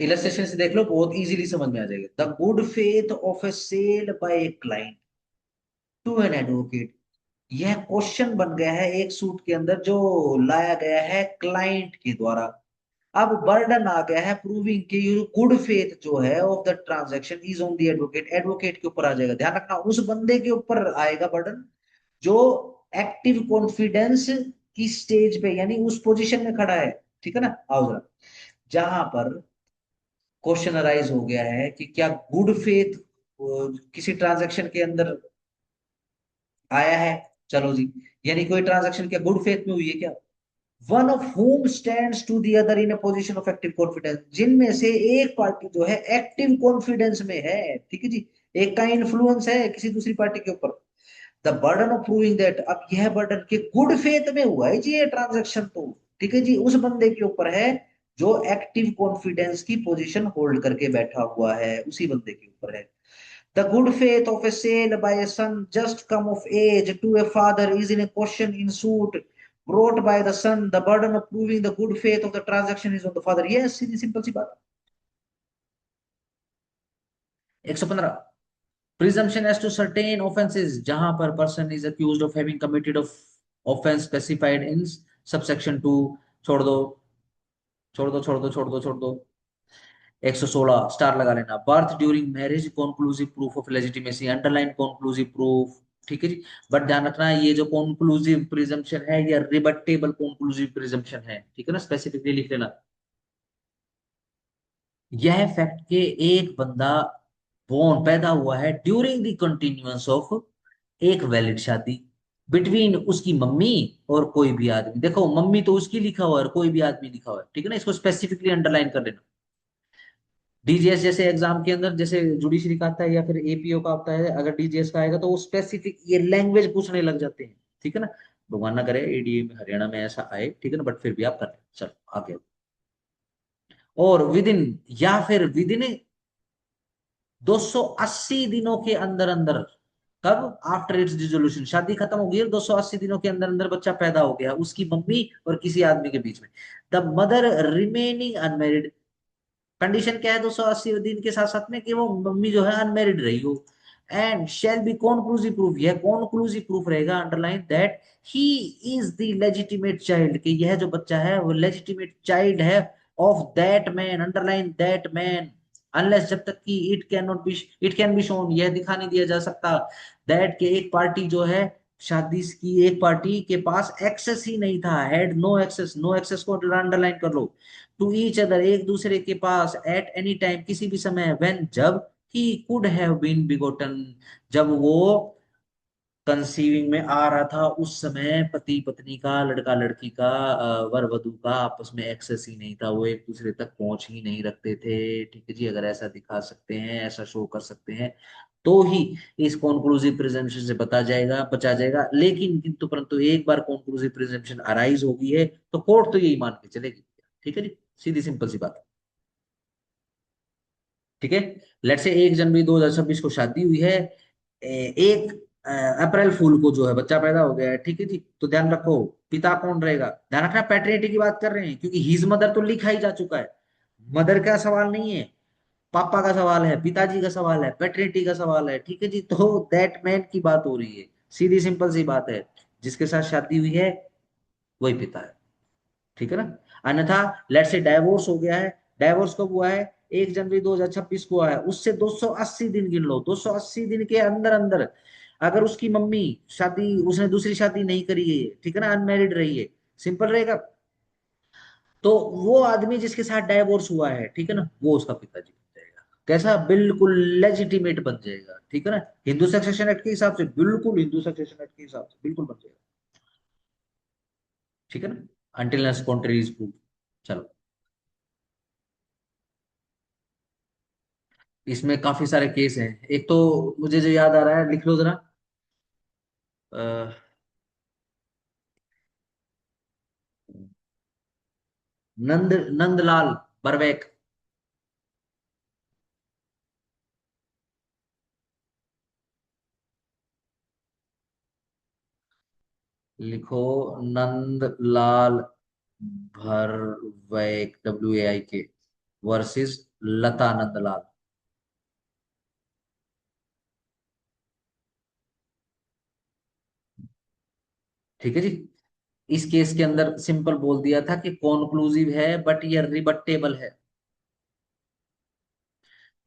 इलस्ट्रेशन से देख लो, बहुत इजीली समझ में आ जाएगा। The good faith of a sale by a client to an advocate, यह क्वेश्चन बन गया है एक सूट के अंदर जो लाया गया है क्लाइंट के द्वारा। अब बर्डन आ गया है प्रूविंग कि गुड फेथ जो है of the transaction is on the advocate, advocate के ऊपर आ जाएगा, ध्यान रखना उस बंदे के ऊपर आएगा बर्डन जो एक्टिव कॉन्फिडेंस की स्टेज पे यानी उस पोजीशन में खड़ा है, ठीक है ना। आओ जरा, जहां पर क्वेश्चन अराइज हो गया है कि क्या गुड फेथ किसी ट्रांजैक्शन के अंदर आया है, चलो जी, यानी कोई ट्रांजैक्शन क्या गुड फेथ में हुई है क्या, one of whom stands to the other in a position of active confidence, जिनमें से एक पार्टी जो है एक्टिव कॉन्फिडेंस में है, ठीक है जी, एक का इन्फ्लुएंस है किसी दूसरी पार्टी के ऊपर। The burden of proving that, अब यह बर्डन के गुड फेथ में हुआ है जी ये ट्रांजैक्शन, तो ठीक है जी उस बंदे के ऊपर है जो एक्टिव कॉन्फिडेंस की पोजीशन होल्ड करके बैठा हुआ है, उसी बंदे के ऊपर है। The good faith of a sale by a son just come of age to a father is in a question in suit brought by the son. The burden of proving the good faith of the transaction is on the father. Yes, सीधी simple सी बात। 115 presumption as to certain offenses, जहां पर person is accused of having committed of offense specified in subsection 2, छोड़ दो छोड़ दो छोड़ दो छोड़ दो छोड़ दो। 116 स्टार लगा लेना, birth during marriage conclusive proof of legitimacy, underline conclusive proof, ठीक है जी। बट ध्यान रखना ये जो कॉन्क्लूसिव प्रिजम्पशन है या रिबटेबल कॉन्क्लूसिव प्रिजम्पशन है, ठीक है ना, स्पेसिफिकली लिख लेना। यह फैक्ट के एक बंदा बोर्न पैदा हुआ है ड्यूरिंग द कंटिन्यूअंस ऑफ एक वैलिड शादी बिटवीन उसकी मम्मी और कोई भी आदमी, देखो मम्मी तो उसकी लिखा हुआ है और कोई भी आदमी लिखा हुआ है, ठीक है ना, इसको स्पेसिफिकली अंडरलाइन कर लेना। डीजीएस जैसे एग्जाम के अंदर जैसे जुडिशरी का आता है या फिर एपीओ का आता है, अगर डीजीएस का आएगा तो वो स्पेसिफिक ये लैंग्वेज पूछने लग जाते हैं, ठीक है ना। भगवान ना करे एडीए में हरियाणा में ऐसा आए, ठीक है ना, बट फिर भी आप कर लें, चलो आगे। और विद इन, या फिर विद इन 280 दिनों के अंदर अंदर, कब, आफ्टर इट्स डिसोल्यूशन, शादी खत्म हो गई और 280 दिनों के अंदर अंदर बच्चा पैदा हो गया उसकी मम्मी और किसी आदमी के बीच में, the mother remaining unmarried, condition क्या है 280 दिन के साथ साथ में कि वो मम्मी जो है अनमेरिड रही हो, and shall be conclusive proof, यह कॉन्क्लूसिव प्रूफ रहेगा, underline that he is the legitimate child, कि यह जो बच्चा है वो लेजिटिमेट चाइल्ड है of that man, underline that man, unless, जब तक कि इट कैन बी शोन, यह दिखा नहीं दिया जा सकता दैट के एक पार्टी जो है शादी की एक पार्टी के पास एक्सेस ही नहीं था, had no access, no access को अंडरलाइन कर लो, टू ईच अदर, एक दूसरे के पास, एट एनी टाइम, किसी भी समय, व्हेन, जब, ही कुड हैव बीन बिगोटन, जब वो कंसीविंग में आ रहा था उस समय पति पत्नी का, लड़का लड़की का, वर वधू का आपस में एक्सेस ही नहीं था, वो एक दूसरे तक पहुंच ही नहीं रखते थे, ठीक है जी। अगर ऐसा दिखा सकते हैं, ऐसा शो कर सकते हैं तो ही इस कॉन्क्लूसिव प्रिजम्पशन से बचा जाएगा, लेकिन किंतु परंतु एक बार कॉन्क्लूसिव प्रिजम्पशन अराइज होगी है तो कोर्ट तो यही मान के चलेगी, ठीक है जी, सीधी सिंपल सी बात, ठीक है। लेट से 1 जनवरी 2026 को शादी हुई है, 1 अप्रैल फूल को जो है बच्चा पैदा हो गया है, ठीक है जी। तो ध्यान रखो पिता कौन रहेगा, ध्यान रखना पैटर्निटी की बात कर रहे हैं क्योंकि हिज मदर तो लिखा ही जा चुका है, मदर का सवाल नहीं है, पापा का सवाल है, पिताजी का सवाल है, पैटर्निटी का सवाल है, ठीक है जी। तो दैट मैन की बात हो रही है, सीधी सिंपल सी बात है। जिसके साथ शादी हुई है वही पिता है, ठीक है ना। अन्यथा लेट से डाइवोर्स हो गया है, डाइवोर्स कब हुआ है, 1 जनवरी 2026 को हुआ है, उससे 280 दिन गिन लो, 280 दिन के अंदर अंदर अगर उसकी मम्मी शादी, उसने दूसरी शादी नहीं करी है, ठीक है ना, अनमेरिड रही है, सिंपल रहेगा, तो वो आदमी जिसके साथ डाइवोर्स हुआ है, ठीक है ना, वो उसका पिताजी बन जाएगा। कैसा, बिल्कुल लेजिटिमेट बन जाएगा, ठीक है ना, हिंदू सक्सेशन एक्ट के हिसाब से, बिल्कुल हिंदू सक्सेशन एक्ट के हिसाब से बिल्कुल बन जाएगा, ठीक है ना, अनटिल कॉन्ट्री इज प्रूव। चलो, इसमें काफी सारे केस हैं। एक तो मुझे जो याद आ रहा है, लिख लो जरा। अ, नंदलाल बरवैक। लिखो, नंदलाल भरवैक, WAIK, वर्सेस लता नंदलाल। ठीक है जी। इस केस के अंदर सिंपल बोल दिया था कि कॉन्क्लूसिव है बट ये रिबटेबल है,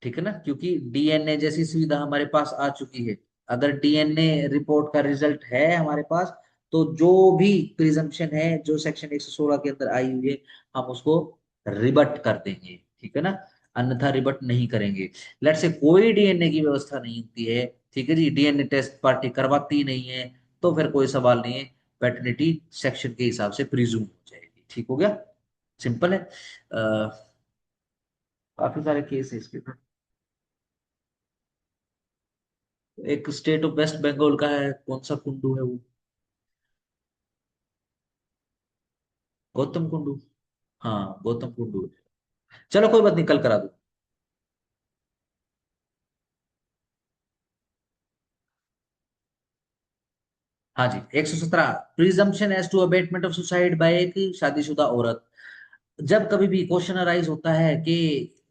ठीक है ना, क्योंकि डीएनए जैसी सुविधा हमारे पास आ चुकी है। अगर डीएनए रिपोर्ट का रिजल्ट है हमारे पास, तो जो भी प्रिजम्पशन है जो सेक्शन 116 के अंदर आई हुई है, हम उसको रिबट कर देंगे, ठीक है ना, अन्यथा रिबट नहीं करेंगे। लेट से कोई डीएनए की व्यवस्था नहीं होती है, ठीक है जी, डीएनए टेस्ट पार्टी करवाती ही नहीं है, तो फिर कोई सवाल नहीं है, पैटर्निटी सेक्शन के हिसाब से प्रिज्यूम हो जाएगी, ठीक हो गया, सिंपल है। काफी सारे केस है इसके। एक स्टेट ऑफ वेस्ट बंगाल का है, कौन सा कुंडू है वो, गौतम कुंडू। हाँ, गौतम कुंडू है। चलो कोई बात नहीं, कल करा दो। हाँ जी, 117, presumption as to abetment of suicide by एक शादीशुदा औरत। जब कभी भी क्वेश्चन अराइज होता है कि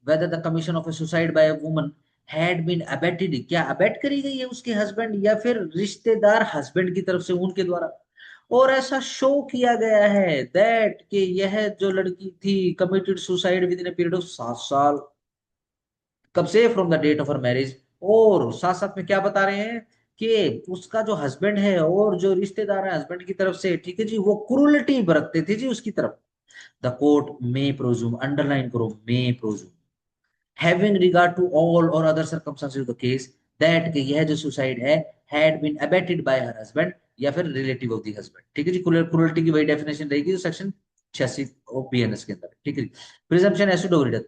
whether the commission of a suicide by a woman had been abetted, क्या अबेट करी गई है उसके हस्बैंड या फिर रिश्तेदार हस्बैंड की तरफ से उनके द्वारा, और ऐसा शो किया गया है दैट कि यह जो लड़की थी committed suicide within a period of 7 साल, कब से, from the date of her marriage. और साथ साथ में क्या बता रहे हैं कि उसका जो हस्बैंड है और जो रिश्तेदार है हस्बैंड की तरफ से, ठीक है जी, वो क्रूरलिटी बरतते थे जी उसकी तरफ। The court may presume, underline करो, may presume, having regard to all और other circumstances of the case, that कि यह जो सुसाइड है had been abetted by her husband या फिर रिलेटिव ऑफ द हस्बैंड, ठीक है जी, क्रूरलिटी की वही डेफिनेशन रहेगी जो सेक्शन 86 ऑफ BNS के अंदर, ठीक है जी। Presumption as to dowry death,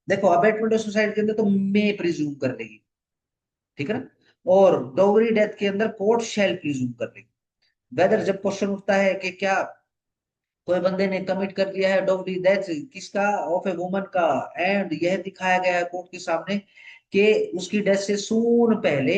देखो अबेटमेंट ऑफ सुसाइड के अंदर तो मे प्रिज्यूम कर लेगी, ठीक है ना, और डोगरी डेथ के अंदर कोर्ट शैल प्रिज्यूम कर लेगी। वेदर जब क्वेश्चन उठता है कि क्या कोई बंदे ने कमिट कर दिया है डोगरी डेथ किसका, ऑफ ए वुमन का, एंड यह दिखाया गया है कोर्ट के सामने कि उसकी डेथ से सून पहले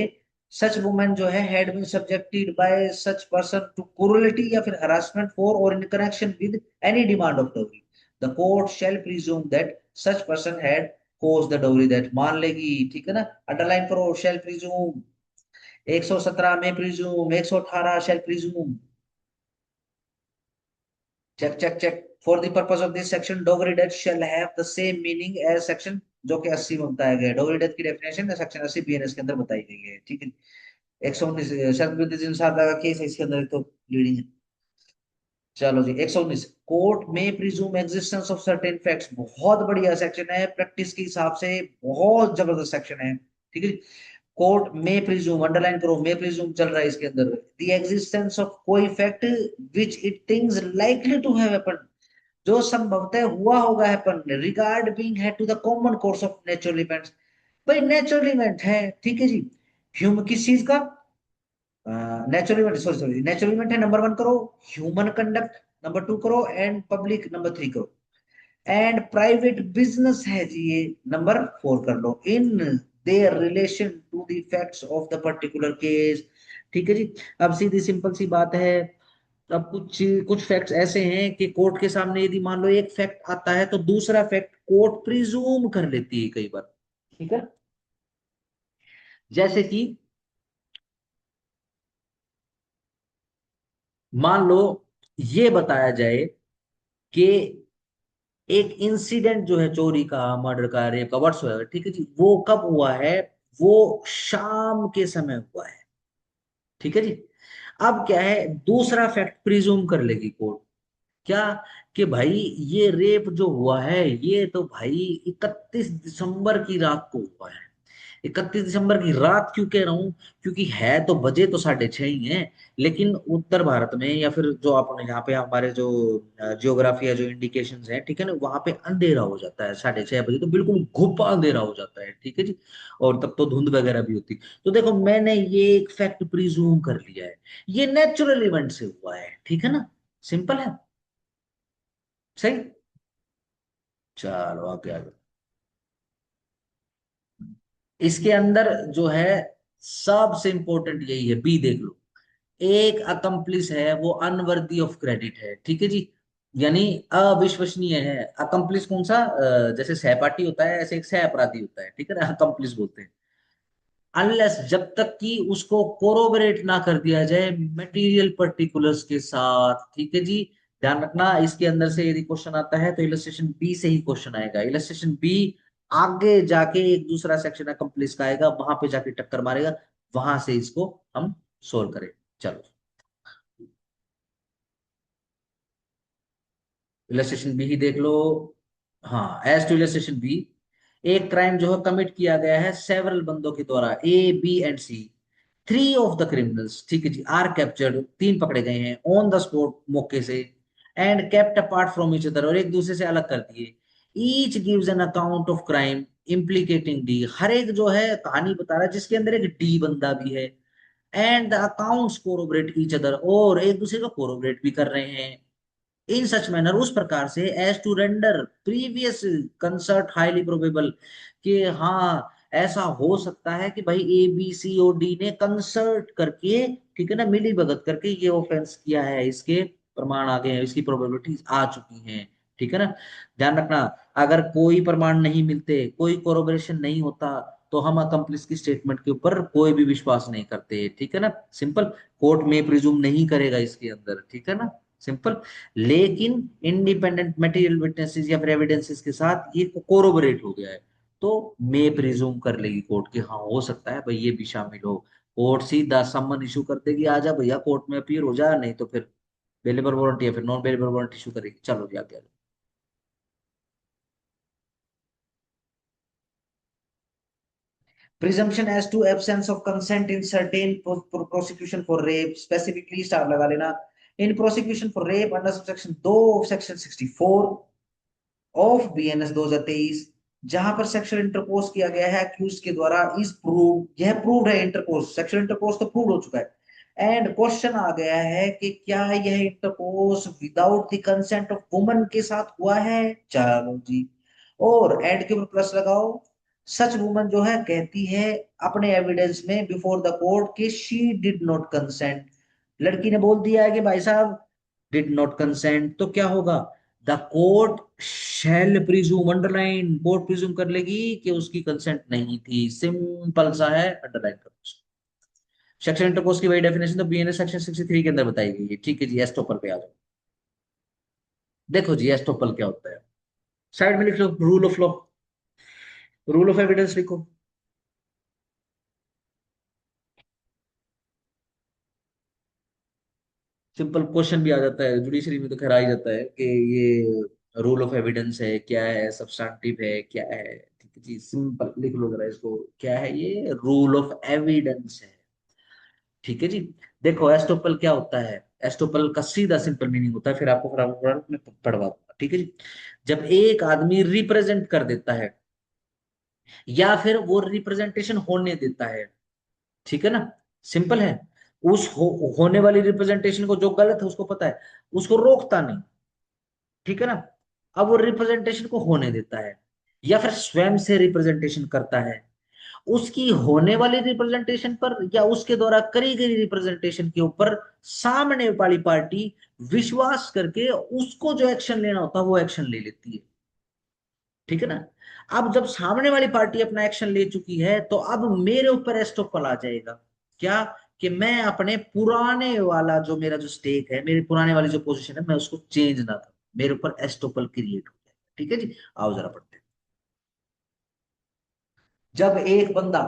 सच वुमन जो है had been subjected by such person to cruelty या फिर harassment for or in connection with any demand of dowry, the court shall presume that such person had caused the dowry death, मान लेगी, ठीक है ना, underline करो, शैल presume, 117 में presume, 118 shell presume, check check check, for the purpose of this section Dogri death shall have the same meaning as section जो कि 80 में बताया गया है, डोगरी डेथ की डेफिनेशन सेक्शन 80 BNS के अंदर बताई गई है, ठीक है। 119 शरद सारदा का केस है इसके अंदर तो लीडिंग है। चलो जी, 119, कोर्ट में presume existence of certain facts, बहुत बढ़िया सेक्शन है, प्रैक्टिस के हिसाब से बहुत जबरदस्त सेक्शन है, ठीक है। कोर्ट में प्रिज्यूम, अंडरलाइन करो, में प्रिज्यूम चल रहा है इसके अंदर, द एग्जिस्टेंस ऑफ कोई fact which it thinks likely to have happened, जो संभवतः हुआ होगा happen, regard being had to the common course of natural events, भाई नेचुरल इवेंट है, ठीक है जी, ह्यूमन किस चीज का, natural event, sorry sorry, natural event है, नंबर 1 करो, ह्यूमन कंडक्ट नंबर 2 करो, एंड पब्लिक नंबर 3 करो, एंड प्राइवेट बिजनेस है जी ये नंबर 4 कर लो, in their relation to the facts of the particular case, ठीक है जी। अब सीधी सिंपल सी बात है, अब कुछ कुछ फैक्ट्स ऐसे हैं कि कोर्ट के सामने यदि मान लो एक फैक्ट आता है तो दूसरा फैक्ट कोर्ट प्रिज्यूम कर लेती है कई बार, ठीक है, जैसे कि मान लो ये बताया जाए कि एक इंसिडेंट जो है चोरी का, मर्डर का, रेप का, व्हाट्सएवर, ठीक है जी, वो कब हुआ है? वो शाम के समय हुआ है। ठीक है जी। अब क्या है, दूसरा फैक्ट प्रिज्यूम कर लेगी कोर्ट। क्या? कि भाई ये रेप जो हुआ है ये तो भाई 31 दिसंबर की रात को हुआ है। 31 दिसंबर की रात क्यों कह रहा हूं? क्योंकि है तो बजे तो 6:30 ही हैं, लेकिन उत्तर भारत में या फिर जो अपने यहाँ पे हमारे जो जियोग्राफी या जो इंडिकेशंस हैं, ठीक है ना, वहां पे अंधेरा हो जाता है 6:30 बजे, तो बिल्कुल घुपा अंधेरा हो जाता है, ठीक है जी। और तब तो धुंध वगैरह भी होती। तो देखो मैंने ये एक फैक्ट प्रिज्यूम कर लिया है, ये नेचुरल इवेंट से हुआ है, ठीक है ना, सिंपल है। सही। चलो आगे आगे। इसके अंदर जो है सबसे इंपॉर्टेंट यही है, बी देख लो। एक अकम्प्लिस है वो अनवर्दी ऑफ क्रेडिट है, ठीक है जी, यानी अविश्वसनीय है। अकम्प्लिस कौन सा? जैसे सहपाठी होता है ऐसे एक सह अपराधी होता है, ठीक है ना, अकम्प्लिस बोलते हैं। अनलेस, जब तक कि उसको कोरोबरेट ना कर दिया जाए मटेरियल पर्टिकुलर्स के साथ, ठीक है जी। ध्यान रखना, इसके अंदर से यदि क्वेश्चन आता है तो इलस्ट्रेशन बी से ही क्वेश्चन आएगा। इलस्ट्रेशन बी आगे जाके एक दूसरा सेक्शन अकम्प्लिस का आएगा, वहां पे जाके टक्कर मारेगा, वहां से इसको हम सोल्व करें। चलो, इलस्ट्रेशन बी ही देख लो। हाँ, एज टू इलस्ट्रेशन बी, एक क्राइम जो है कमिट किया गया है सेवरल बंदों के द्वारा, A B and C. Three of the criminals, ठीक है जी, आर कैप्चर्ड, तीन पकड़े गए हैं ऑन द स्पॉट, मौके से। And kept apart from each other, और एक दूसरे से अलग कर दिए। Each gives an account of crime implicating D, हर एक जो है कहानी बता रहा है जिसके अंदर एक डी बंदा भी है। And the accounts corroborate each other, और एक दूसरे को कोरोबरेट भी कर रहे हैं। इन सच मैनर, उस प्रकार से, as to render previous concert highly probable, कि हाँ ऐसा हो सकता है कि भाई ए बी सी और डी ने कंसर्ट करके, ठीक है ना, मिली भगत करके ये ऑफेंस किया है, इसके प्रमाण आ गए हैं, इसकी प्रोबेबिलिटी आ चुकी हैं, ठीक है ना। ध्यान रखना, अगर कोई प्रमाण नहीं मिलते, कोई कोरोबरेशन नहीं होता, तो हम अकम्प्लिस की स्टेटमेंट के ऊपर कोई भी विश्वास नहीं करते, ठीक है ना, सिंपल। कोर्ट में प्रिज्यूम नहीं करेगा इसके अंदर, ठीक है ना, सिंपल। लेकिन इंडिपेंडेंट मटेरियल विटनेसेस या फिर एविडेंसेस के साथ ये कोरोबरेट हो गया है, तो मे प्रिज्यूम कर लेगी कोर्ट कि हाँ हो सकता है भाई ये भी शामिल हो। कोर्ट सीधा सम्मन इशू कर देगी, आ जा भैया कोर्ट में अपीयर हो जा, नहीं तो फिर बेलेबल वारंट या फिर नॉन बेलेबल वारंट इशू करेगी। चलो जी आगे। Presumption as to absence of consent in certain prosecution for rape, specifically star लगा लेना। In prosecution for rape under section 2 section 64 of BNS 2023, जहां पर सेक्सुअल इंटरकोर्स किया गया है अक्यूज के द्वारा, इज प्रूव, यह प्रूव्ड है इंटरकोर्स, सेक्सुअल इंटरकोर्स तो प्रूव हो चुका है। एंड क्वेश्चन आ गया है कि क्या यह intercourse without the consent of woman के साथ हुआ है? चलो जी, और एंड के ऊपर प्लस लगाओ। सच वुमन जो है कहती है अपने एविडेंस में बिफोर द कोर्ट कि शी डिड नॉट कंसेंट। लड़की ने बोल दिया है कि भाई साहब डिड नॉट कंसेंट, तो क्या होगा? The court shall presume, underline, court presume कर लेगी कि उसकी कंसेंट नहीं थी, सिंपल सा है, अंडरलाइन कर। सेक्शन इंटरकोर्स की वही डेफिनेशन तो बीएनएस सेक्शन 63 के अंदर बताई गई है, ठीक है जी। एस्टोपल पे आ जाओ। देखो जी एस्टोपल क्या होता है, साइड में लिख लो, rule of law, rule of evidence लिखो। सिंपल क्वेश्चन भी आ जाता है, जुडिशरी में तो खैर आ ही जाता है कि ये रूल ऑफ एविडेंस है क्या है, सब्सटैंटिव है क्या है, ठीक है जी, सिंपल लिख लो जरा इसको, क्या है ये? रूल ऑफ एविडेंस है, ठीक है जी। देखो एस्टोपल क्या होता है, एस्टोपल का सीधा सिंपल मीनिंग होता है, फिर आपको फटाफट में पढ़वा दूंगा, ठीक है जी। जब एक आदमी रिप्रेजेंट कर देता है या फिर वो रिप्रेजेंटेशन होने देता है, ठीक है ना, सिंपल है। उस होने वाली रिप्रेजेंटेशन को, जो गलत है उसको पता है, उसको रोकता नहीं, ठीक है ना। अब वो रिप्रेजेंटेशन को होने देता है या फिर स्वयं से रिप्रेजेंटेशन करता है, उसकी होने वाली रिप्रेजेंटेशन पर या उसके द्वारा करी गई रिप्रेजेंटेशन के ऊपर सामने वाली पार्टी विश्वास करके उसको जो एक्शन लेना होता है वो एक्शन ले लेती है, ठीक है ना। अब जब सामने वाली पार्टी अपना एक्शन ले चुकी है तो अब मेरे ऊपर एस्टोपल आ जाएगा। क्या? कि मैं अपने पुराने वाला जो मेरा जो स्टेक है, मेरे पुराने वाली जो पोजीशन है, मैं उसको चेंज ना करूं, मेरे ऊपर एस्टोपल क्रिएट हो जाए। ठीक है जी, आओ जरा पढ़ते हैं। जब एक बंदा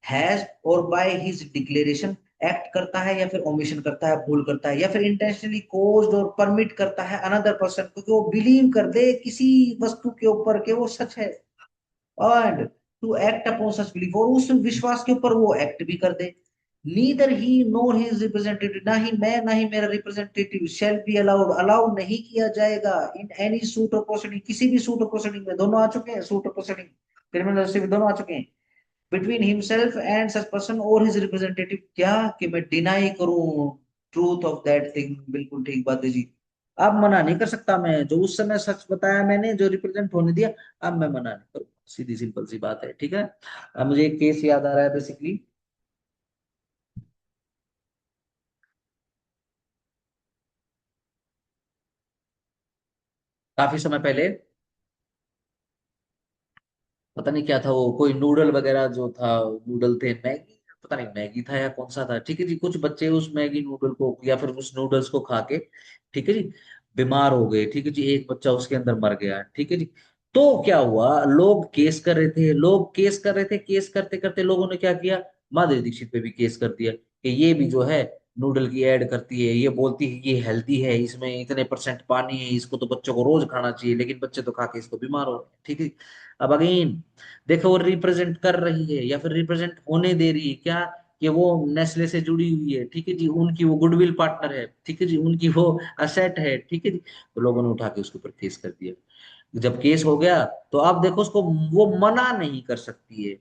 हैज और बाय हिज डिक्लेरेशन एक्ट करता है या फिर ओमिशन करता है, भूल करता है, या फिर इंटेंशनली कोज्ड और परमिट करता है अनदर पर्सन को कि वो बिलीव कर दे किसी वस्तु के ऊपर कि वो सच है, and to act upon such belief, और उस विश्वास के ऊपर वो एक्ट भी कर दे, neither he nor his representative, ना ही मैं ना ही मेरा representative, shall be allowed, allow नहीं किया जाएगा, in any suit or proceeding, किसी भी सूट और प्रोसीडिंग में, दोनों आ चुके हैं suit or proceeding, criminal justice दोनों आ चुके हैं, between himself and such person और हिज रिप्रेजेंटेटिव, क्या कि मैं डिनाई करूं ट्रूथ ऑफ दैट थिंग, बिल्कुल ठीक बात है जी। अब मना नहीं कर सकता मैं, जो उस समय सच बताया मैंने, जो रिप्रेजेंट होने दिया, अब मैं मना नहीं करूँ, सीधी सिंपल सी बात है। ठीक है, अब मुझे एक केस याद आ रहा है बेसिकली। काफी समय पहले, पता नहीं क्या था वो, कोई नूडल वगैरह जो था, नूडल थे, मैगी, पता नहीं मैगी था या कौन सा था, ठीक है जी, कुछ बच्चे उस मैगी नूडल को या फिर उस नूडल्स को खा के, ठीक है जी, बीमार हो गए। ठीक है जी, एक बच्चा उसके अंदर मर गया। ठीक है जी, तो क्या हुआ, लोग केस कर रहे थे, लोग केस कर रहे थे, केस करते करते लोगों ने क्या किया, माधुरी दीक्षित पे भी केस कर दिया कि ये भी जो है नूडल की ऐड करती है, ये बोलती है कि ये हेल्दी है, इसमें इतने परसेंट पानी है, इसको तो बच्चों को रोज खाना चाहिए, लेकिन बच्चे तो खा के इसको बीमार हो रहे हैं। ठीक है, अब अगेन देखो, वो रिप्रेजेंट कर रही है या फिर रिप्रेजेंट होने दे रही है क्या, कि वो नेस्ले से जुड़ी हुई है। ठीक है जी, उनकी वो गुडविल पार्टनर है। ठीक है जी, उनकी वो असेट है। ठीक है जी, तो लोगों ने उठा के उसके ऊपर केस कर दिया। जब केस हो गया, तो अब देखो उसको वो मना नहीं कर सकती है।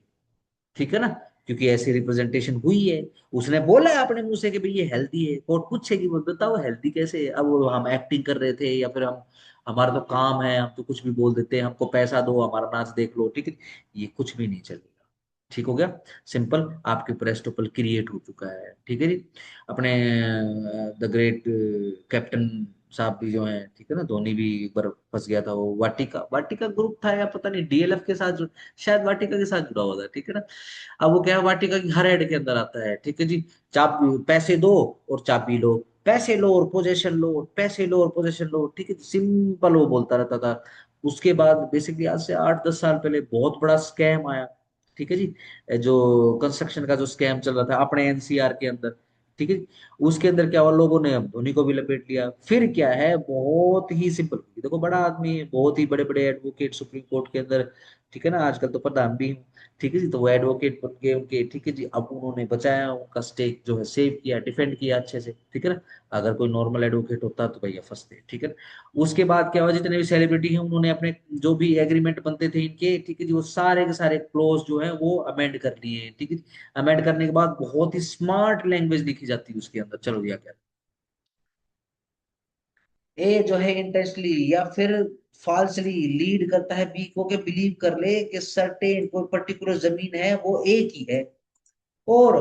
ठीक है ना, क्योंकि ऐसी रिप्रेजेंटेशन हुई है, उसने बोला है अपने मुंह से कि भाई ये हेल्दी है, कोर्ट पूछेगी वो बताओ हेल्दी कैसे है, अब वो हम एक्टिंग कर रहे थे या फिर हम, हमारा तो काम है, हम तो कुछ भी बोल देते हैं, हमको पैसा दो हमारा नाच देख लो। ठीक है, ये कुछ भी नहीं चलेगा। ठीक हो गया, सिंपल, आपके ऊपर एस्टोपल क्रिएट हो चुका है। ठीक है जी, अपने द ग्रेट कैप्टन साहब भी जो हैं, ठीक है ना, धोनी भी एक बार फंस गया था, वो वाटिका वाटिका ग्रुप था या पता नहीं डीएलएफ के साथ शायद वाटिका के साथ जुड़ा हुआ था। ठीक है ना, अब वो क्या है, वाटिका की हर एड के अंदर आता है। ठीक है जी, चाबी पैसे दो और चाबी लो, पैसे लो और पोजेशन लो, पैसे लो और पोजेशन लो। ठीक है, सिंपल वो बोलता रहता था। उसके बाद बेसिकली आज से 8-10 साल पहले बहुत बड़ा स्कैम आया। ठीक है जी, जो कंस्ट्रक्शन का जो स्कैम चल रहा था अपने एनसीआर के अंदर। ठीक है, उसके अंदर क्या हुआ, लोगों ने अब धोनी को भी लपेट लिया। फिर क्या है, बहुत ही सिंपल, देखो बड़ा आदमी है, बहुत ही बड़े बड़े एडवोकेट सुप्रीम कोर्ट के अंदर, ठीक है ना, आजकल तो प्रधान भी हूँ। ठीक है जी, तो वो एडवोकेट बन गए उनके। ठीक है जी, अब उन्होंने बचाया उनका स्टेक जो है, सेव किया, डिफेंड किया अच्छे से। ठीक है ना, अगर कोई नॉर्मल एडवोकेट होता तो भैया फंसते। ठीक है ना, उसके बाद क्या हुआ, जितने भी सेलिब्रिटी हैं उन्होंने अपने जो भी एग्रीमेंट बनते थे इनके, ठीक है जी, वो सारे के सारे क्लोज जो है वो अमेंड कर लिए। ठीक है, अमेंड करने के बाद बहुत ही स्मार्ट लैंग्वेज लिखी जाती है उसके अंदर। चलो भैया, क्या ए जो है इंटेंशनली या फिर फॉल्सली लीड करता है बी को, के बिलीव कर ले कि सर्टेन कोई पर्टिकुलर जमीन है वो ए की है, और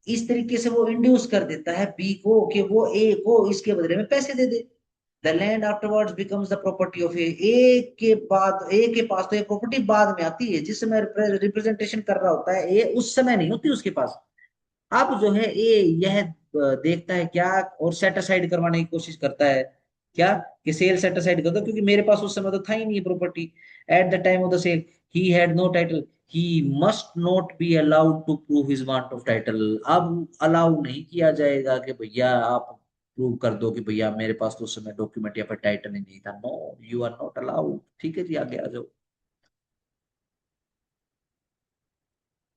इस तरीके से वो इंड्यूस कर देता है बी को कि वो ए को इसके बदले में पैसे दे दे। The land afterwards becomes the property of A के बाद, ए के पास तो ये प्रॉपर्टी बाद में आती है, जिस समय रिप्रेजेंटेशन कर रहा होता है ए, उस समय नहीं होती उसके पास। अब जो है ये यह देखता है क्या, और सेट असाइड करवाने की कोशिश करता है, क्या कि सेल सेट असाइड कर दो, क्योंकि मेरे पास उस समय तो था ही नहीं property. At the time of the sale he had no title, he must not be allowed to prove his want of title. अब अलाउ नहीं किया जाएगा कि भैया आप प्रूव कर दो कि भैया मेरे पास तो उस समय डॉक्यूमेंट या फिर टाइटल ही नहीं था। No, you are not allowed. ठीक है जी, आगे आ जाओ।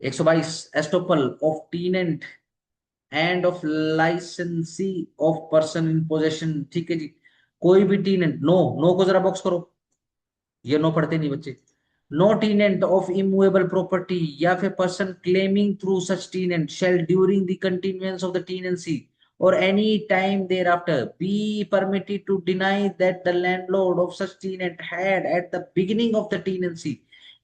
122, estoppel of tenant and of licensee of person in possession. ठीक है जी, कोई भी टीनेंट, नो, नो को जरा बॉक्स करो, ये नो पढ़ते नहीं बच्चे। No tenant of immovable property या फिर person claiming through such tenant shall during the continuance of the tenancy or any time thereafter be permitted to deny that the landlord of such tenant had at the beginning of the tenancy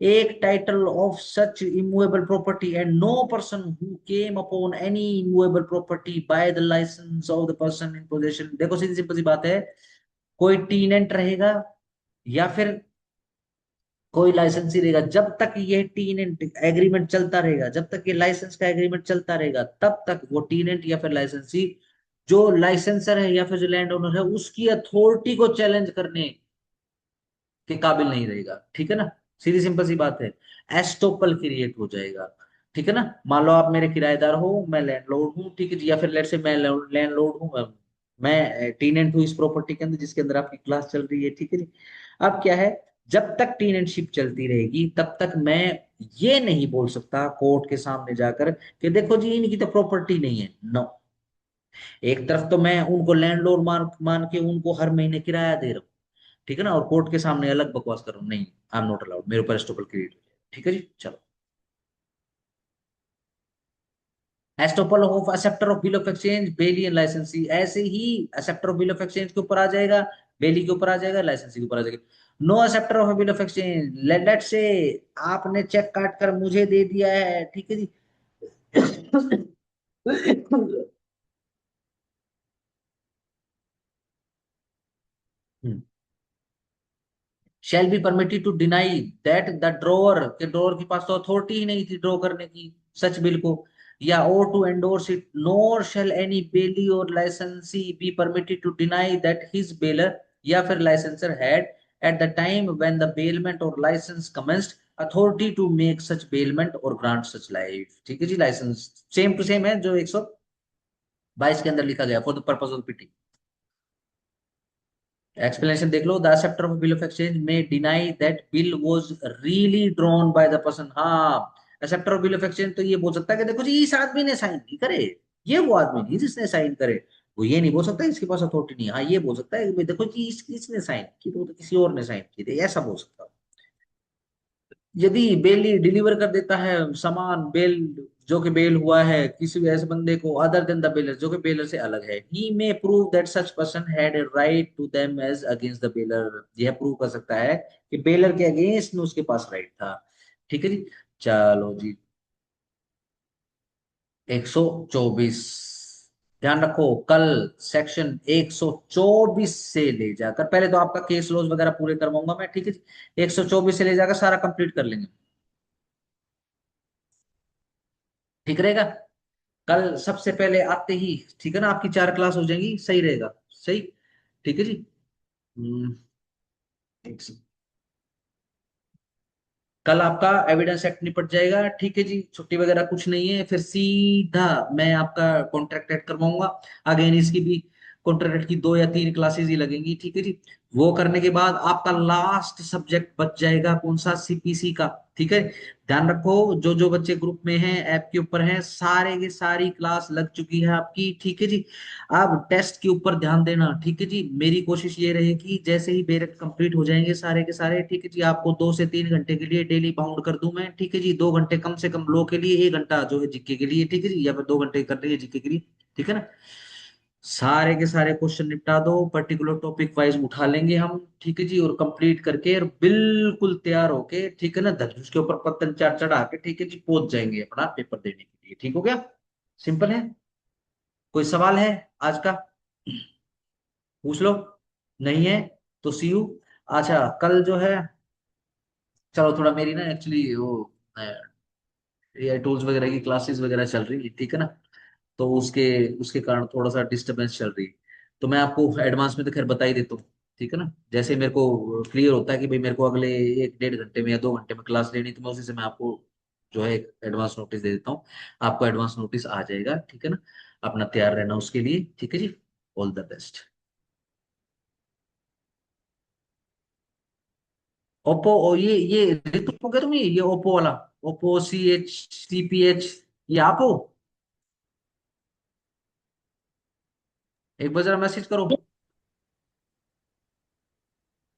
एक title of such immovable property, and no person who came upon any immovable property by the license of the person in possession। देखो सीधी simple सी बात है, कोई टीनेंट रहेगा या फिर कोई लाइसेंस नहीं देगा जब तक ये टीनेंट एग्रीमेंट चलता रहेगा, जब तक ये लाइसेंस का एग्रीमेंट चलता रहेगा तब तक वो टीनेंट या फिर लाइसेंसी, जो लाइसेंसर है या फिर जो लैंड ओनर है, उसकी अथॉरिटी को चैलेंज करने के काबिल नहीं रहेगा। ठीक है ना, सीधी सिंपल सी बात है। एस्टोपल क्रिएट हो जाएगा। ठीक है ना, मान लो आप मेरे किराएदार हो, मैं लैंडलॉर्ड हूँ, ठीक है जी, या फिर लेट से मैं लैंडलॉर्ड हूँ, मैं टीनेंट हूँ इस प्रॉपर्टी के अंदर जिसके अंदर आपकी क्लास चल रही है। ठीक है जी। अब क्या है, जब तक टीनेंटशिप चलती रहेगी तब तक मैं ये नहीं बोल सकता कोर्ट के सामने जाकर कि देखो जी इनकी तो प्रॉपर्टी नहीं है। नो, एक तरफ तो मैं उनको लैंडलॉर्ड मान मान के उनको हर महीने किराया दे रहा हूँ, ठीक है ना, और कोर्ट के सामने अलग बकवास कर रहा हूँ, नहीं, आई एम नॉट अलाउड, मेरे ऊपर एस्टोपल क्रिएट हो जाए। ठीक है जी, चलो। Estoppel of acceptor of bill of exchange, bailee and licensee, ऐसे ही acceptor of bill of exchange के ऊपर आ जाएगा, बेली के ऊपर आ जाएगा, लाइसेंसी के ऊपर आ जाएगा। No acceptor of bill of exchange, late से आपने चेक काट कर मुझे दे दिया है, ठीक है जी। shall be permitted to deny that the drawer, के ड्रॉवर के पास तो अथॉरिटी ही नहीं थी ड्रॉ करने की सच बिल को, या or to endorse it, nor shall any bailee or licensee be permitted to deny that his bailor या फिर licensor had at the time when the bailment or license commenced authority to make such bailment or grant such life। ठीक है जी, licence same to same है जो 122 के अंदर लिखा गया, for the purpose of PT. Explanation देख लो, the acceptor of bill of exchange में deny that bill was really drawn by the person. हाँ, acceptor of bill of exchange तो ये बोल सकता है कि देखो जी इस आदमी ने साइन नहीं करे, ये वो आदमी नहीं जिसने साइन करे। वो ये नहीं बोल सकता इसके पास अथॉरिटी नहीं है। हाँ, ये बोल सकता है कि भाई देखो जी इसने साइन की तो किसी और ने साइन की थी, ऐसा बोल सकता है। यदि बेली डिलीवर कर देता है सामान, बेल जो कि बेल हुआ है किसी भी ऐसे बंदे को अदर देन द बेलर, जो कि बेलर से अलग है, he may prove that such person had a right to them as against the bailor, यह प्रूव कर सकता है कि बेलर के अगेंस्ट में उसके पास राइट था। ठीक है जी, चलो जी। 124, ध्यान रखो कल सेक्शन 124 से ले जाकर, पहले तो आपका केस लॉज वगैरह पूरे करवाऊंगा मैं, ठीक है जी, 124 से ले जाकर सारा कंप्लीट कर लेंगे। ठीक रहेगा, कल सबसे पहले आते ही, ठीक है ना, आपकी 4 क्लास हो जाएंगी, सही रहेगा। सही, ठीक है जी। हम्म, एक से- कल आपका एविडेंस एक्ट निपट जाएगा, ठीक है जी, छुट्टी वगैरह कुछ नहीं है, फिर सीधा मैं आपका कॉन्ट्रैक्ट ऐड करवाऊंगा। अगेन इसकी भी कॉन्ट्रैक्ट की 2 या 3 क्लासेस ही लगेंगी, ठीक है जी। वो करने के बाद आपका लास्ट सब्जेक्ट बच जाएगा कौन सा, सीपीसी का। ठीक है, ध्यान रखो जो जो बच्चे ग्रुप में हैं ऐप के ऊपर हैं, सारे की सारी क्लास लग चुकी है आपकी, ठीक है जी। अब टेस्ट के ऊपर ध्यान देना, ठीक है जी, मेरी कोशिश ये रहेगी जैसे ही मेरे कंप्लीट हो जाएंगे सारे के सारे, ठीक है जी, आपको 2 से 3 घंटे के लिए डेली बाउंड कर दूं मैं, ठीक है जी, 2 घंटे कम से कम लो के लिए, 1 घंटा जो है जीके के लिए, ठीक है जी, या फिर 2 घंटे कर रही है जीके के लिए। ठीक है ना, सारे के सारे क्वेश्चन निपटा दो, पर्टिकुलर टॉपिक वाइज उठा लेंगे हम, ठीक है जी, और कंप्लीट करके और बिल्कुल तैयार होके, ठीक है ना, धनुष के ऊपर पतंग चार चढ़ा के, ठीक है जी, पहुंच जाएंगे अपना पेपर देने के लिए। ठीक हो गया, सिंपल है। कोई सवाल है आज का, पूछ लो, नहीं है तो सी यू। अच्छा, कल जो है, चलो थोड़ा मेरी ना एक्चुअली वो एआई टूल्स वगैरह की क्लासेस वगैरह चल रही है, ठीक है ना, तो उसके उसके कारण थोड़ा सा डिस्टरबेंस चल रही है। तो मैं आपको एडवांस में तो खैर बता ही देता हूँ, ठीक है ना, जैसे मेरे को क्लियर होता है कि भाई मेरे को अगले 1 डेढ़ घंटे में या 2 घंटे में क्लास लेनी, तो मैं उसी से मैं आपको जो है एडवांस नोटिस दे देता हूँ। आपको एडवांस नोटिस आ जाएगा, ठीक है ना, अपना तैयार रहना उसके लिए, ठीक है जी। All the best. ओप्पो, ये ऋतु हो गया, तुम ये ओप्पो वाला, ओप्पो CH CPH, ये आप हो? एक बार जरा मैसेज करो।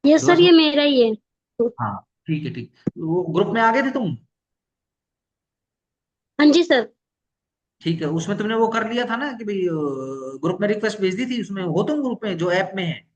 यस दुआ सर, सुन, ये मेरा ही है। हाँ, ठीक है, ठीक, वो ग्रुप में आ गए थे तुम? हाँ जी सर। ठीक है, उसमें तुमने वो कर लिया था ना कि भाई ग्रुप में रिक्वेस्ट भेज दी थी, उसमें हो तुम ग्रुप में जो ऐप में है?